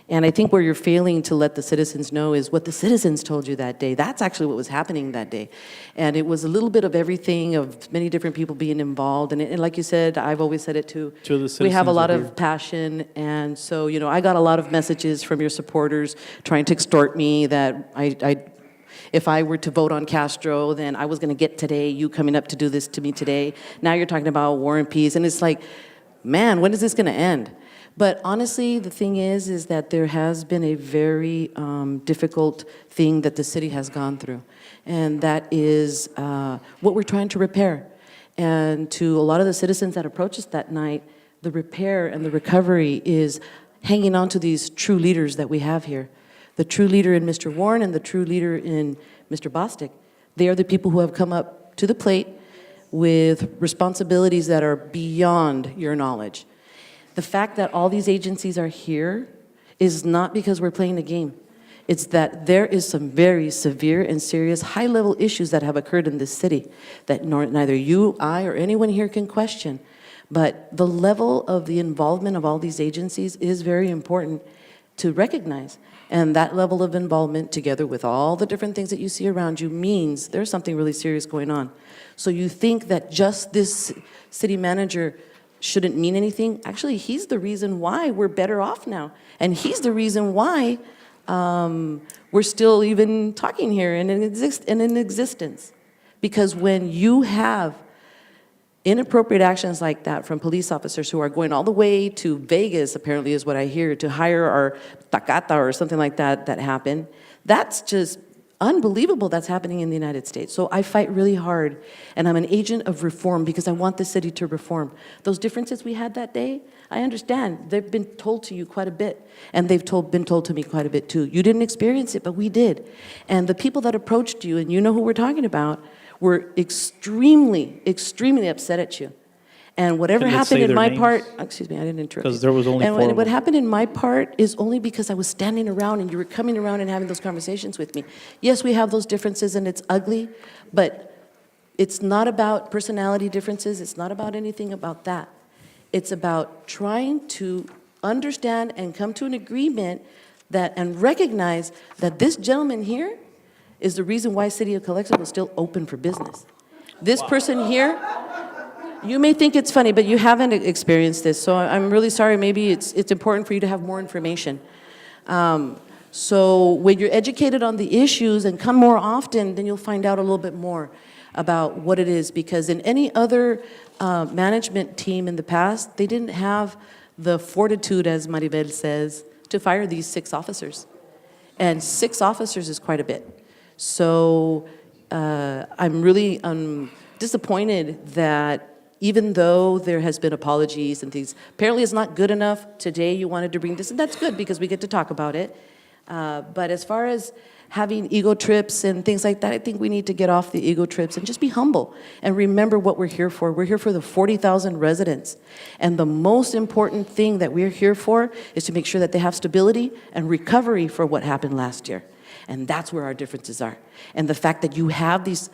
And I think where you're failing to let the citizens know is what the citizens told you that day. That's actually what was happening that day. And it was a little bit of everything, of many different people being involved. And like you said, I've always said it too, we have a lot of passion. And so, I got a lot of messages from your supporters trying to extort me that if I were to vote on Castro, then I was going to get today, you coming up to do this to me today. Now you're talking about war and peace. And it's like, man, when is this going to end? But honestly, the thing is that there has been a very difficult thing that the city has gone through. And that is what we're trying to repair. And to a lot of the citizens that approached us that night, the repair and the recovery is hanging on to these true leaders that we have here. The true leader in Mr. Warren and the true leader in Mr. Bostic. They are the people who have come up to the plate with responsibilities that are beyond your knowledge. The fact that all these agencies are here is not because we're playing a game. It's that there is some very severe and serious high-level issues that have occurred in this city that neither you, I, or anyone here can question. But the level of the involvement of all these agencies is very important to recognize. And that level of involvement, together with all the different things that you see around you, means there's something really serious going on. So you think that just this city manager shouldn't mean anything? Actually, he's the reason why we're better off now. And he's the reason why we're still even talking here and in existence. Because when you have inappropriate actions like that from police officers who are going all the way to Vegas, apparently is what I hear, to hire our tacata or something like that happened, that's just unbelievable that's happening in the United States. So I fight really hard, and I'm an agent of reform because I want the city to reform. Those differences we had that day, I understand. They've been told to you quite a bit, and they've been told to me quite a bit too. You didn't experience it, but we did. And the people that approached you, and you know who we're talking about, were extremely, extremely upset at you. And whatever happened in my part, excuse me, I didn't interrupt you. Because there was only 4 of them. What happened in my part is only because I was standing around and you were coming around and having those conversations with me. Yes, we have those differences and it's ugly, but it's not about personality differences. It's not about anything about that. It's about trying to understand and come to an agreement that and recognize that this gentleman here is the reason why City of Calexico is still open for business. This person here, you may think it's funny, but you haven't experienced this, so I'm really sorry. Maybe it's important for you to have more information. So when you're educated on the issues and come more often, then you'll find out a little bit more about what it is. Because in any other management team in the past, they didn't have the fortitude, as Maribel says, to fire these 6 officers. And 6 officers is quite a bit. So I'm really disappointed that even though there has been apologies and things, apparently it's not good enough. Today you wanted to bring this, and that's good because we get to talk about it. But as far as having ego trips and things like that, I think we need to get off the ego trips and just be humble and remember what we're here for. We're here for the 40,000 residents. And the most important thing that we're here for is to make sure that they have stability and recovery for what happened last year. And that's where our differences are. And the fact that you have these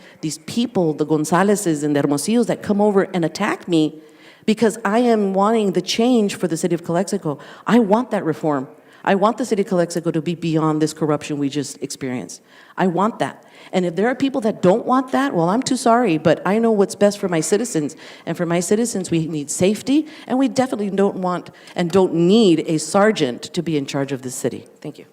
people, the Gonzaleses and the Hermosillos, that come over and attack me because I am wanting the change for the city of Calexico. I want that reform. I want the city of Calexico to be beyond this corruption we just experienced. I want that. And if there are people that don't want that, well, I'm too sorry, but I know what's best for my citizens. And for my citizens, we need safety, and we definitely don't want and don't need a sergeant to be in charge of the city. Thank you.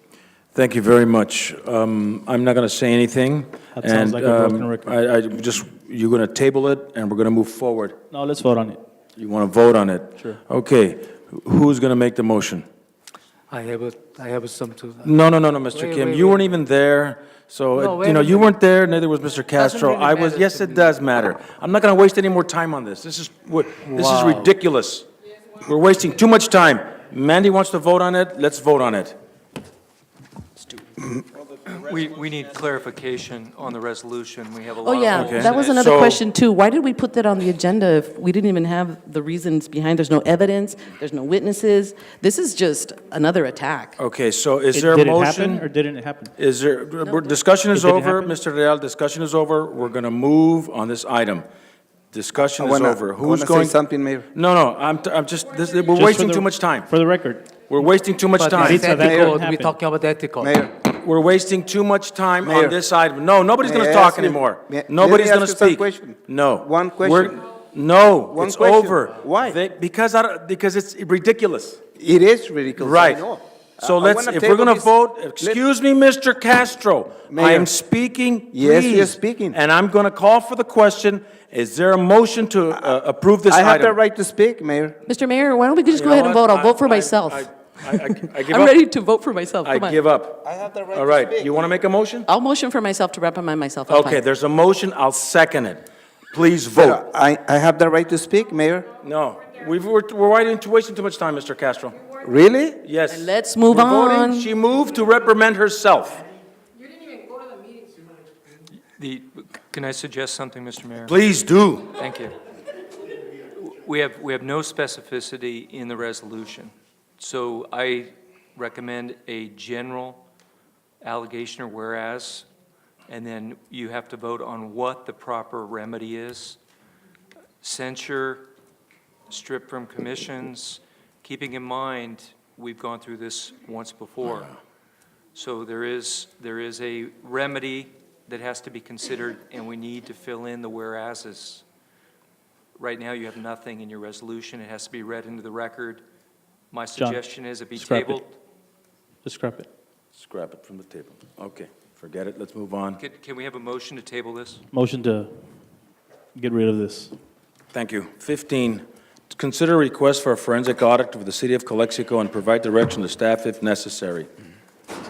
Thank you very much. I'm not going to say anything. That sounds like a broken record. You're going to table it, and we're going to move forward. No, let's vote on it. You want to vote on it? Sure. Okay. Who's going to make the motion? I have some too. No, Mr. Wait, Kim. wait, You wait. weren't even there. So, No, wait a you minute. weren't there, neither was Mr. Castro. really I was, matter yes, to it me. does matter. I'm not going to waste any more time on this. This is Wow. ridiculous. We're wasting too much time. Mandy wants to vote on it. Let's vote on it. We need clarification on the resolution. We have a Oh, lot of yeah, holes that in was it. another So- question too. Why did we put that on the agenda if we didn't even have the reasons behind? There's no evidence, there's no witnesses. This is just another attack. Okay, so is there a Did it motion? happen or didn't it happen? Is there, discussion is It didn't over, happen? Mr. Real, discussion is over. We're going to move on this item. Discussion is over. I Who's wanna going? say something, Mayor. No, I'm just, we're Just for wasting the- too much time. For the record, We're wasting too much But time. it's Maritza, that ethical. didn't We're happen. talking about ethical. Mayor, We're wasting too much time Mayor. on this item. No, nobody's May going I to talk ask you- anymore. let me Nobody's ask going to you some speak. question. No. One question. No, One it's question. over. Why? Because it's ridiculous. it is ridiculous. I Right. know. So I let's, wanna if we're table going to this- vote, excuse me, Mr. Castro. I Mayor. am speaking, Yes, you're please. speaking. And I'm going to call for the question. Is there a motion to approve this I item? have the right to speak, Mayor. Mr. Mayor, why don't we just You go know ahead and what? vote? I'll vote for I myself. give I'm up. ready to vote for myself. I Come on. give up. I have the right All right, you want to make a motion? I'll motion for myself to reprimand myself. I'm Okay, fine. there's a motion, I'll second it. Please vote. I have the right to speak, Mayor. No, we're wasting too much time, Mr. Castro. Really? Yes. And let's move We're voting. on. She moved to reprimand herself. Can I suggest something, Mr. Mayor? Please do. Thank you. We have no specificity in the resolution. So I recommend a general allegation or whereas, and then you have to vote on what the proper remedy is. Censure, strip from commissions, keeping in mind, we've gone through this once before. So there is a remedy that has to be considered, and we need to fill in the whereases. Right now, you have nothing in your resolution. It has to be read into the record. My suggestion is it be scrap it. tabled. just scrap it. Scrap it from the table. Okay, forget it, let's move on. Can we have a motion to table this? Motion to get rid of this. Thank you. 15, to consider a request for a forensic audit of the city of Calexico and provide direction to staff if necessary.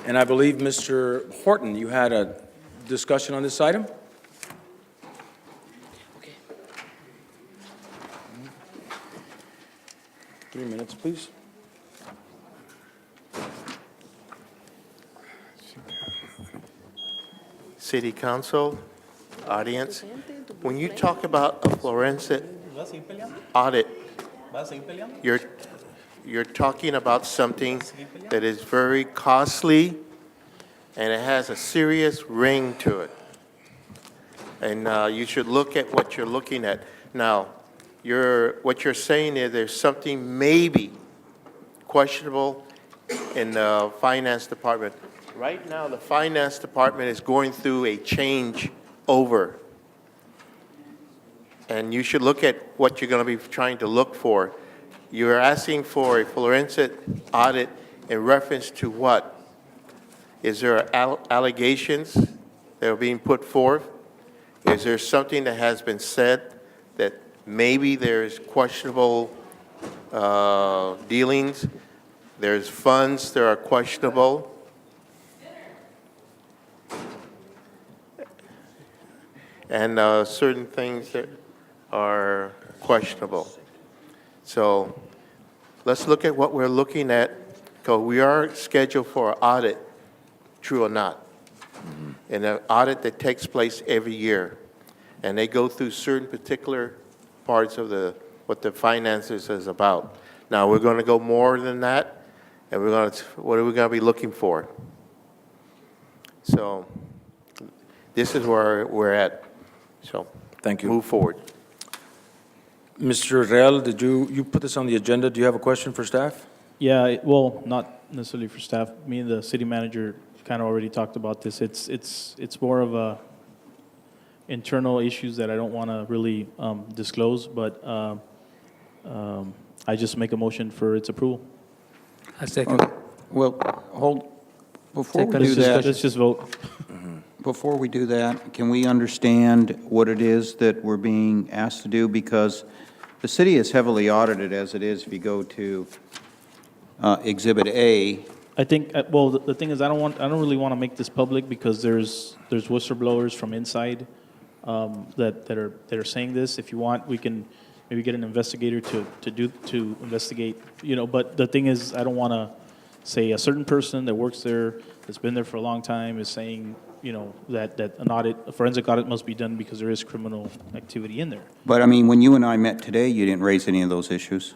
And I believe, Mr. Horton, you had a discussion on this item? Okay. 3 minutes, please. City Council, audience, when you talk about a forensic audit, you're talking about something that is very costly and it has a serious ring to it. And you should look at what you're looking at. Now, what you're saying is there's something maybe questionable in the finance department. Right now, the finance department is going through a change over. And you should look at what you're going to be trying to look for. You're asking for a forensic audit in reference to what? Is there allegations that are being put forth? Is there something that has been said that maybe there's questionable dealings? There's funds that are questionable? And certain things that are questionable. So let's look at what we're looking at, because we are scheduled for an audit, true or not. And an audit that takes place every year. And they go through certain particular parts of what the finances is about. Now, we're going to go more than that, and what are we going to be looking for? So this is where we're at. So Thank you. move forward. Mr. Real, did you put this on the agenda? Do you have a question for staff? Yeah, well, not necessarily for staff. Me and the city manager kind of already talked about this. It's more of a internal issues that I don't want to really disclose, but I just make a motion for its approval. I second. Well, before we Second do that, Let's just vote. before we do that, can we understand what it is that we're being asked to do? Because the city is heavily audited as it is if you go to Exhibit A. I think, well, the thing is, I don't really want to make this public because there's whistleblowers from inside that are saying this. If you want, we can maybe get an investigator to investigate, but the thing is, I don't want to say a certain person that works there, that's been there for a long time, is saying, that a forensic audit must be done because there is criminal activity in there. But I mean, when you and I met today, you didn't raise any of those issues.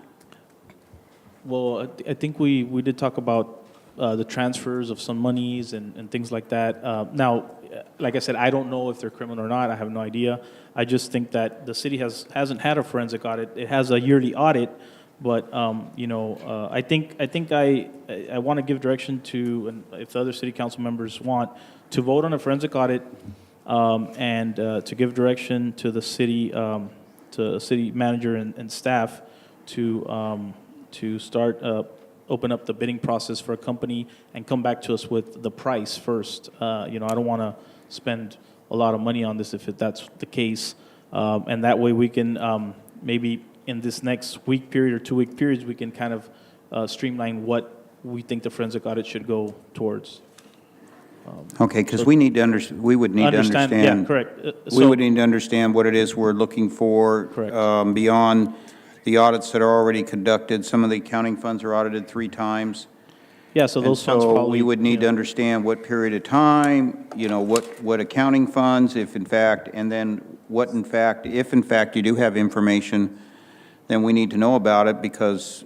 Well, I think we did talk about the transfers of some monies and things like that. Now, like I said, I don't know if they're criminal or not. I have no idea. I just think that the city hasn't had a forensic audit. It has a yearly audit, but I think I want to give direction to, and if the other city council members want, to vote on a forensic audit and to give direction to the city manager and staff to start open up the bidding process for a company and come back to us with the price first. I don't want to spend a lot of money on this if that's the case. And that way we can maybe in this next week period or 2-week periods, we can kind of streamline what we think the forensic audit should go towards. Okay, because we would need to understand. Yeah, correct. We would need to understand what it is we're looking for. Correct. Beyond the audits that are already conducted. Some of the accounting funds are audited 3 times. Yeah, so those funds So probably. we would need to understand what period of time, what accounting funds, if in fact, and then what in fact, if in fact you do have information, then we need to know about it because,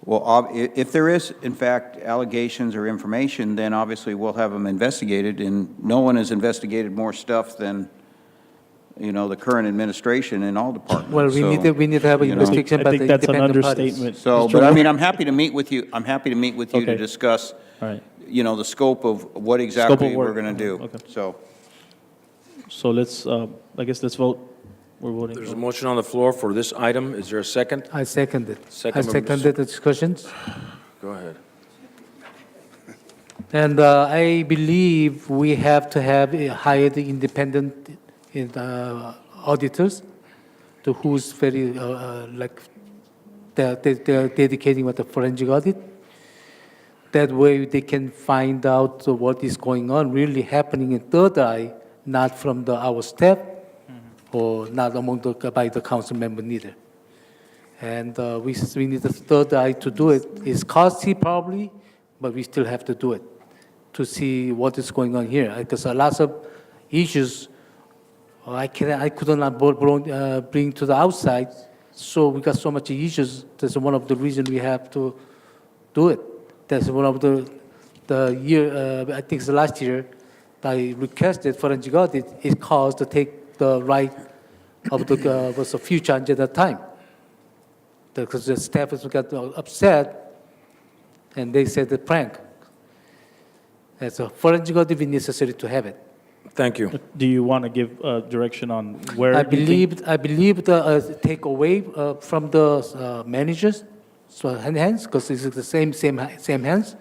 if there is in fact allegations or information, then obviously we'll have them investigated, and no one has investigated more stuff than, the current administration in all departments. Well, we need to have an investigation I by think the that's an independent parties. understatement. So, Mr. but I Moore? mean, I'm happy to meet with you. I'm happy to meet with you to Okay. discuss, All right. the scope of what exactly we're work. going to do. Okay. So, let's, I guess let's vote. We're voting. There's a motion on the floor for this item. Is there a second? I second it. Second I by seconded the discussions. Go ahead. And I believe we have to have hire the independent auditors to who's very, they're dedicating with the forensic audit. That way they can find out what is going on, really happening in Third Eye, not from our staff or not by the council member neither. And we need the Third Eye to do it. It's costly probably, but we still have to do it to see what is going on here. Because a lot of issues I could not bring to the outside, so we got so much issues. That's one of the reasons we have to do it. That's one of the year, I think it's the last year, I requested forensic audit. It caused to take the right of the was a future agenda time. Because the staff got upset, and they said the prank. As a forensic audit, be necessary to have it. Thank you. Do you want to give direction on where? I believe the take away from the managers, so hands, because it's the same hands.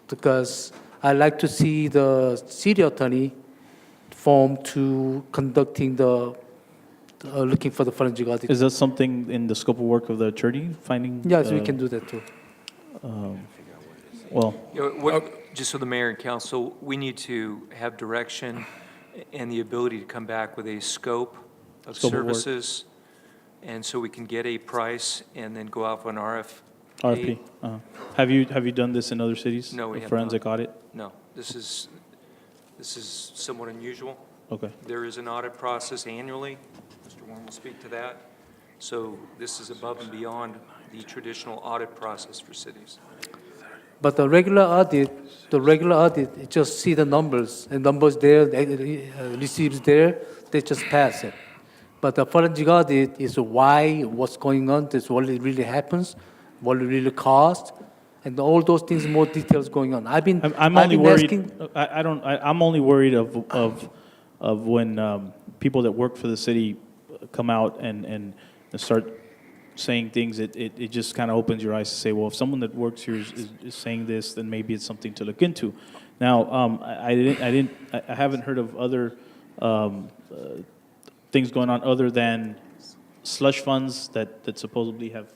Because I like to see the city attorney form to conducting the looking for the forensic audit. Is that something in the scope of work of the attorney finding? Yes, we can do that too. Well, Just so the mayor and council, we need to have direction and the ability to come back with a scope of Scope of work. services and so we can get a price and then go out for an RFP. RFP. Have you done this in other cities? No, we A have forensic not. audit? No, this is somewhat unusual. Okay. There is an audit process annually. Mr. Warren will speak to that. So this is above and beyond the traditional audit process for cities. But the regular audit, you just see the numbers, and numbers there, receipts there, they just pass it. But the forensic audit is why, what's going on, this what it really happens, what it really costs, and all those things, more details going on. I'm only worried. I'm only worried of when people that work for the city come out and start saying things. It just kind of opens your eyes to say, well, if someone that works here is saying this, then maybe it's something to look into. Now, I haven't heard of other things going on other than slush funds that supposedly have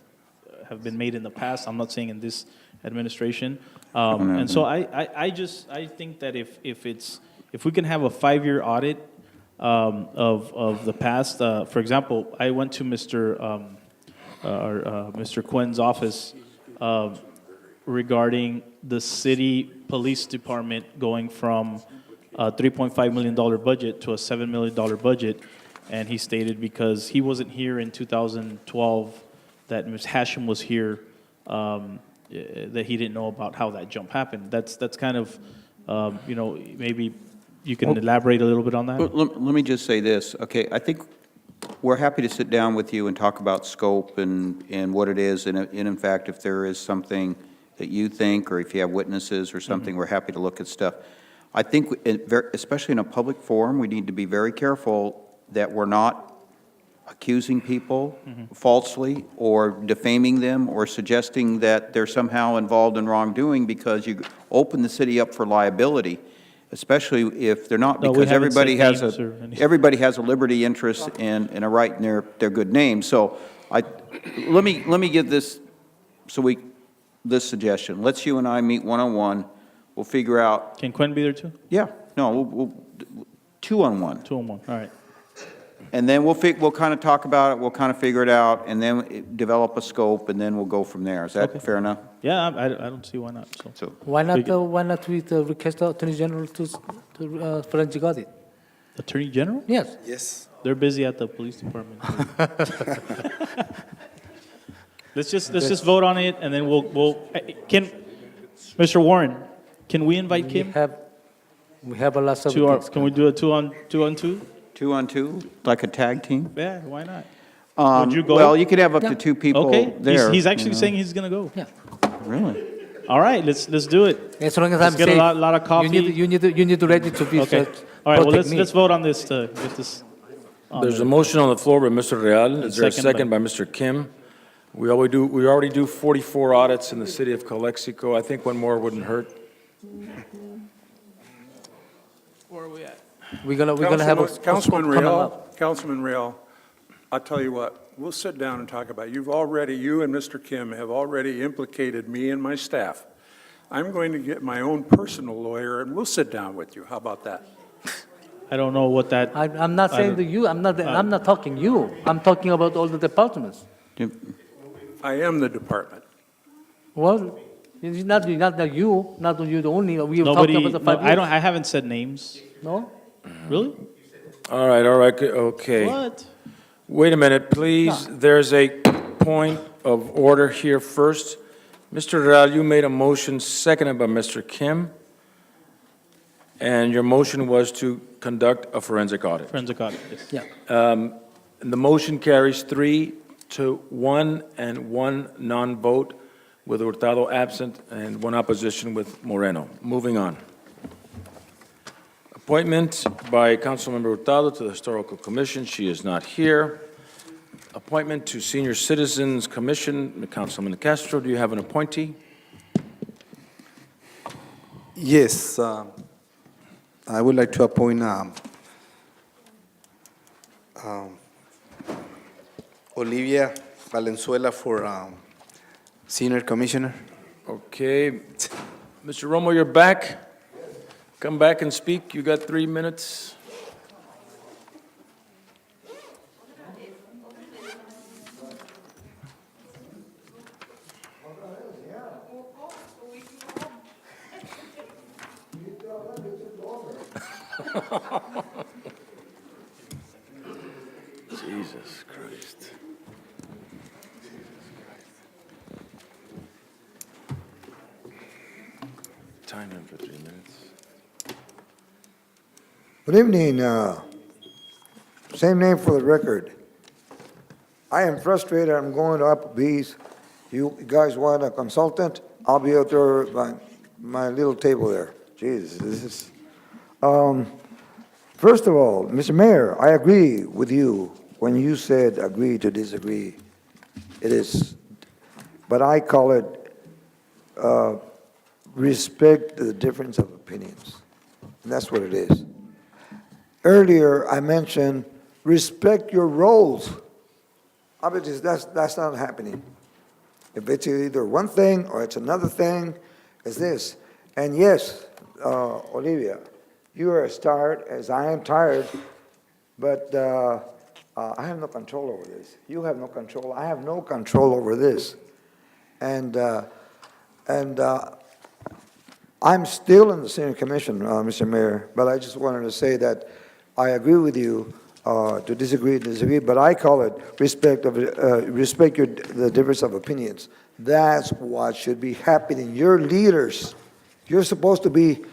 been made in the past. I'm not saying in this administration. And so I think that if we can have a 5-year audit of the past, for example, I went to Mr. Quinn's office regarding the city police department going from a $3.5 million budget to a $7 million budget. And he stated because he wasn't here in 2012, that Ms. Hashem was here, that he didn't know about how that jump happened. That's kind of, maybe you can elaborate a little bit on that? Let me just say this, okay? I think we're happy to sit down with you and talk about scope and what it is, and in fact, if there is something that you think, or if you have witnesses or something, we're happy to look at stuff. I think, especially in a public forum, we need to be very careful that we're not accusing people falsely or defaming them or suggesting that they're somehow involved in wrongdoing, because you open the city up for liability, especially if they're not, No, we because haven't said everybody has names or anything. everybody has a liberty interest and a right in their good name. So let me give this, this suggestion. Let's you and I meet one-on-one. We'll figure out. Can Quinn be there too? Yeah, no, we'll two-on-one. Two-on-one, all right. And then we'll kind of talk about it, we'll kind of figure it out, and then develop a scope, and then we'll go from there. Is that fair enough? Yeah, I don't see why not. So Why not we request the Attorney General to forensic audit? Attorney General? Yes. Yes. They're busy at the police department. Let's just vote on it, and then can Mr. Warren, can we invite Kim? We have a lot of things. Can we do a two on two? 2-on-2, like a tag team? Yeah, why not? Would you go? Well, you could have up to 2 people there. He's actually saying he's going to go. Yeah. Really? All right, let's do it. As long as Let's I'm get safe. a lot of coffee. You need to ready to be. Okay. All right. Well, let's vote on this to get this. There's a motion on the floor by Mr. Real. Is there a second by by- Mr. Kim? We already do 44 audits in the city of Calexico. I think one more wouldn't hurt. Where are we at? We're gonna have a Councilman coming Real, up. Councilman Real, I'll tell you what, we'll sit down and talk about it. You and Mr. Kim have already implicated me and my staff. I'm going to get my own personal lawyer, and we'll sit down with you. How about that? I don't know what that. I'm not saying to you. I'm not talking you. I'm talking about all the departments. I am the department. Well, it's not you, not you the only. We are Nobody. talking about the 5 No, years. I haven't said names. No. Really? All right, okay. What? Wait a minute, please. There's a point of order here first. Mr. Real, you made a motion seconded by Mr. Kim, and your motion was to conduct a forensic audit. Forensic audit, yes. Yeah. And the motion carries 3-1 and 1 non-vote, with Hurtado absent and 1 opposition with Moreno. Moving on. Appointment by Councilmember Hurtado to the Historical Commission. She is not here. Appointment to Senior Citizens Commission. Councilman Castro, do you have an appointee? Yes, I would like to appoint Olivia Valenzuela for Senior Commissioner. Okay. Mr. Romo, you're back. Come back and speak. You got 3 minutes. Jesus Christ. Time him for 3 minutes. Good evening. Same name for the record. I am frustrated. I'm going to Applebee's. You guys want a consultant? I'll be out there by my little table there. Jesus, this is. First of all, Mr. Mayor, I agree with you when you said agree to disagree. It is, but I call it respect the difference of opinions. And that's what it is. Earlier, I mentioned respect your roles. Obviously, that's not happening. If it's either one thing or it's another thing, it's this. And yes, Olivia, you are as tired as I am tired, but I have no control over this. You have no control. I have no control over this. And I'm still in the senior commission, Mr. Mayor, but I just wanted to say that I agree with you to disagree, but I call it respect the difference of opinions. That's what should be happening. You're leaders. You're supposed to be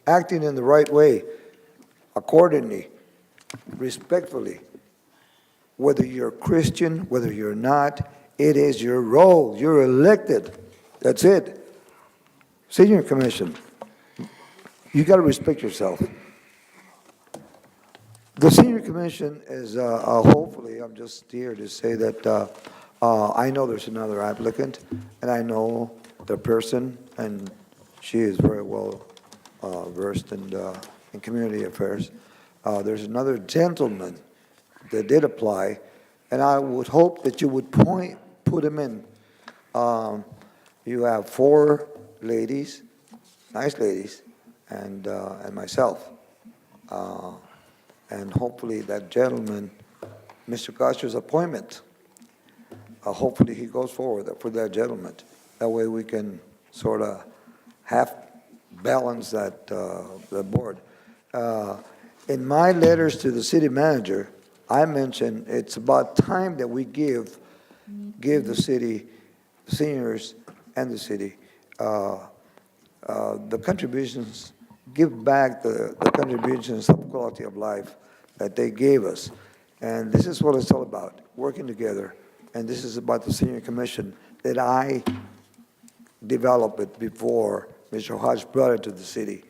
acting in the right way, accordingly, respectfully. Whether you're Christian, whether you're not, it is your role. You're elected. That's it. Senior commission, you got to respect yourself. The senior commission is, hopefully, I'm just here to say that I know there's another applicant, and I know the person, and she is very well versed in community affairs. There's another gentleman that did apply, and I would hope that you would put him in. You have 4 ladies, nice ladies, and myself. And hopefully that gentleman, Mr. Castro's appointment, hopefully he goes forward for that gentleman. That way we can sort of half balance that the board. In my letters to the city manager, I mentioned it's about time that we give the city, the seniors and the city, the contributions, give back the contributions of quality of life that they gave us. And this is what it's all about, working together. And this is about the senior commission that I developed it before Mr. Hodge brought it to the city.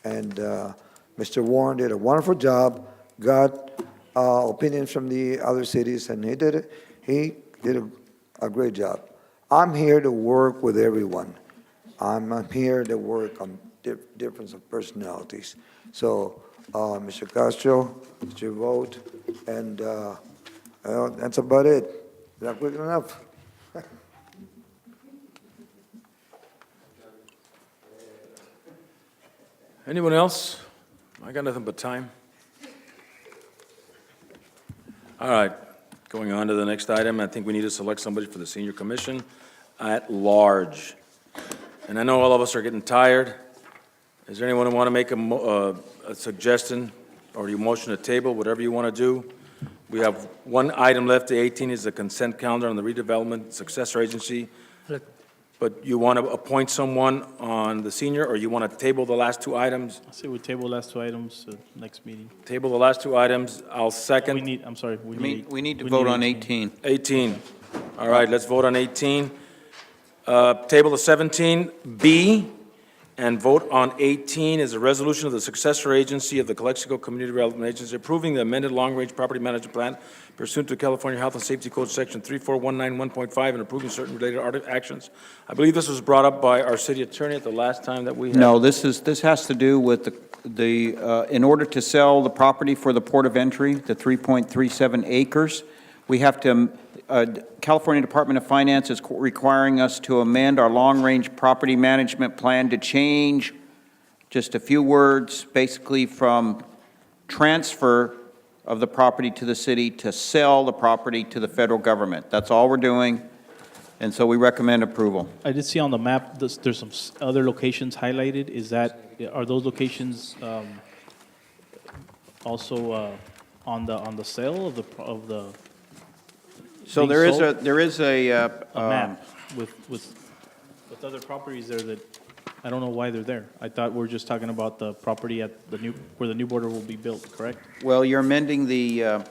And Mr. Warren did a wonderful job, got opinions from the other cities, and he did a great job. I'm here to work with everyone. I'm here to work on difference of personalities. So, Mr. Castro, it's your vote, and that's about it. Is that quick enough? Anyone else? I got nothing but time. All right, going on to the next item. I think we need to select somebody for the senior commission at large. And I know all of us are getting tired. Is there anyone who want to make a suggestion or you motion to table, whatever you want to do? We have one item left. The 18 is the consent calendar on the redevelopment successor agency. But you want to appoint someone on the senior, or you want to table the last 2 items? I say we table last 2 items next meeting. Table the last 2 items. I'll second. We need to vote on 18. 18. All right, let's vote on 18. Table the 17B and vote on 18 is a resolution of the successor agency of the Calexico Community Development Agency approving the amended long-range property management plan pursuant to California Health and Safety Code Section 34191.5 and approving certain related actions. I believe this was brought up by our city attorney at the last time that we had. No, this has to do with in order to sell the property for the port of entry, the 3.37 acres, we have to, California Department of Finance is requiring us to amend our long-range property management plan to change just a few words, basically from transfer of the property to the city to sell the property to the federal government. That's all we're doing, and so we recommend approval. I did see on the map, there's some other locations highlighted. Is that Are those locations also on the sale of the? So being sold? there is a Map with other properties there that, I don't know why they're there. I thought we were just talking about the property at where the new border will be built, correct? well, you're amending the,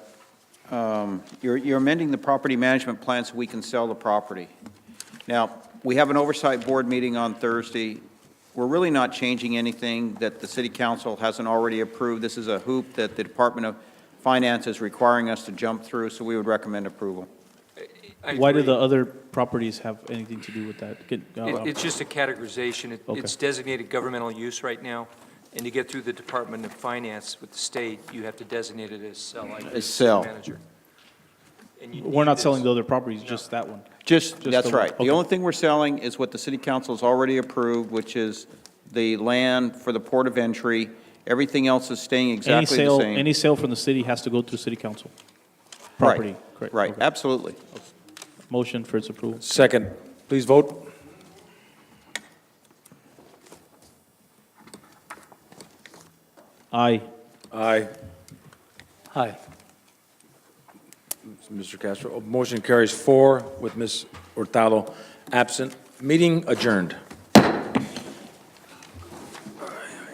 you're amending the property management plan so we can sell the property. Now, we have an oversight board meeting on Thursday. We're really not changing anything that the city council hasn't already approved. This is a hoop that the Department of Finance is requiring us to jump through, so we would recommend approval. Why do the other properties have anything to do with that? It's just a categorization. Okay. It's designated governmental use right now, and to get through the Department of Finance with the state, you have to designate it as sell. like As city sell. manager. And you We're need not this. selling the other properties, just that one. Just, Just that's the- right. The okay. only thing we're selling is what the city council has already approved, which is the land for the port of entry. Everything else is staying exactly the same. Any sale from the city has to go through city council? Right, Property, correct? right, Okay. absolutely. Motion for its approval. Second. Please vote. Aye. Aye. Hi. Mr. Castro. Motion carries 4 with Ms. Hurtado absent. Meeting adjourned.